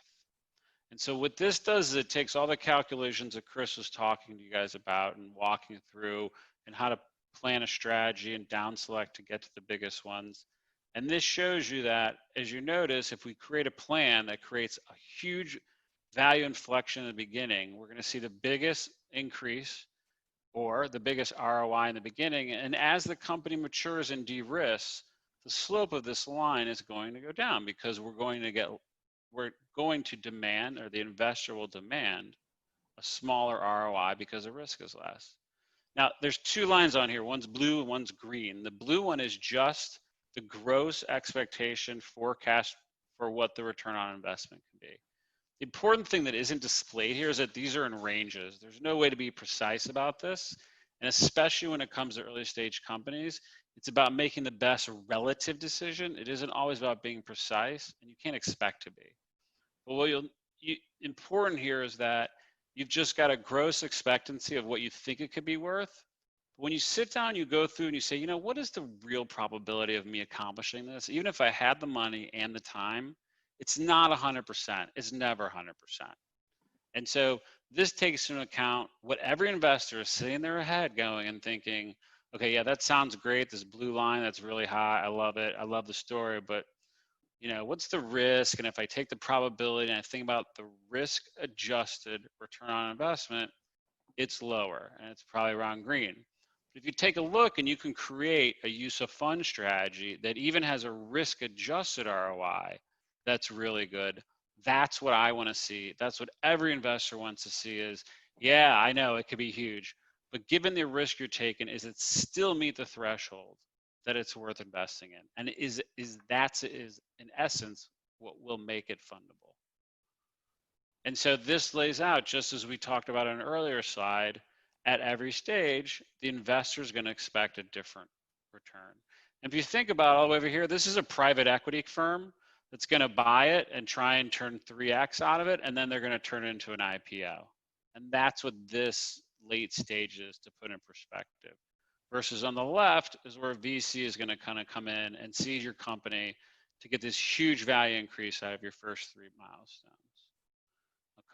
And so what this does is it takes all the calculations that Chris was talking to you guys about and walking through and how to plan a strategy and down select to get to the biggest ones. And this shows you that, as you notice, if we create a plan that creates a huge value inflection in the beginning, we're going to see the biggest increase or the biggest ROI in the beginning. And as the company matures and de-risks, the slope of this line is going to go down because we're going to demand, or the investor will demand, a smaller ROI because the risk is less. Now, there's 2 lines on here. One's blue and one's green. The blue one is just the gross expectation forecast for what the return on investment can be. The important thing that isn't displayed here is that these are in ranges. There's no way to be precise about this. And especially when it comes to early stage companies, it's about making the best relative decision. It isn't always about being precise, and you can't expect to be. But what important here is that you've just got a gross expectancy of what you think it could be worth. When you sit down, you go through and you say, you know, what is the real probability of me accomplishing this? Even if I had the money and the time, it's not 100%. It's never 100%. And so this takes into account what every investor is sitting in their head going and thinking, okay, yeah, that sounds great. This blue line, that's really high. I love it. I love the story, but you know, what's the risk? And if I take the probability and I think about the risk adjusted return on investment, it's lower, and it's probably around green. But if you take a look and you can create a use of fund strategy that even has a risk adjusted ROI, that's really good. That's what I want to see. That's what every investor wants to see is, yeah, I know it could be huge, but given the risk you're taking, is it still meet the threshold that it's worth investing in? And is in essence what will make it fundable. And so this lays out, just as we talked about on an earlier slide, at every stage, the investor is going to expect a different return. And if you think about all over here, this is a private equity firm that's going to buy it and try and turn 3x out of it, and then they're going to turn it into an IPO. And that's what this late stage is, to put in perspective. Versus on the left is where VC is going to kind of come in and seize your company to get this huge value increase out of your first 3 milestones.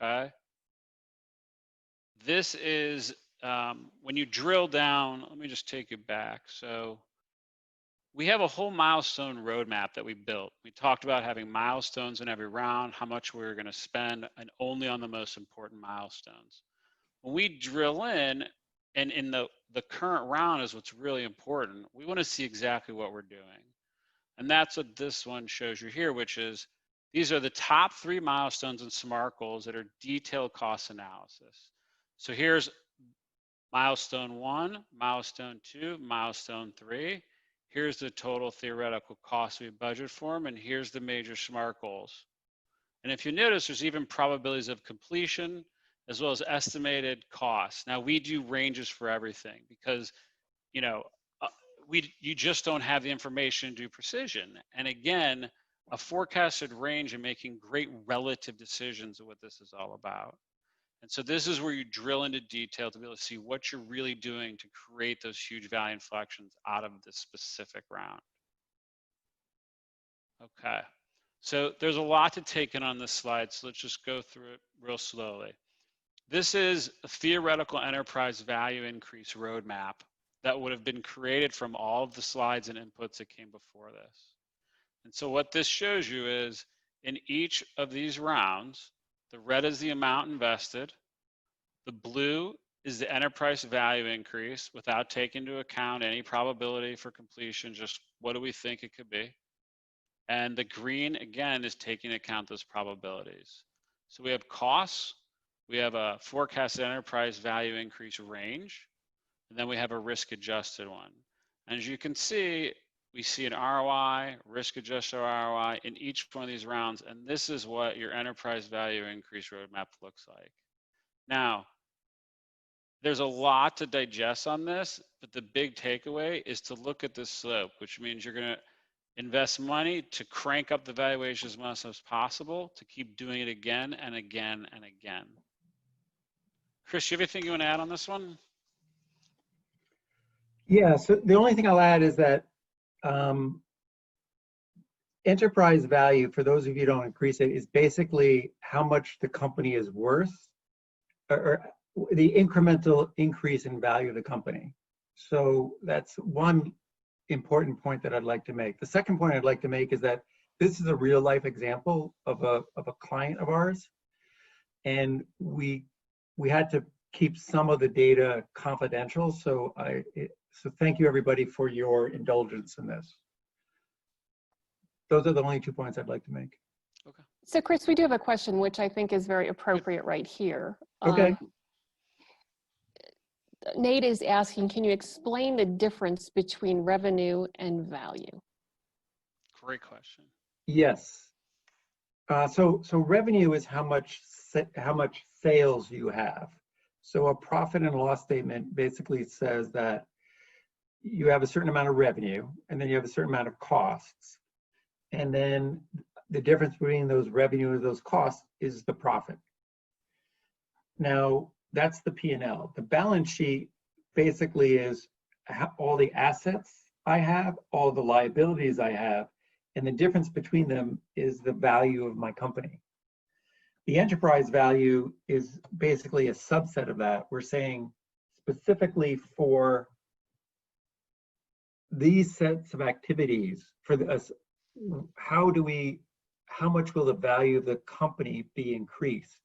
Okay. This is when you drill down, let me just take you back. So we have a whole milestone roadmap that we built. We talked about having milestones in every round, how much we were going to spend, and only on the most important milestones. When we drill in, and in the current round is what's really important, we want to see exactly what we're doing. And that's what this one shows you here, which is these are the top 3 milestones and SMART goals that are detailed cost analysis. So here's milestone 1, milestone 2, milestone 3. Here's the total theoretical cost we budget for them, and here's the major SMART goals. And if you notice, there's even probabilities of completion as well as estimated costs. Now we do ranges for everything because, you know, you just don't have the information to do precision. And again, a forecasted range and making great relative decisions of what this is all about. And so this is where you drill into detail to be able to see what you're really doing to create those huge value inflections out of this specific round. Okay. So there's a lot to take in on this slide, so let's just go through it real slowly. This is a theoretical enterprise value increase roadmap that would have been created from all of the slides and inputs that came before this. And so what this shows you is in each of these rounds, the red is the amount invested, the blue is the enterprise value increase without taking into account any probability for completion, just what do we think it could be? And the green, again, is taking into account those probabilities. So we have costs, we have a forecasted enterprise value increase range, and then we have a risk-adjusted one. And as you can see, we see an ROI, risk-adjusted ROI in each one of these rounds, and this is what your enterprise value increase roadmap looks like. Now, there's a lot to digest on this, but the big takeaway is to look at this slope, which means you're going to invest money to crank up the valuation as much as possible, to keep doing it again and again and again. Chris, you have anything you want to add on this one? Yeah, so the only thing I'll add is that enterprise value, for those of you who don't increase it, is basically how much the company is worth, or the incremental increase in value of the company. So that's one important point that I'd like to make. The second point I'd like to make is that this is a real life example of a client of ours, and we had to keep some of the data confidential. So so thank you everybody for your indulgence in this. Those are the only 2 points I'd like to make. Okay. So Chris, we do have a question which I think is very appropriate right here. Okay. Nate is asking, can you explain the difference between revenue and value? Great question. Yes. So revenue is how much sales you have. So a profit and loss statement basically says that you have a certain amount of revenue, and then you have a certain amount of costs, and then the difference between those revenue and those costs is the profit. Now that's the P&L. The balance sheet basically is all the assets I have, all the liabilities I have, and the difference between them is the value of my company. The enterprise value is basically a subset of that. We're saying specifically for these sets of activities, for us, how much will the value of the company be increased?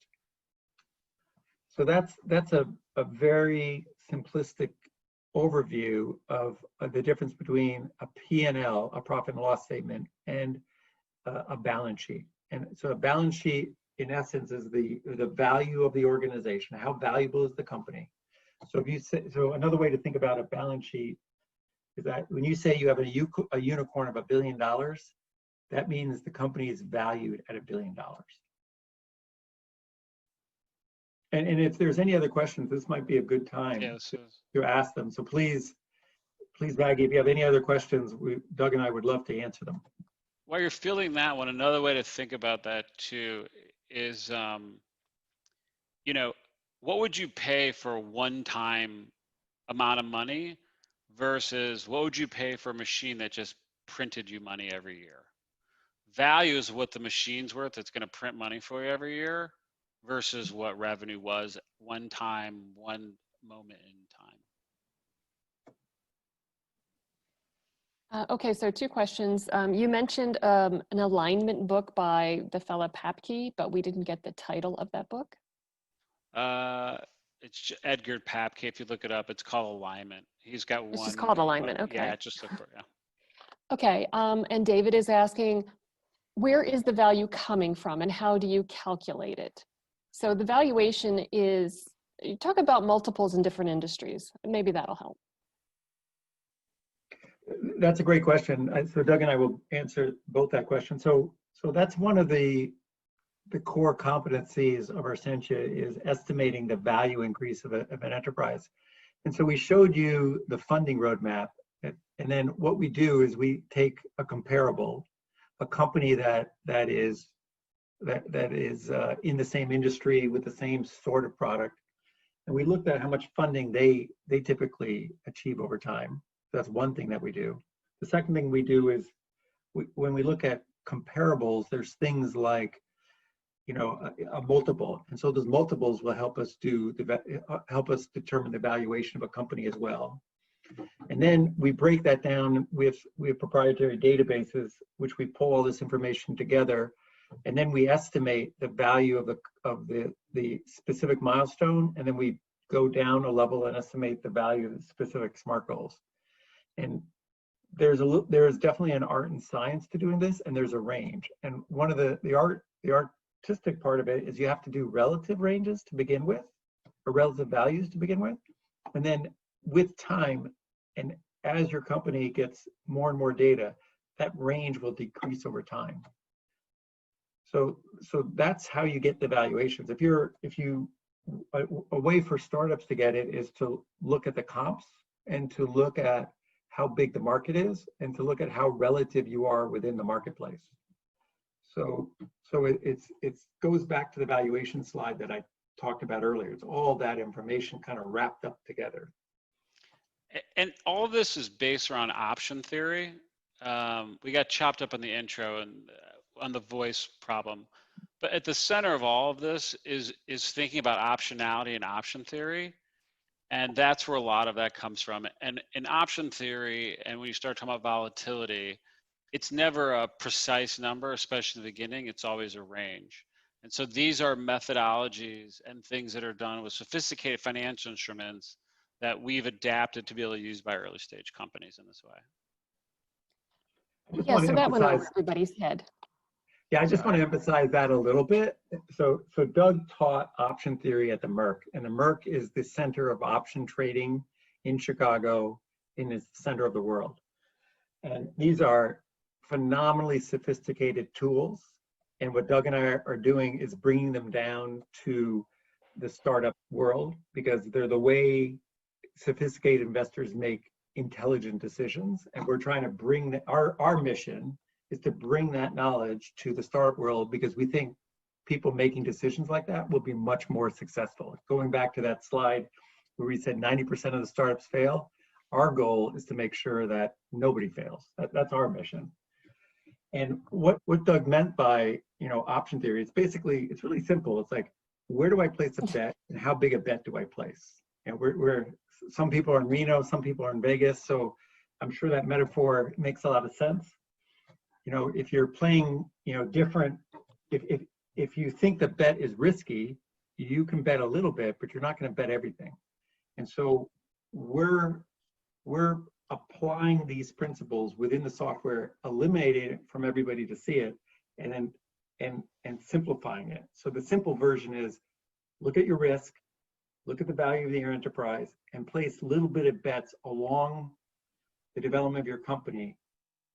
So that's a very simplistic overview of the difference between a P&L, a profit and loss statement, and a balance sheet. And so a balance sheet, in essence, is the value of the organization. How valuable is the company? So if you say, so another way to think about a balance sheet is that when you say you have a unicorn of $1 billion, that means the company is valued at $1 billion. And if there's any other questions, this might be a good time to ask them. So please, Maggie, if you have any other questions, Doug and I would love to answer them. While you're feeling that one, another way to think about that too is, you know, what would you pay for a one-time amount of money versus what would you pay for a machine that just printed you money every year? Value is what the machine's worth. It's going to print money for you every year versus what revenue was one time, one moment in time. Okay, so 2 questions. You mentioned an alignment book by the fella Papke, but we didn't get the title of that book. It's Edgar Papke. If you look it up, it's called Alignment. He's got one. It's just called Alignment, okay. Yeah, just look for it, yeah. Okay, and David is asking, where is the value coming from and how do you calculate it? So the valuation is, you talk about multiples in different industries. Maybe that'll help. That's a great question. So Doug and I will answer both that question. So that's one of the core competencies of Arscientia, is estimating the value increase of an enterprise. And so we showed you the funding roadmap. And then what we do is we take a comparable, a company that is in the same industry with the same sort of product, and we looked at how much funding they typically achieve over time. That's one thing that we do. The second thing we do is when we look at comparables, there's things like, you know, a multiple. And so those multiples will help us help us determine the valuation of a company as well. And then we break that down with proprietary databases, which we pull all this information together, and then we estimate the value of the specific milestone, and then we go down a level and estimate the value of the specific SMART goals. And there is definitely an art and science to doing this, and there's a range. And one of the artistic part of it is you have to do relative ranges to begin with, or relative values to begin with, and then with time, and as your company gets more and more data, that range will decrease over time. So that's how you get the valuations. A way for startups to get it is to look at the comps and to look at how big the market is and to look at how relative you are within the marketplace. So it goes back to the valuation slide that I talked about earlier. It's all that information kind of wrapped up together. And all of this is based around option theory. We got chopped up on the intro and on the voice problem. But at the center of all of this is thinking about optionality and option theory. And that's where a lot of that comes from. And in option theory, and when you start talking about volatility, it's never a precise number, especially in the beginning. It's always a range. And so these are methodologies and things that are done with sophisticated financial instruments that we've adapted to be able to use by early stage companies in this way. Yeah, so that went over everybody's head. Yeah, I just want to emphasize that a little bit. So Doug taught option theory at the Merck, and the Merck is the center of option trading in Chicago, in the center of the world. And these are phenomenally sophisticated tools. And what Doug and I are doing is bringing them down to the startup world, because they're the way sophisticated investors make intelligent decisions. And we're trying to bring our mission is to bring that knowledge to the startup world, because we think people making decisions like that will be much more successful. Going back to that slide where we said 90% of the startups fail, our goal is to make sure that nobody fails. That's our mission. And what Doug meant by, you know, option theory, it's really simple. It's like, where do I place a bet, and how big a bet do I place? And some people are in Reno, some people are in Vegas, so I'm sure that metaphor makes a lot of sense. You know, if you're playing, you know, different, if you think the bet is risky, you can bet a little bit, but you're not going to bet everything. And so we're applying these principles within the software, eliminating it from everybody to see it, and then simplifying it. So the simple version is, look at your risk, look at the value of your enterprise, and place little bit of bets along the development of your company,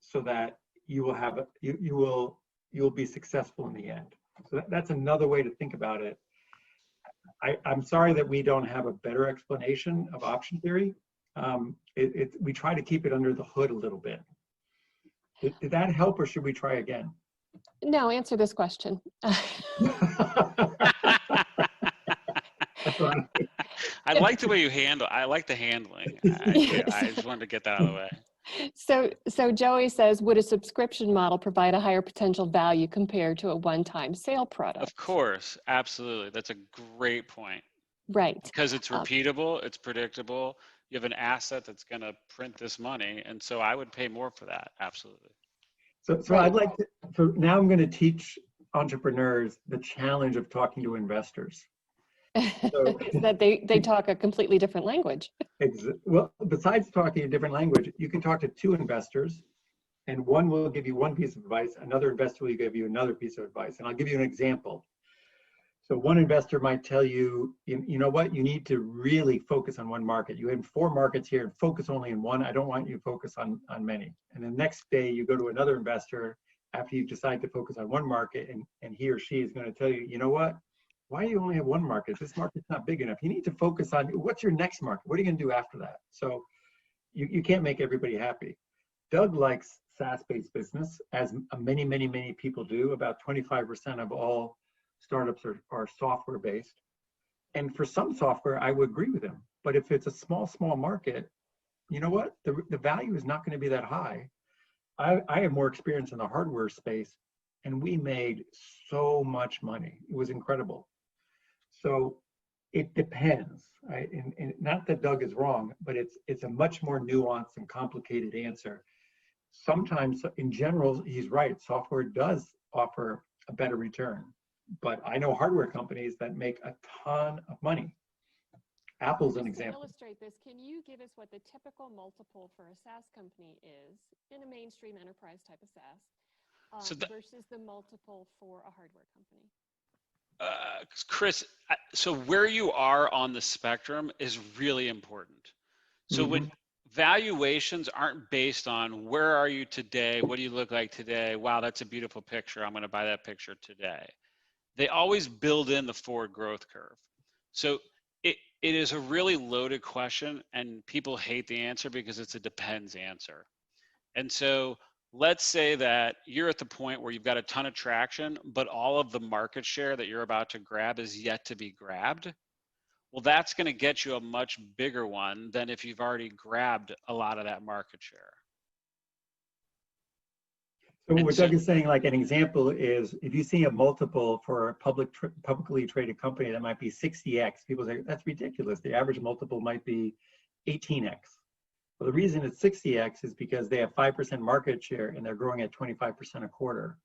so that you will have you'll be successful in the end. So that's another way to think about it. I'm sorry that we don't have a better explanation of option theory. We try to keep it under the hood a little bit. Did that help, or should we try again? No, answer this question. I like the way you handle. I like the handling. I just wanted to get that out of the way. So Joey says, would a subscription model provide a higher potential value compared to a one-time sale product? Of course, absolutely. That's a great point. Right. Because it's repeatable, it's predictable. You have an asset that's going to print this money, and so I would pay more for that. Absolutely. So right. I'd like to. So now I'm going to teach entrepreneurs the challenge of talking to investors. So, that they talk a completely different language. Well, besides talking a different language, you can talk to two investors, and one will give you one piece of advice, another investor will give you another piece of advice. And I'll give you an example. So one investor might tell you, you know what, you need to really focus on one market. You have 4 markets here, focus only in one. I don't want you to focus on many. And the next day you go to another investor after you decide to focus on one market, and he or she is going to tell you, you know what, why do you only have one market? This market's not big enough. You need to focus on what's your next market. What are you going to do after that? So you can't make everybody happy. Doug likes SaaS-based business, as many, many, many people do. About 25% of all startups are software-based. And for some software, I would agree with him. But if it's a small market, you know what? The value is not going to be that high. I have more experience in the hardware space, and we made so much money. It was incredible. So it depends. And not that Doug is wrong, but it's a much more nuanced and complicated answer. Sometimes, in general, he's right. Software does offer a better return, but I know hardware companies that make a ton of money. Apple's an Just to example. illustrate this, can you give us what the typical multiple for a SaaS company is in a mainstream enterprise type of SaaS So versus the multiple for a hardware company? Chris, so where you are on the spectrum is really important. So when valuations aren't based on where are you today, what do you look like today, wow, that's a beautiful picture, I'm going to buy that picture today. They always build in the forward growth curve. So it is a really loaded question, and people hate the answer because it's a depends answer. And so let's say that you're at the point where you've got a ton of traction, but all of the market share that you're about to grab is yet to be grabbed. Well, that's going to get you a much bigger one than if you've already grabbed a lot of that market share. So what Doug is saying, like an example is, if you see a multiple for a publicly traded company that might be 60x, people say, that's ridiculous. The average multiple might be 18x. Well, the reason it's 60x is because they have 5% market share and they're growing at 25% a quarter.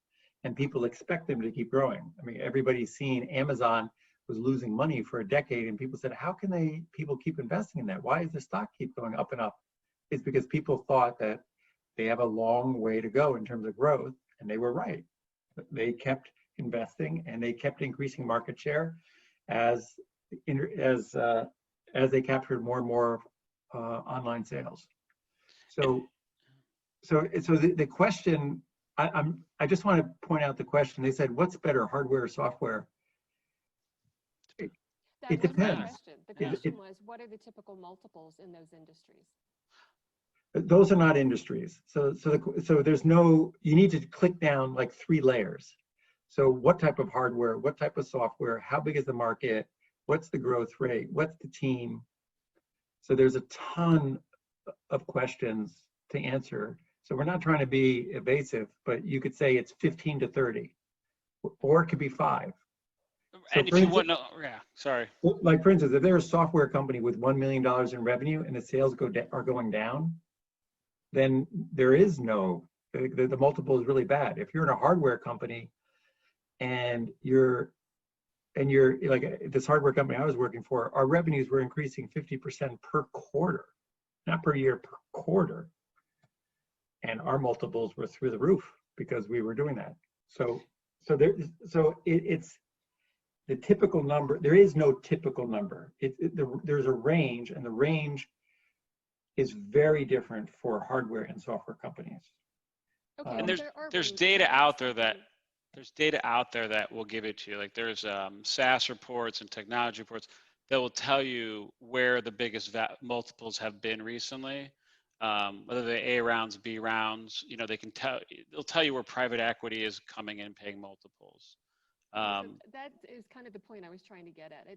And people expect them to keep growing. I mean, everybody's seen Amazon was losing money for a decade, and people said, how can people keep investing in that? Why does the stock keep going up and up? It's because people thought that they have a long way to go in terms of growth, and they were right. They kept investing and they kept increasing market share as they captured more and more online sales. So the question, I just want to point out the question. They said, what's better, hardware or software? It depends. The question was, what are the typical multiples in those industries? Those are not industries. So there's no, you need to click down like 3 layers. So what type of hardware, what type of software, how big is the market, what's the growth rate, what's the team? So there's a ton of questions to answer. So we're not trying to be evasive, but you could say it's 15 to 30, or it could be 5. And if you want to, yeah, sorry. Like for instance, if there's a software company with $1 million in revenue and the sales are going down, then there is no, the multiple is really bad. If you're in a hardware company and you're like this hardware company I was working for, our revenues were increasing 50% per quarter, not per year, per quarter. And our multiples were through the roof because we were doing that. So it's the typical number. There is no typical number. There's a range, and the range is very different for hardware and software companies. Okay, and there's data out there that will give it to you. Like there's SaaS reports and technology reports that will tell you where the biggest multiples have been recently, whether they're A rounds, B rounds. You know, they'll tell you where private equity is coming in paying multiples. So that is kind of the point I was trying to get at.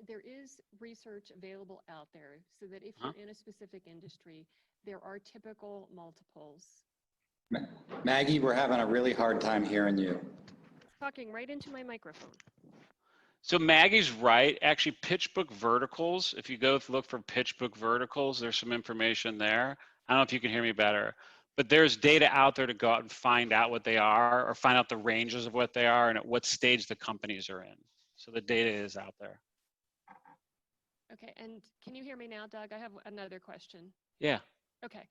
There is research available out there so that if you're in a specific industry, there are typical multiples. Maggie, we're having a really hard time hearing you. Talking right into my microphone. So Maggie's right. Actually, PitchBook verticals, if you go look for PitchBook verticals, there's some information there. I don't know if you can hear me better. But there's data out there to go out and find out what they are, or find out the ranges of what they are and at what stage the companies are in. So the data is out there. Okay, and can you hear me now, Doug? I have another question. Yeah. Okay,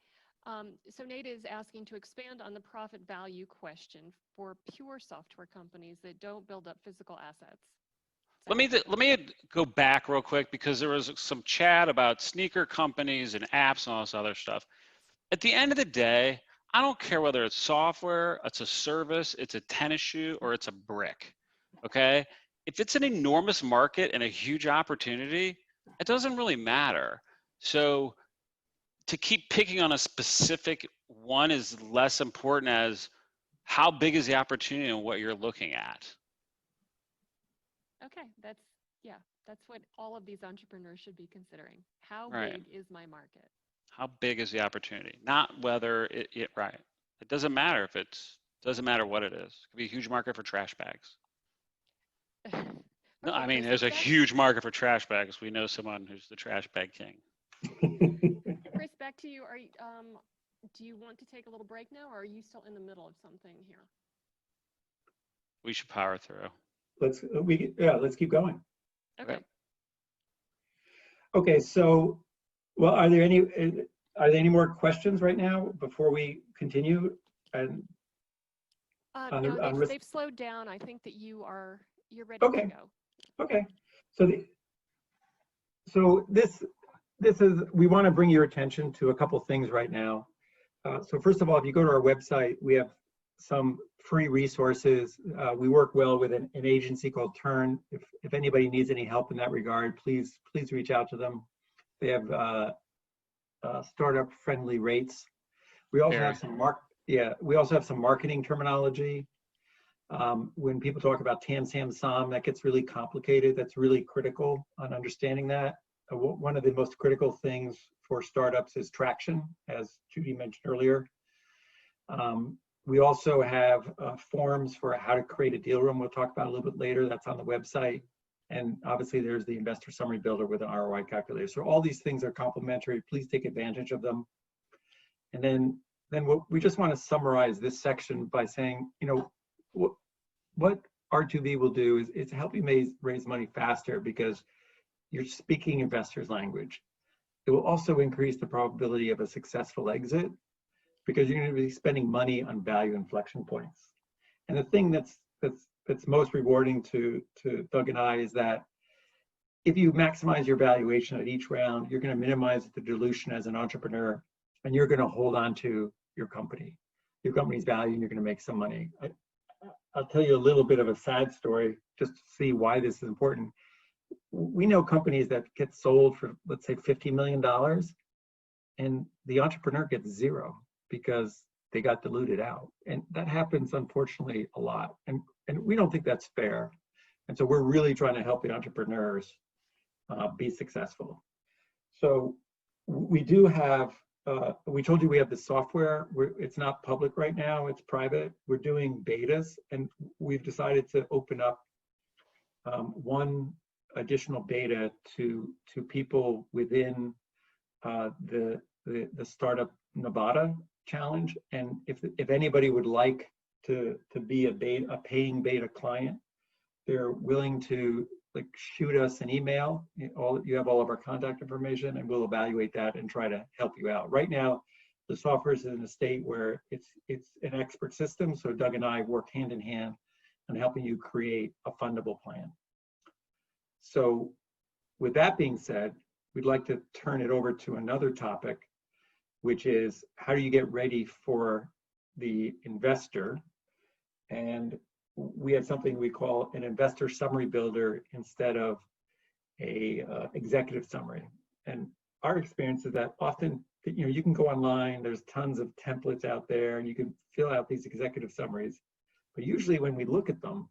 so Nate is asking to expand on the profit value question for pure software companies that don't build up physical assets. Let me go back real quick, because there was some chat about sneaker companies and apps and all this other stuff. At the end of the day, I don't care whether it's software, it's a service, it's a tennis shoe, or it's a brick, okay? If it's an enormous market and a huge opportunity, it doesn't really matter. So to keep picking on a specific one is less important as how big is the opportunity and what you're looking at. Okay, that's what all of these entrepreneurs should be considering. How Right. big is my market? How big is the opportunity? Not whether right. It doesn't matter if doesn't matter what it is. It could be a huge market for trash bags. No, I mean, there's a huge market for trash bags. We know someone who's the trash bag king. Chris, back to you. Do you want to take a little break now, or are you still in the middle of something here? We should power through. Let's keep going. Okay. Okay, so, well, are there any more questions right now before we continue? And No, they've slowed down. I think that you're ready Okay. to go. Okay, so this is, we want to bring your attention to a couple things right now. So first of all, if you go to our website, we have some free resources. We work well with an agency called Turn. If anybody needs any help in that regard, please reach out to them. They have startup friendly rates. We also have some marketing terminology. When people talk about TAM, SAM, SOM, that gets really complicated. That's really critical on understanding that. One of the most critical things for startups is traction, as Judy mentioned earlier. We also have forms for how to create a deal room. We'll talk about a little bit later. That's on the website. And obviously there's the investor summary builder with an ROI calculator. So all these things are complementary. Please take advantage of them. And then we just want to summarize this section by saying, what R2V will do is help you raise money faster because you're speaking investors' language. It will also increase the probability of a successful exit because you're going to be spending money on value inflection points. And the thing that's most rewarding to Doug and I is that if you maximize your valuation at each round, you're going to minimize the dilution as an entrepreneur, and you're going to hold on to your company's value, and you're going to make some money. I'll tell you a little bit of a sad story just to see why this is important. We know companies that get sold for, let's say, $50 million, and the entrepreneur gets zero because they got diluted out. And that happens, unfortunately, a lot. And we don't think that's fair. And so we're really trying to help the entrepreneurs be successful. So we do have, we told you we have the software. It's not public right now, it's private. We're doing betas, and we've decided to open up one additional beta to people within the Startup Nevada challenge. And if anybody would like to be a paying beta client, they're willing to shoot us an email. You have all of our contact information, and we'll evaluate that and try to help you out. Right now, the software is in a state where it's an expert system, so Doug and I work hand in hand on helping you create a fundable plan. So with that being said, we'd like to turn it over to another topic, which is how do you get ready for the investor? And we have something we call an investor summary builder instead of a executive summary. And our experience is that often, you can go online, there's tons of templates out there, and you can fill out these executive summaries. But usually when we look at them,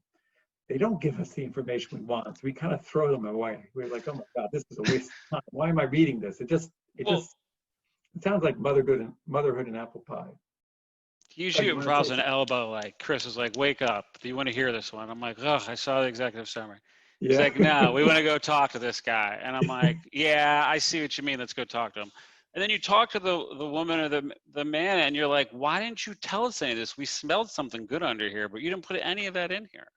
they don't give us the information we want. So we kind of throw them away. We're like, oh my God, this is a waste of time. Why am I reading this? It sounds like motherhood and apple pie. Usually it involves an elbow, like Chris is like, wake up. Do you want to hear this one? I'm like, oh, I saw the executive summary. He's like, no, we want to go talk to this guy. And I'm like, yeah, I see what you mean. Let's go talk to him. And then you talk to the woman or the man, and you're like, why didn't you tell us any of this? We smelled something good under here, but you didn't put any of that in here.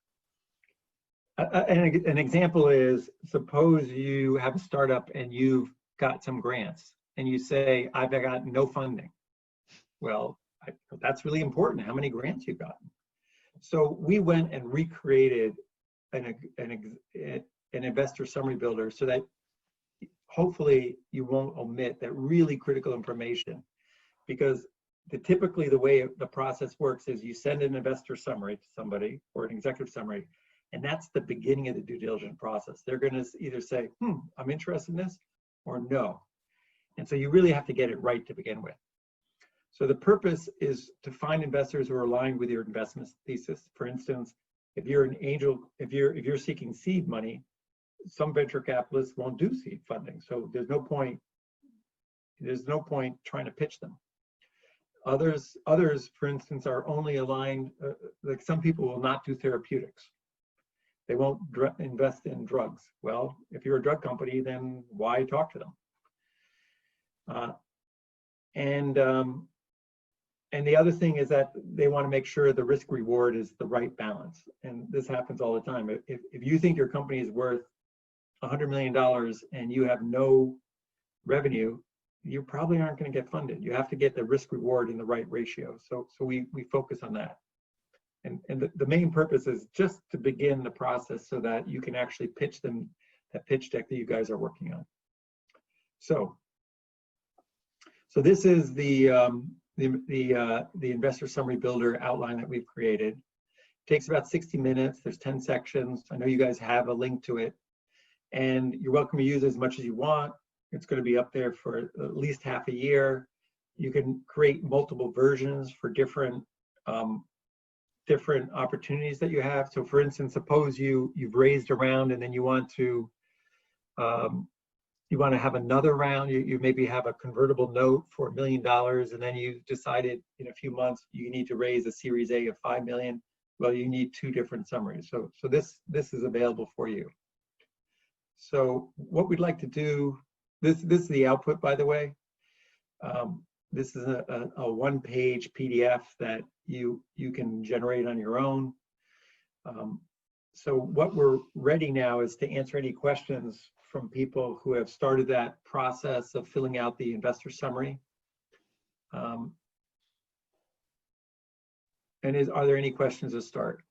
An example is, suppose you have a startup and you've got some grants and you say, I've got no funding. Well, that's really important, how many grants you've gotten. So we went and recreated an investor summary builder so that hopefully you won't omit that really critical information. Because typically the way the process works is you send an investor summary to somebody or an executive summary, and that's the beginning of the due diligence process. They're going to either say, I'm interested in this, or no. And so you really have to get it right to begin with. So the purpose is to find investors who are aligned with your investment thesis. For instance, if you're an angel, if you're seeking seed money, some venture capitalists won't do seed funding. So there's no point trying to pitch them. Others, for instance, are only aligned, like some people will not do therapeutics. They won't invest in drugs. Well, if you're a drug company, then why talk to them? And the other thing is that they want to make sure the risk reward is the right balance. And this happens all the time. If you think your company is worth $100 million and you have no revenue, you probably aren't going to get funded. You have to get the risk reward in the right ratio. So we focus on that. And the main purpose is just to begin the process so that you can actually pitch them that pitch deck that you guys are working on. So this is the investor summary builder outline that we've created. It takes about 60 minutes. There's 10 sections. I know you guys have a link to it, and you're welcome to use it as much as you want. It's going to be up there for at least half a year. You can create multiple versions for different opportunities that you have. So for instance, suppose you've raised a round and then you want to have another round. You maybe have a convertible note for $1 million, and then you decided in a few months you need to raise a Series A of 5 million. Well, you need 2 different summaries. So this is available for you. So what we'd like to do, this is the output, by the way. This is a 1-page PDF that you can generate on your own. So what we're ready now is to answer any questions from people who have started that process of filling out the investor summary. Are there any questions to start?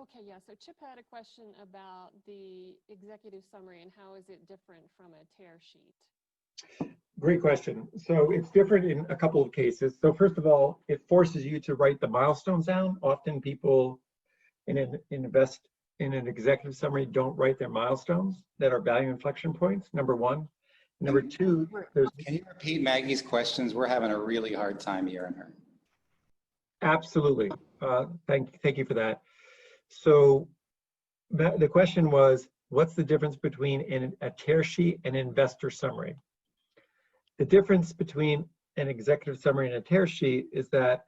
Okay, yeah, so Chip had a question about the executive summary and how is it different from a tear sheet? Great question. So it's different in a couple of cases. So first of all, it forces you to write the milestones down. Often people in an executive summary don't write their milestones that are value inflection points, number one. Number two, Can you repeat Maggie's questions? We're having a really hard time hearing her. Absolutely. Thank you for that. So the question was, what's the difference between a tear sheet and an investor summary? The difference between an executive summary and a tear sheet is that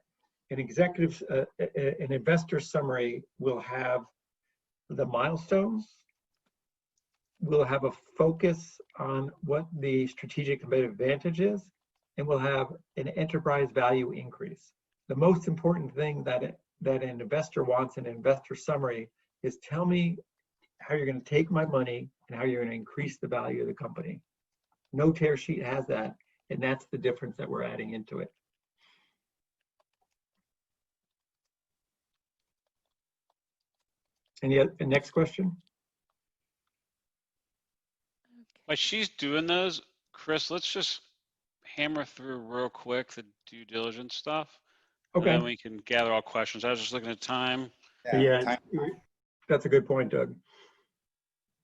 an investor summary will have the milestones, will have a focus on what the strategic competitive advantage is, and will have an enterprise value increase. The most important thing that an investor wants in an investor summary is tell me how you're going to take my money and how you're going to increase the value of the company. No tear sheet has that, and that's the difference that we're adding into it. And yet, the next question. While she's doing those, Chris, let's just hammer through real quick the due diligence stuff. Okay. And then we can gather all questions. I was just looking at time. Yeah, that's a good point, Doug.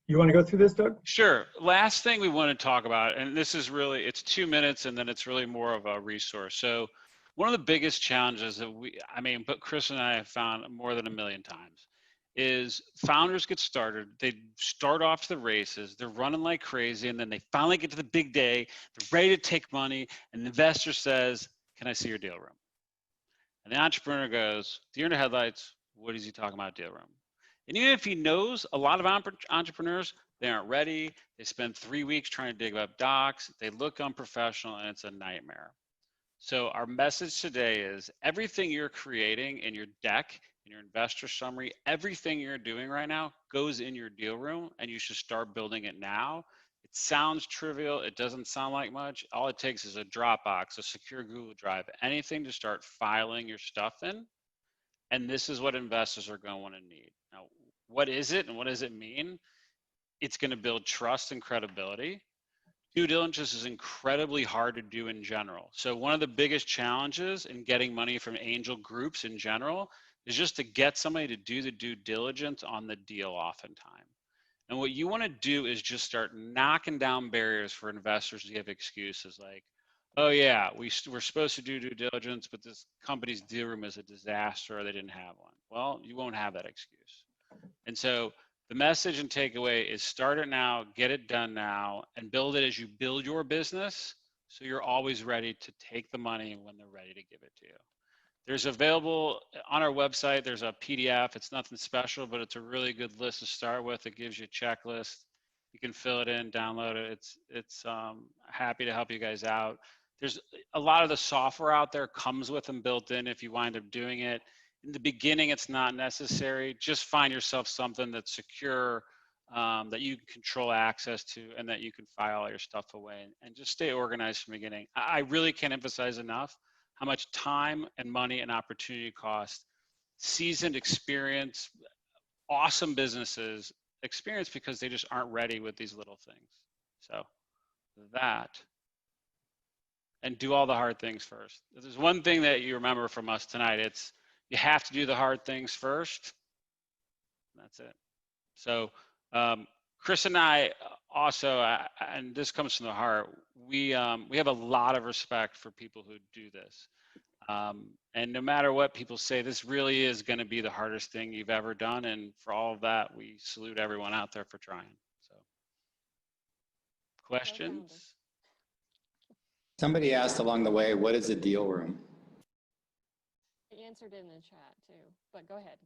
You want to go through this, Doug? Sure. Last thing we want to talk about, and this is really, it's 2 minutes and then it's really more of a resource. So one of the biggest challenges that but Chris and I have found more than 1 million times is founders get started, they start off to the races, they're running like crazy, and then they finally get to the big day, they're ready to take money, and the investor says, can I see your deal room? And the entrepreneur goes, deer in the headlights, what is he talking about, deal room? And even if he knows, a lot of entrepreneurs, they aren't ready. They spend 3 weeks trying to dig up docs. They look unprofessional, and it's a nightmare. So our message today is everything you're creating in your deck, in your investor summary, everything you're doing right now goes in your deal room, and you should start building it now. It sounds trivial. It doesn't sound like much. All it takes is a Dropbox, a secure Google Drive, anything to start filing your stuff in. And this is what investors are going to want to need. Now, what is it and what does it mean? It's going to build trust and credibility. Due diligence is incredibly hard to do in general. So one of the biggest challenges in getting money from angel groups in general is just to get somebody to do the due diligence on the deal oftentimes. And what you want to do is just start knocking down barriers for investors to give excuses like, oh yeah, we're supposed to do due diligence, but this company's deal room is a disaster or they didn't have one. Well, you won't have that excuse. And so the message and takeaway is start it now, get it done now, and build it as you build your business, So you're always ready to take the money when they're ready to give it to you. There's available on our website, there's a PDF. It's nothing special, but it's a really good list to start with. It gives you a checklist. You can fill it in, download it. It's happy to help you guys out. There's a lot of the software out there comes with them built in if you wind up doing it. In the beginning, it's not necessary. Just find yourself something that's secure, that you can control access to, and that you can file all your stuff away, and just stay organized from the beginning. I really can't emphasize enough how much time and money and opportunity cost seasoned experience, awesome businesses experience because they just aren't ready with these little things. So that, and do all the hard things first. If there's one thing that you remember from us tonight, it's you have to do the hard things first. That's it. So Chris and I also, and this comes from the heart, we have a lot of respect for people who do this. And no matter what people say, this really is going to be the hardest thing you've ever done. And for all of that, we salute everyone out there for trying. So, questions? Somebody asked along the way, what is a deal room? I answered it in the chat too, but go ahead.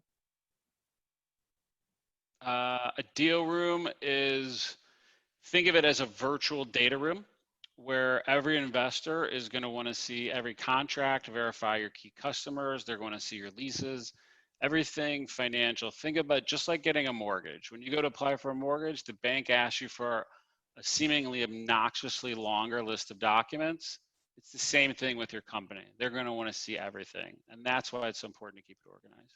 A deal room is, think of it as a virtual data room where every investor is going to want to see every contract, verify your key customers. They're going to see your leases, everything financial. Think about just like getting a mortgage. When you go to apply for a mortgage, the bank asks you for a seemingly obnoxiously longer list of documents. It's the same thing with your company. They're going to want to see everything. And that's why it's so important to keep it organized.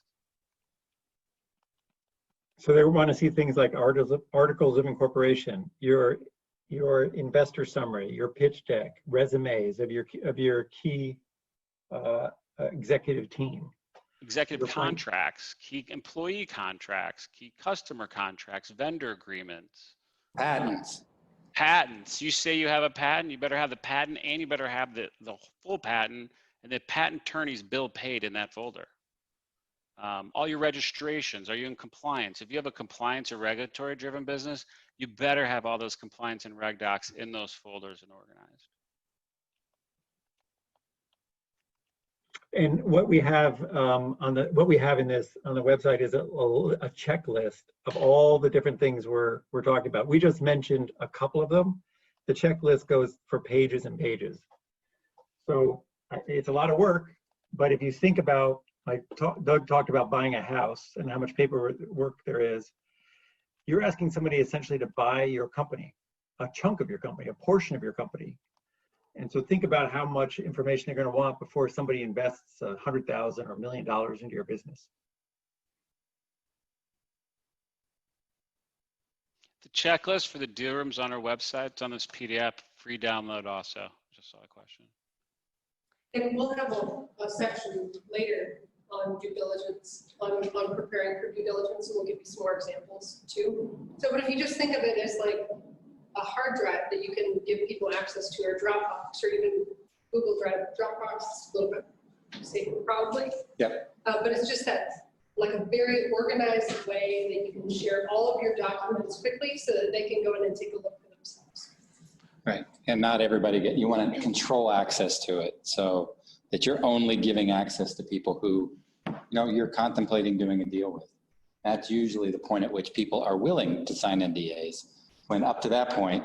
So they want to see things like articles of incorporation, your investor summary, your pitch deck, resumes of your key executive team. Executive contracts, key employee contracts, key customer contracts, vendor agreements. Patents. Patents. You say you have a patent, you better have the patent, and you better have the full patent and the patent attorney's bill paid in that folder. All your registrations, are you in compliance? If you have a compliance or regulatory driven business, you better have all those compliance and reg docs in those folders and organized. And what we have on the website is a checklist of all the different things we're talking about. We just mentioned a couple of them. The checklist goes for pages and pages. So it's a lot of work, but if you think about, like Doug talked about buying a house and how much paperwork there is, you're asking somebody essentially to buy your company, a chunk of your company, a portion of your company. And so think about how much information they're going to want before somebody invests $100,000 or $1 million into your business. The checklist for the deal rooms on our website, it's on this PDF, free download also. Just saw a question. And we'll have a section later on due diligence, on preparing for due diligence, and we'll give you some more examples too. So, but if you just think of it as like a hard drive that you can give people access to, or Dropbox, or even Google Drive. Dropbox is a little bit safer probably. Yep. But it's just that like a very organized way that you can share all of your documents quickly so that they can go in and take a look for themselves. Right, and not everybody you want to control access to it so that you're only giving access to people who, you're contemplating doing a deal with. That's usually the point at which people are willing to sign NDAs. When up to that point,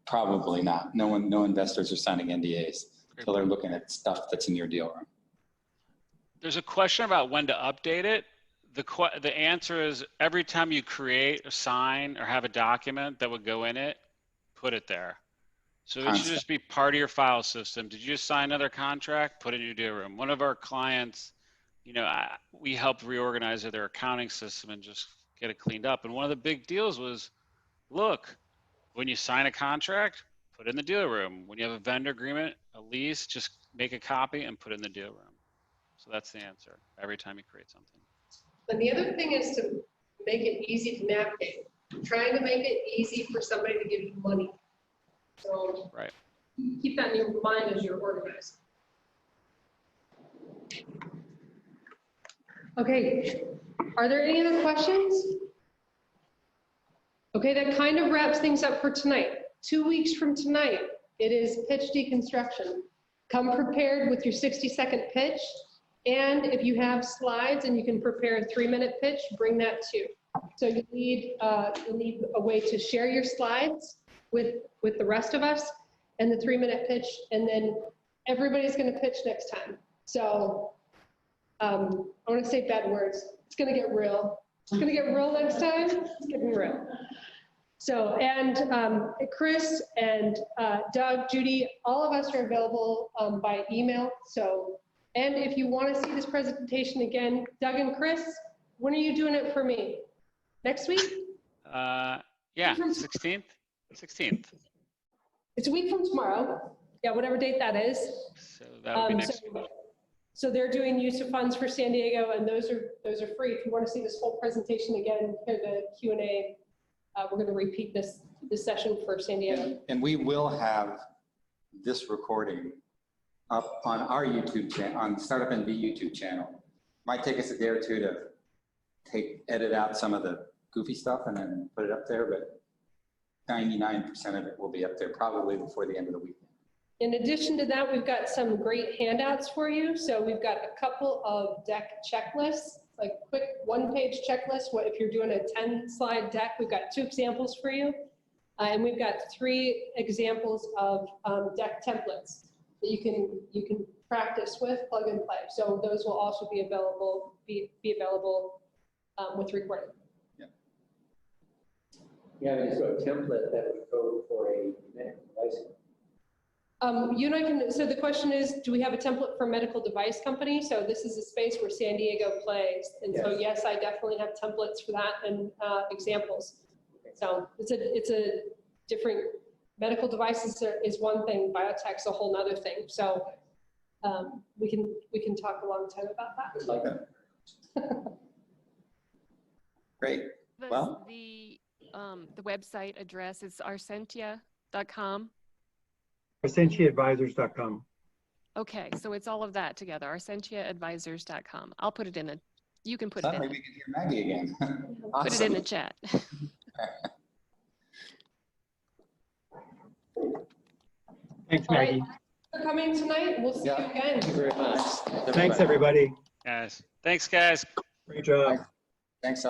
probably not. No investors are signing NDAs until they're looking at stuff that's in your deal room. There's a question about when to update it. The answer is every time you create or sign or have a document that would go in it, put it there. So it should just be part of your file system. Did you just sign another contract? Put it in your deal room. One of our clients, we helped reorganize their accounting system and just get it cleaned up. And one of the big deals was, look, when you sign a contract, put it in the deal room. When you have a vendor agreement, a lease, just make a copy and put it in the deal room. So that's the answer every time you create something. And the other thing is to make it easy to navigate. Trying to make it easy for somebody to give you money. So right. Keep that in your mind as you're organized. Okay, are there any other questions? Okay, that kind of wraps things up for tonight. 2 weeks from tonight, It is pitch deconstruction. Come prepared with your 60-second pitch. And if you have slides and you can prepare a 3-minute pitch, bring that too. So you need a way to share your slides with the rest of us and the 3-minute pitch, and then everybody's going to pitch next time. So I want to say bad words. It's going to get real. It's going to get real next time. It's getting real. So, and Chris and Doug, Judy, all of us are available by email. So, and if you want to see this presentation again, Doug and Chris, when are you doing it for me? Next week? Yeah, 16th. 16th. It's a week from tomorrow. Yeah, whatever date that is. So that'll be next week. So they're doing use of funds for San Diego, and those are free. If you want to see this whole presentation again, hear the Q&A, we're going to repeat this session for San Diego. And we will have this recording up on our YouTube channel, on StartUpNV YouTube channel. Might take us a day or two to edit out some of the goofy stuff and then put it up there, but 99% of it will be up there probably before the end of the week. In addition to that, we've got some great handouts for you. So we've got a couple of deck checklists, like quick 1-page checklist. What if you're doing a 10-slide deck? We've got 2 examples for you. And we've got 3 examples of deck templates that you can practice with, plug and play. So those will also be available with recording. Yeah, there's a template that would go for a medical device. You and I can, so the question is, do we have a template for medical device company? So this is a space where San Diego plays. And so yes, I definitely have templates for that and examples. So it's a different, medical devices is one thing, biotech's a whole nother thing. So we can talk a long time about that. Just like that. Great. Well, The website address is Arscientia.com. AscentiaAdvisors.com. Okay, so it's all of that together, AscentiaAdvisors.com. I'll put it in the, you can put it in. suddenly we can hear Maggie again. Put it in the chat. Thanks, All right. Maggie. For coming tonight. We'll see you again. Thank you very much. Thanks, everybody. Guys, thanks, guys. Great job. Thanks.